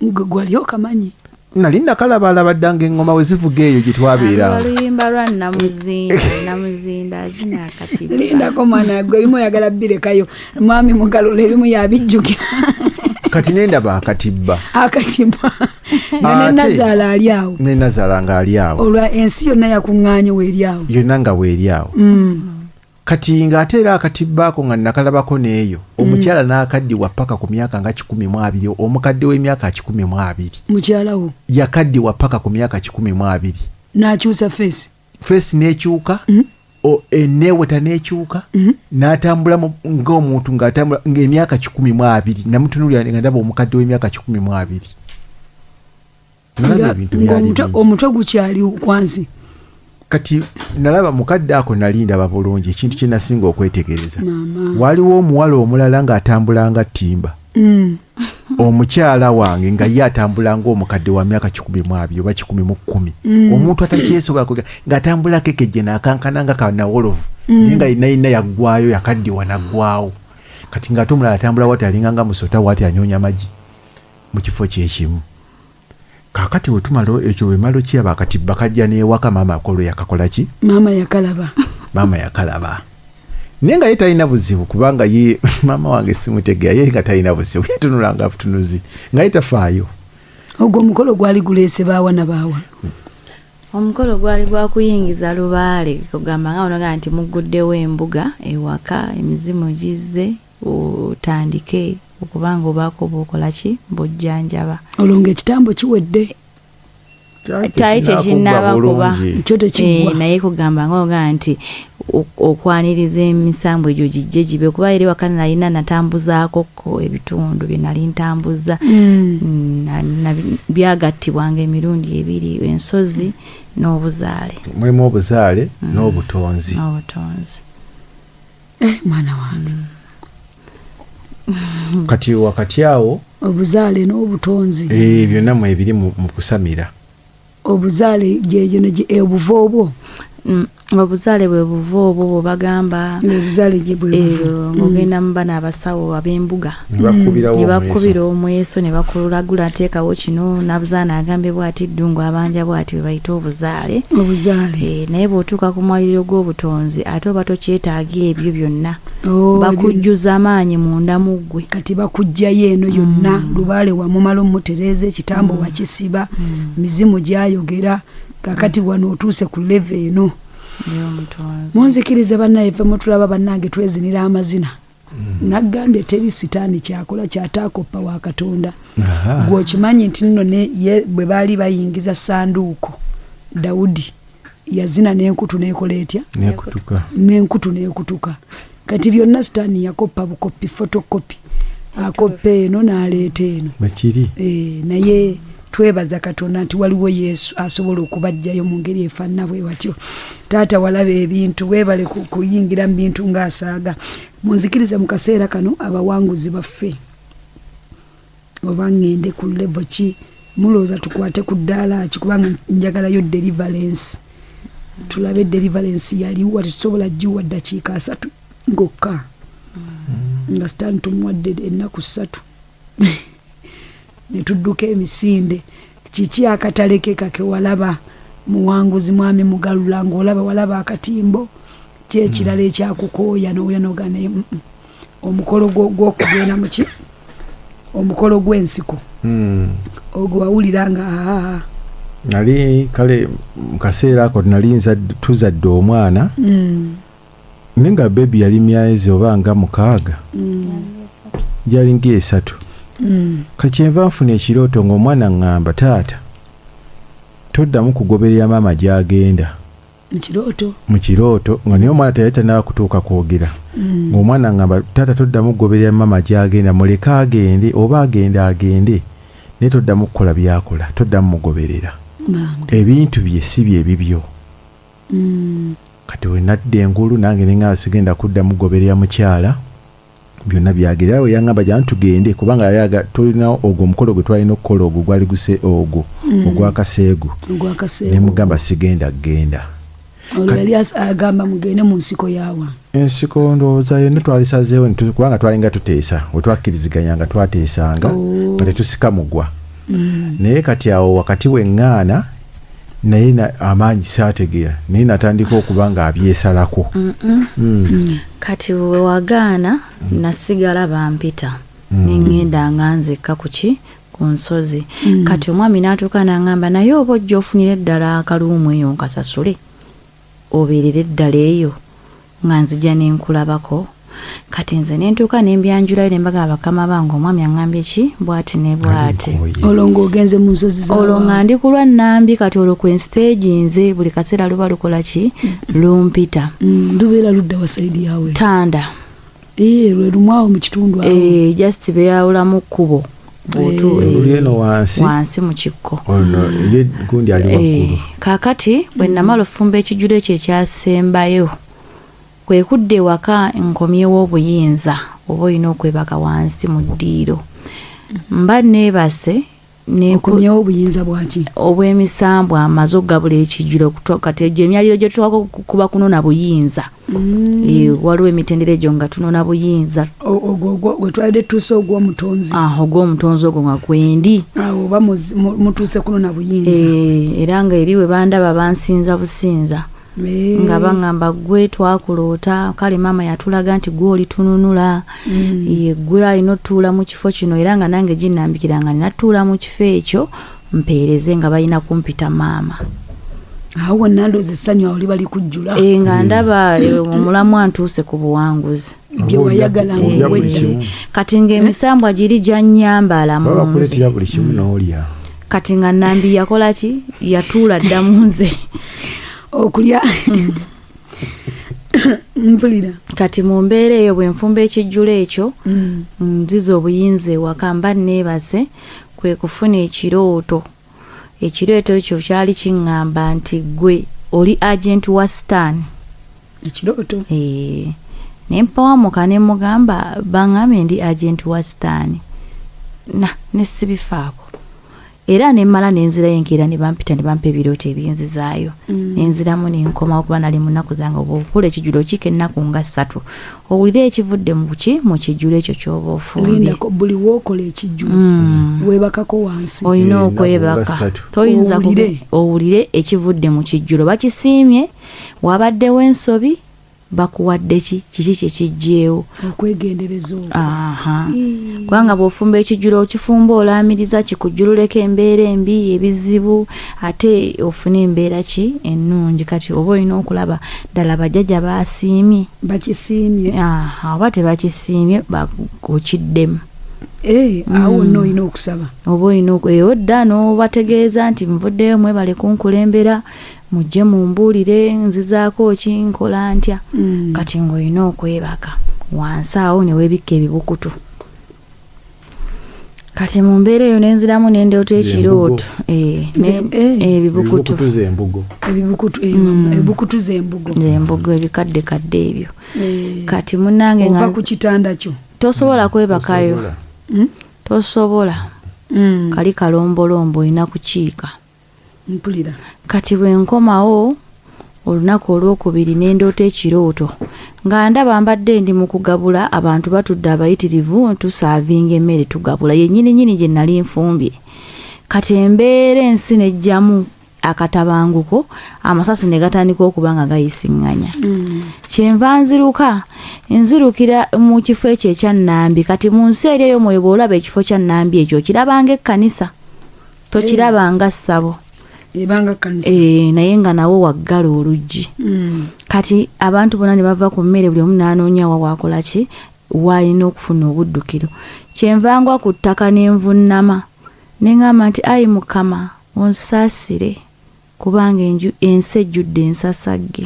gwali okamanyi nali nakalaba ddanga engoma we zivuga eyo gye twabeeranga oluyimba lwa namuzinda azina akatibba lindako mwana gwe ebimu oyagala birekayo mwami mukalula ebimu yabijjukira kati nendaba akatibba nga nenazaala ali awo nenazaala nga ali awo olwa ensi yonna yakuŋŋaanye weeri awo yonna nga weeri awo kati ng'ate era akatibbaako nga nakalabako n'eyo omukyala n'akaddiwa paka ku myaka nga 12 omukadde w'emyaka 12 mukyala wo yakaddiwa paka ku myaka 12 n'akyusa feesi n'ekyuka enneeweta n'ekyuka n'atambula ng'omuntu ng'atambula ng'emyaka 12 namutunuulira nga ndaba omukadde w'emyaka 12 omutwe gukyali kwansi. Kati nalaba mukadde ako nali ndaba bulungi ekintu kye nasinga okwetegereza. Waliwo omuwala omulala ng'atambulanga ttimba. Omukyala wange nga ye atambula ng'omukadde wa myaka 12 oba 10. Omuntu atakyesobola ng'atambula kekejje n'akankana nga kanawolovu naye nga yina yaggwayo yakaddiwa naggwawo. Kati ng'ate omulala atambula wati alinga nga musota wati anyonya magi mu kifo kyekimu. Kakati wetumala ekyo wemalo kyaba akatibba kajja n'ewaka maama akolo yakakola ki? Maama yakalaba. Naye nga ye talina buzibu kubanga ye maama wange simutegea ye nga talina buzibu yatunulanga butunuzi nga ye tafaayo. Ogwo omukolo gwali guleese baawa na baawa? Omukolo gwali gwa kuyingiza lubaale kugamba nga onoga nti muguddewo embuga ewaka emizimu gizze otandike okubanga obaako bwokola ki bojjanjaba. Olwo ekitambo kiwedde. Tayi kyekinnaba kuba kyo tekigwa. Naye kugamba nga nti okwaniriza emisambo egyo gijje gibe kuba eri wakana nalina natambuzaako ebitundu bye nali ntambuza byagattibwanga emirundi ebiri ensozi n'obuzaale. Mulimu obuzaale n'obutonzi. Mwana wange. Kati wakati awo obuzaale n'obutonzi byonna mu ebiri mu kusamira. Obuzaale gye obuvoobo. Obuzaale bwe buvoobo bwe bagamba. Obuzaale gye bwe buvo. Ng'ogenda mu bana abasawo ab'embuga. Ne bakubira omweso ne bakulagula nteekawo kino nabuzaana agambe bw'ati ddungu abanja bw'ati bwe bayita obuzaale. Naye bw'otuuka ku mwaliro gw'obutonzi ate oba tokyetaaga ebyo byonna. Bakujjuza amaanyi munda mu ggwe. Kati bakujjayo eno yonna lubaale wamumala omutereeza ekitambo wakisiba mizimu gyayogera kakati wano otuuse ku leve eno. Munzikirize bannaye mutulaba bannange twezinira amazina. Nagambye teri sitaani kyakola kyataakoppa wa Katonda. Gw'okimanyi nti nno bwe baali bayingiza sanduuko Dawudi yazina n'enkutu n'ekola etya? N'enkutu n'ekutuka. Kati byonna sitaani yakoppa bukopi fotokopi akoppa eno n'aleeta eno. Naye twebaza Katonda nti waliwo Yesu asobola okubajjayo mu ngeri efaanana bwe watyo. Taata walaba ebintu weebale kuyingira mu bintu ng'asaaga. Munzikiriza mu kaseera kano abawanguzi baffe oba ngende ku levo ki mulooza tukwate ku ddaala ki kubanga njagalayo deliverance. Tulabe deliverance yaliwa tetusobola giwa ddakiika 3 ngokka nga sitaani tumuwadde ennaku 3 ne tudduka emisinde. Kiki akataleke kake walaba muwanguzi mwami mugalula ng'olaba walaba akatimbo kyekirala ekyakukooya n'owulira n'ogane omukolo gw'okugenda mu ki omukolo gw'ensiko ogwo wawulira nga nali kale mu kaseera ako nali tuzadde omwana naye nga bebi yali myezi oba nga 6 gyali nga 3. Kakyenva nfuna ekirooto ng'omwana ngamba taata toddamu kugoberera maama gy'agenda. Mu kirooto nga naye omwana teyali tanaba kutuuka kwogera. Ng'omwana ngamba taata toddamu kugoberera maama gy'agenda muleke agende oba agende naye toddamu kukola byakola toddamu mugoberera. Ebintu bye si bye bibyo. Kati we nadda engulu nange nenga sigenda kuddamu kugoberera mukyala. Byonna byagera we yangamba jana tugende kubanga yaga tulina ogwo omukolo gwe twalina okukola ogwo gwali guse ogwo ogwakaseegu ne mugamba sigenda genda. Olwo yali agamba mugende mu nsiko yawa. Ensiko ndowooza yonna twalisazeewo kubanga twalinga tuteesa we twakkiriziganya nga twateesanga nga tetusika mugwa. Naye kati awo wakati w'eŋŋaana naye amaanyi saategeera naye natandika okuba nga abyesalako. Kati we wagaana nasigala bampita nengenda nga nzekka ku nsozi. Kati omwami n'atuuka n'aŋŋamba naye oba ojja ofunira eddala akaluumu eyo nkasasule obeerera eddala eyo nga nzija nenkulabako kati nze nentuuka nembyanjulayo nembaga bakama bange omwami aŋŋambye ki bwati ne bwati olwo ng'ogenze mu nsozi za olwo nga ndi ku lwa Nambi kati olwo kwe stage nze buli kaseera luba lukola ki lumpita lubeera ludda wasaidi yawe Tanda lwe lumwawo mu kitundu awo just beyawulamu kkubo eno wansi mu kikko gundi ali waggulu kaakati bwe namala ofumba ekijjulo ekyo ekyasembayo kwe kudda ewaka nkomyewo obuyinza oba olina okwebaka wansi mu ddiiro mba neebase okomyewo obuyinza bwaki obw'emisambu amaze okugabula ekijjulo kati egyo emyaliro gye tutwaka kuba kunona buyinza waliwo emitendera egyo nga tunona buyinza gwe twalidde tuuse ogw'omutonzi ogw'omutonzi ogwo nga kwendi oba mutuuse kunona buyinza era nga eri we bandaba bansinza businza nga baŋŋamba gwe twakuloota kale maama yatulaga nti gwe olitununula gwe alina otuula mu kifo kino era nga nange ginnambikira nga ninatuula mu kifo ekyo mpeereze nga balina kumpita maama awo wonna ndooza essanyu awo liba likujjula nga ndaba omulamu antuuse ku buwanguzi bye wayagala ng'owedde kati ng'emisambwa giri gyannyambala mu nze buli kimu n'olya kati nga Nambi yakola ki yatuula dda mu nze okulya mpulira kati mu mbeera eyo bwe nfumba ekijjulo ekyo nziza obuyinza ewaka mba neebase kwe kufuna ekirooto ekyo kyali kiŋŋamba nti gwe oli agenti wa Stan ekirooto nempawamuka nemugamba baŋŋambye ndi agenti wa Stan nesibifaako era nemmala nenzirayo enkeera ne bampita ne bampa ebirooto ebyenzizaayo nenziramu nenkomawo kuba nali mu nnaku zange oba okula ekijjulo kika ennaku nga 3 owulire ekivudde mu kijjulo ekyo ky'oba ofumbye buli wookola ekijjulo weebakako wansi olina okwebaka toyinza owulire ekivudde mu kijjulo bakisiimye wabaddewo ensobi bakuwadde kiki kyekijjeewo okwegendereza kubanga bw'ofumba ekijjulo okifumba olaamiriza kikujjululeko embeera embi ebizibu ate ofune embeera ki ennungi kati oba olina okulaba ddala bajjajja bakisiimye oba tebakisiimye okiddemu awo wonna olina okusaba oba olina odda n'obategeeza nti nvuddeyo mwebale kunkulembera mujje mumbuulire nzizaako ki nkola ntya kati ng'olina okwebaka wansi awo ne weebikka ebibukutu kati mu mbeera eyo nenziramu nendeota ekirooto ebibukutu zembugo ebikaddekadde ebyo kati munnange nga ku kitanda kyo tosobola kwebakayo tosobola kali kalombolombo olina kukiika mpulira kati bwe nkomawo olunaku olwokubiri nendoota ekirooto nga ndaba mbadde ndi mu kugabula abantu batudde abayitirivu ntusaavinga emmere tugabula yennyini gye nali nfumbye kati embeera ensi nejjamu akatabanguko amasasi ne gatandika okuba nga gayisiŋŋanya kyenva nzirukira mu kifo ekyo ekya Nambi kati mu nsi eri eyo mwe bw'olaba ekifo kya Nambi ekyo kirabanga ekkanisa tokirabanga ssabo ebanga kanisa naye nga nawo waggala oluggi kati abantu bonna ne bava ku mmere buli omu n'anoonya wawakola ki waalina okufuna obuddukiro kyenvangwa ku ttaka n'envunnama neŋŋamba nti ayi Mukama onsaasire kubanga ensi ejjudde ensasagge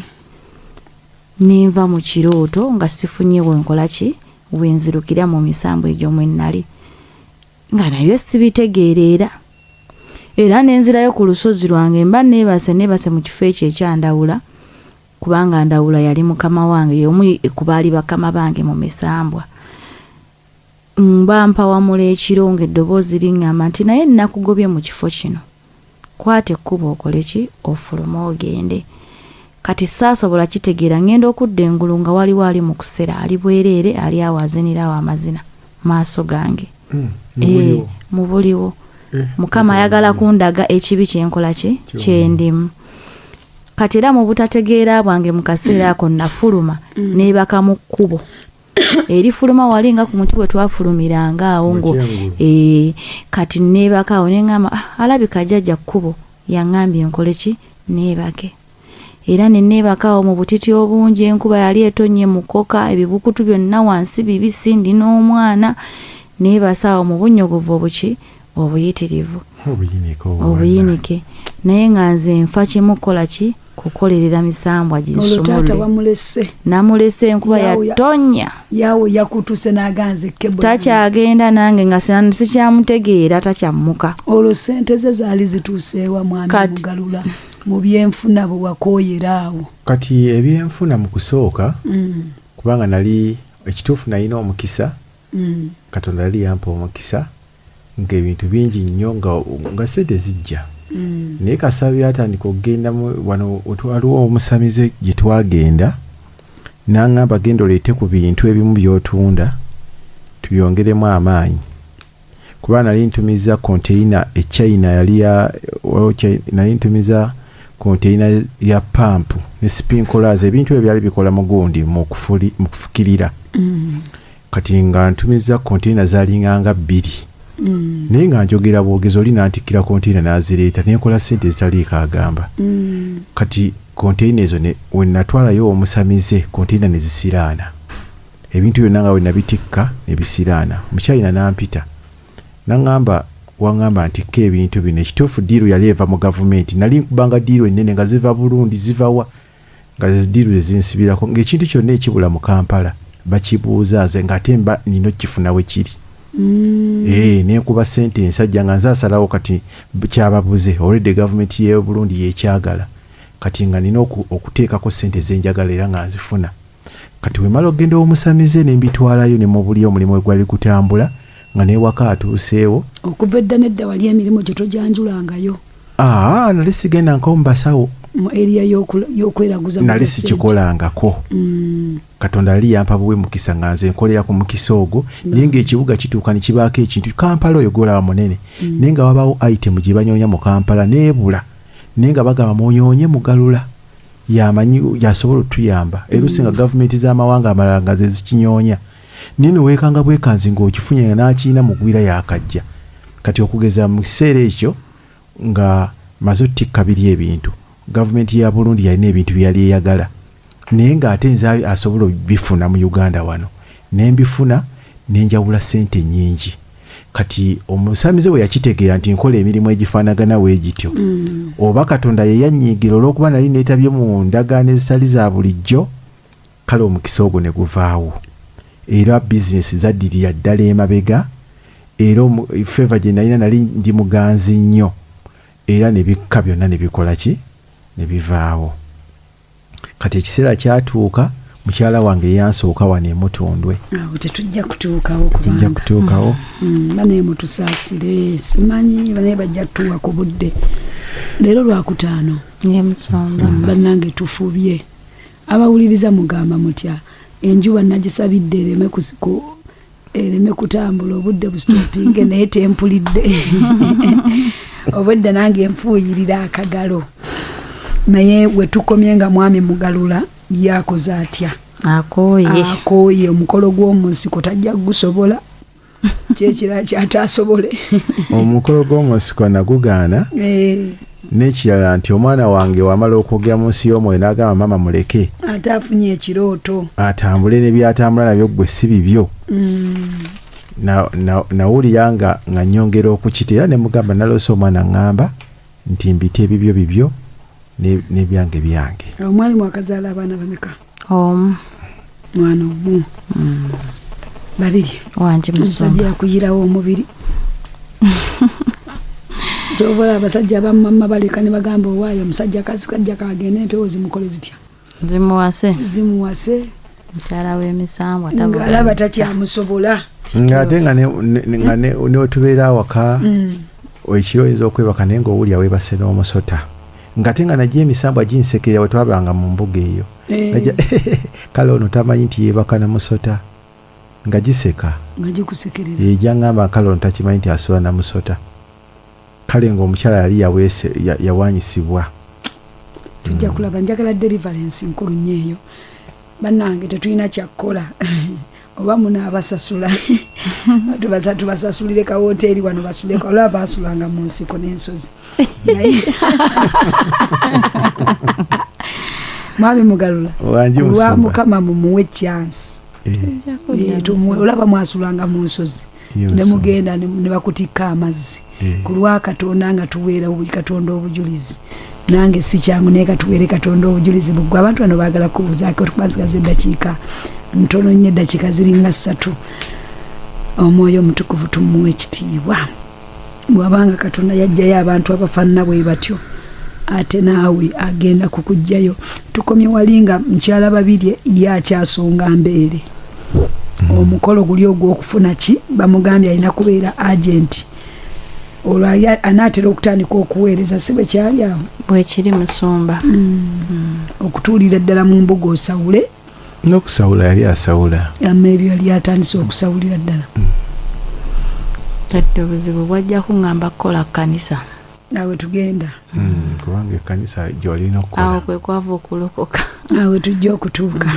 nenva mu kirooto nga sifunye wenkola ki wenzirukira mu misambu egyo mwe nnali nga nayo sibitegeerera era nenzirayo ku lusozi lwange mba neebase mu kifo ekyo ekyandawula kubanga ndawula yali mukama wange y'omu ku baali bakama bange mu misambwa mba mpawamula ekiro ng'eddoboozi liŋŋamba nti naye nnakugobye mu kifo kino kwata ekkubo okole ki ofuluma ogende kati saasobola kitegeera ngenda okudda engulu nga waliwo ali mu kusera ali bwereere ali awo azinirawo amazina maaso gange mubuliwo Mukama ayagala kundaga ekibi kyenkola ki kyendimu kati era mu butategeera bwange mu kaseera ako nafuluma neebaka mu kkubo erifuluma wali nga ku muti we twafulumiranga awo ngo kati neebaka awo neŋŋamba alabika jjajja kkubo yaŋŋambye nkole ki neebake era ne neebakawo mu butiti obungi, enkuba yali etonnye mukoka, ebibukutu byonna wansi bibisi, ndi n'omwana neebasaawo mu bunnyogovu obuyitirivu obuyinike, naye nga nze nfa kimu kukola ki kukolerera misambwa ginsumule. Namulese enkuba yatonnya yawe yakutuse naganze kebo takyagenda nange nga sikyamutegeera takyammuka. Olwo sente ze zaali zituuseewa mwami Mugalula mu byenfuna bwe wakoyeraawo? Kati ebyenfuna mu kusooka kubanga nali ekituufu nalina omukisa, Katonda yali yampa omukisa ng'ebintu bingi nnyo nga sente zijja. Naye Kasabi atandika okugenda wano waliwo omusamize gye twagenda n'aŋŋamba genda oleete ku bintu ebimu by'otunda tubyongeremu amaanyi, kuba nali ntumiza konteyina China nali ntumiza konteyina ya pampu ne sprinklers, ebintu ebyo byali bikola mugundi mu kufukirira. Kati nga ntumiza konteyina zaalinganga 2. Naye nga njogera bwogezi oli n'antikkira konteyina n'azireeta n'enkola ssente zitaliiko agamba. Kati konteyina ezo we natwalayo omusamize konteyina ne zisiraana, ebintu byonna nga we nabitikka ne bisiraana. Mukyayina n'ampita n'aŋŋamba waŋŋamba ntikka ebintu bino. Ekituufu diiru yali eva mu gavumenti, nali nkubanga diiru ennene nga ziva Burundi zivawa nga diiru ezinsibirako, ng'ekintu kyonna ekibula mu Kampala bakibuuza nze ng'ate mba nina okifuna we kiri. Nenkuba ssente ensajja nga nze asalawo kati kyababuze already gavumenti y'e Burundi yekyagala, kati nga nina okuteekako ssente zenjagala era nga nzifuna. Kati wemala okgenda omusamize ne mbitwalayo ne mu buli omulimu egwali kutambula nga n'ewaka atuuseewo. Okuva edda nedda wali emirimu gye tojanjulangayo? Nali sigenda nko mu basawo mu area y'okweraguza nali sikikolangako. Katonda yali yampa buwe mukisa nga nze nkolera ku mukisa ogwo. Naye ng'ekibuga kituuka ne kibaako ekintu Kampala oyo gwolaba munene, naye nga wabaawo item gye banyoonya mu Kampala n'ebula, naye nga bagamba munyoonye Mugalula yamanyi yasobola otuyamba. Erusi nga gavumenti z'amawanga amalala nga ze zikinyoonya, nino weekanga bwekanzi ng'okifunye n'akiina mugwira yakajja. Kati okugeza mu kiseera ekyo nga maze otikka biri ebintu, gavumenti ya Burundi yalina ebintu byali eyagala, naye ng'ate nze asobola bifuna mu Uganda wano, nembifuna nenjawula ssente nnyingi. Kati omusamize we yakitegeera nti nkola emirimu egifaanagana weegityo, oba Katonda ye yannyiigira olw'okuba nali neetabye mu ndagaano ezitali za bulijjo, kale omukisa ogwo ne guvaawo. Era bizinesi zaddirira ddala emabega, era feva gye nalina nali ndi muganzi nnyo, era ne bikka byonna ne bikola ki ne bivaawo. Kati ekiseera kyatuuka mukyala wange yansooka wano Mutundwe. Tetujja kutuukawo kutuukawo. Bane mutusaasire, simanyi bane bajja tuwa ku budde. Leero Lwakutaano Musomba bannange tufubye. Abawuliriza mugamba mutya enjuba nagisabidde ereme kutambula obudde busitopinge naye tempulidde. Obudde nange enfuuyirira akagalo. Naye we tukomye nga mwami Mugalula yakoze atya? Akooye omukolo gw'omunsiko tajja gusobola. Kyekira kyatasobole. Omukolo gw'omunsiko nagugaana. N'ekirala nti omwana wange wamala okwogera mu nsi y'omwoyo n'agamba mama muleke. Ate afunye ekirooto. Atambule ne byatambula nabyo gwe si bibyo. Nawulira nga nnyongera okukita era ne mugamba naloose omwana ngamba nti mbite ebibyo ne byange. Omwalimu akazaala abaana bameka? Mwana omu. Babiri. Wanje Musomba. Omusajja yakuyirawo omubiri. Jobola abasajja bamama baleka ne bagamba owaayo omusajja kajja kagenda empewo zimukole zitya? Zimuwase. Mukyala w'emisambwa alaba takyamusobola. Ng'ate nga newetubeera awaka ekiro oyinza okwebaka naye ng'owulya weebase n'omusota. Ng'ate nga najja emisambwa ginsekerera we twabanga mu mbuga eyo. Kale ono tamanyi nti yeebaka na musota. Nga giseka. Nga gikusekerera. Ejja ngamba kale ono takimanyi nti asola na musota. Kale ng'omukyala yali yawaanyisibwa. Tujja kulaba njagala deliverance nkulu nnyo eyo. Bannange tetulina kyakkola. Oba munaabasasula. Tubasasulire ka hoteeri wano basuleko olaba basulanga mu nsiko n'ensozi. mwami mugalula Wanji lwa Musumba. Mukama mumuwe chance olaba mwasulanga mu nsozi ne mugenda ne bakutikka amazzi ku lwa Katonda nga tuweera Katonda obujulizi nange si kyangu naye katuweere Katonda obujulizi bugwe abantu bano baagala kubuzaako tukubazigaza eddakiika ntono nnyo eddakiika ziringa 3 omwoyo omutukuvu tumuwe ekitiibwa bw'abanga Katonda yajjayo abantu abafaanana bwe batyo ate naawe agenda kukujjayo tukomye walinga mukyala babirye ye akyasonga mbeere omukolo guli ogw'okufuna ki bamugambye alina kubeera agenti olwo anaatera okutandika okuweereza si bwe kyali awo bwekiri Musumba okutuulira ddala mu mbuga osawule n'okusawula yali asawula amma ebyo yali atandise okusawulira ddala tadde obuzibu bwajja kuŋŋamba kukola kkanisa awe tugenda kubanga ekkanisa gy'olina okukola awo kwe kwava okulokoka awe tujja okutuuka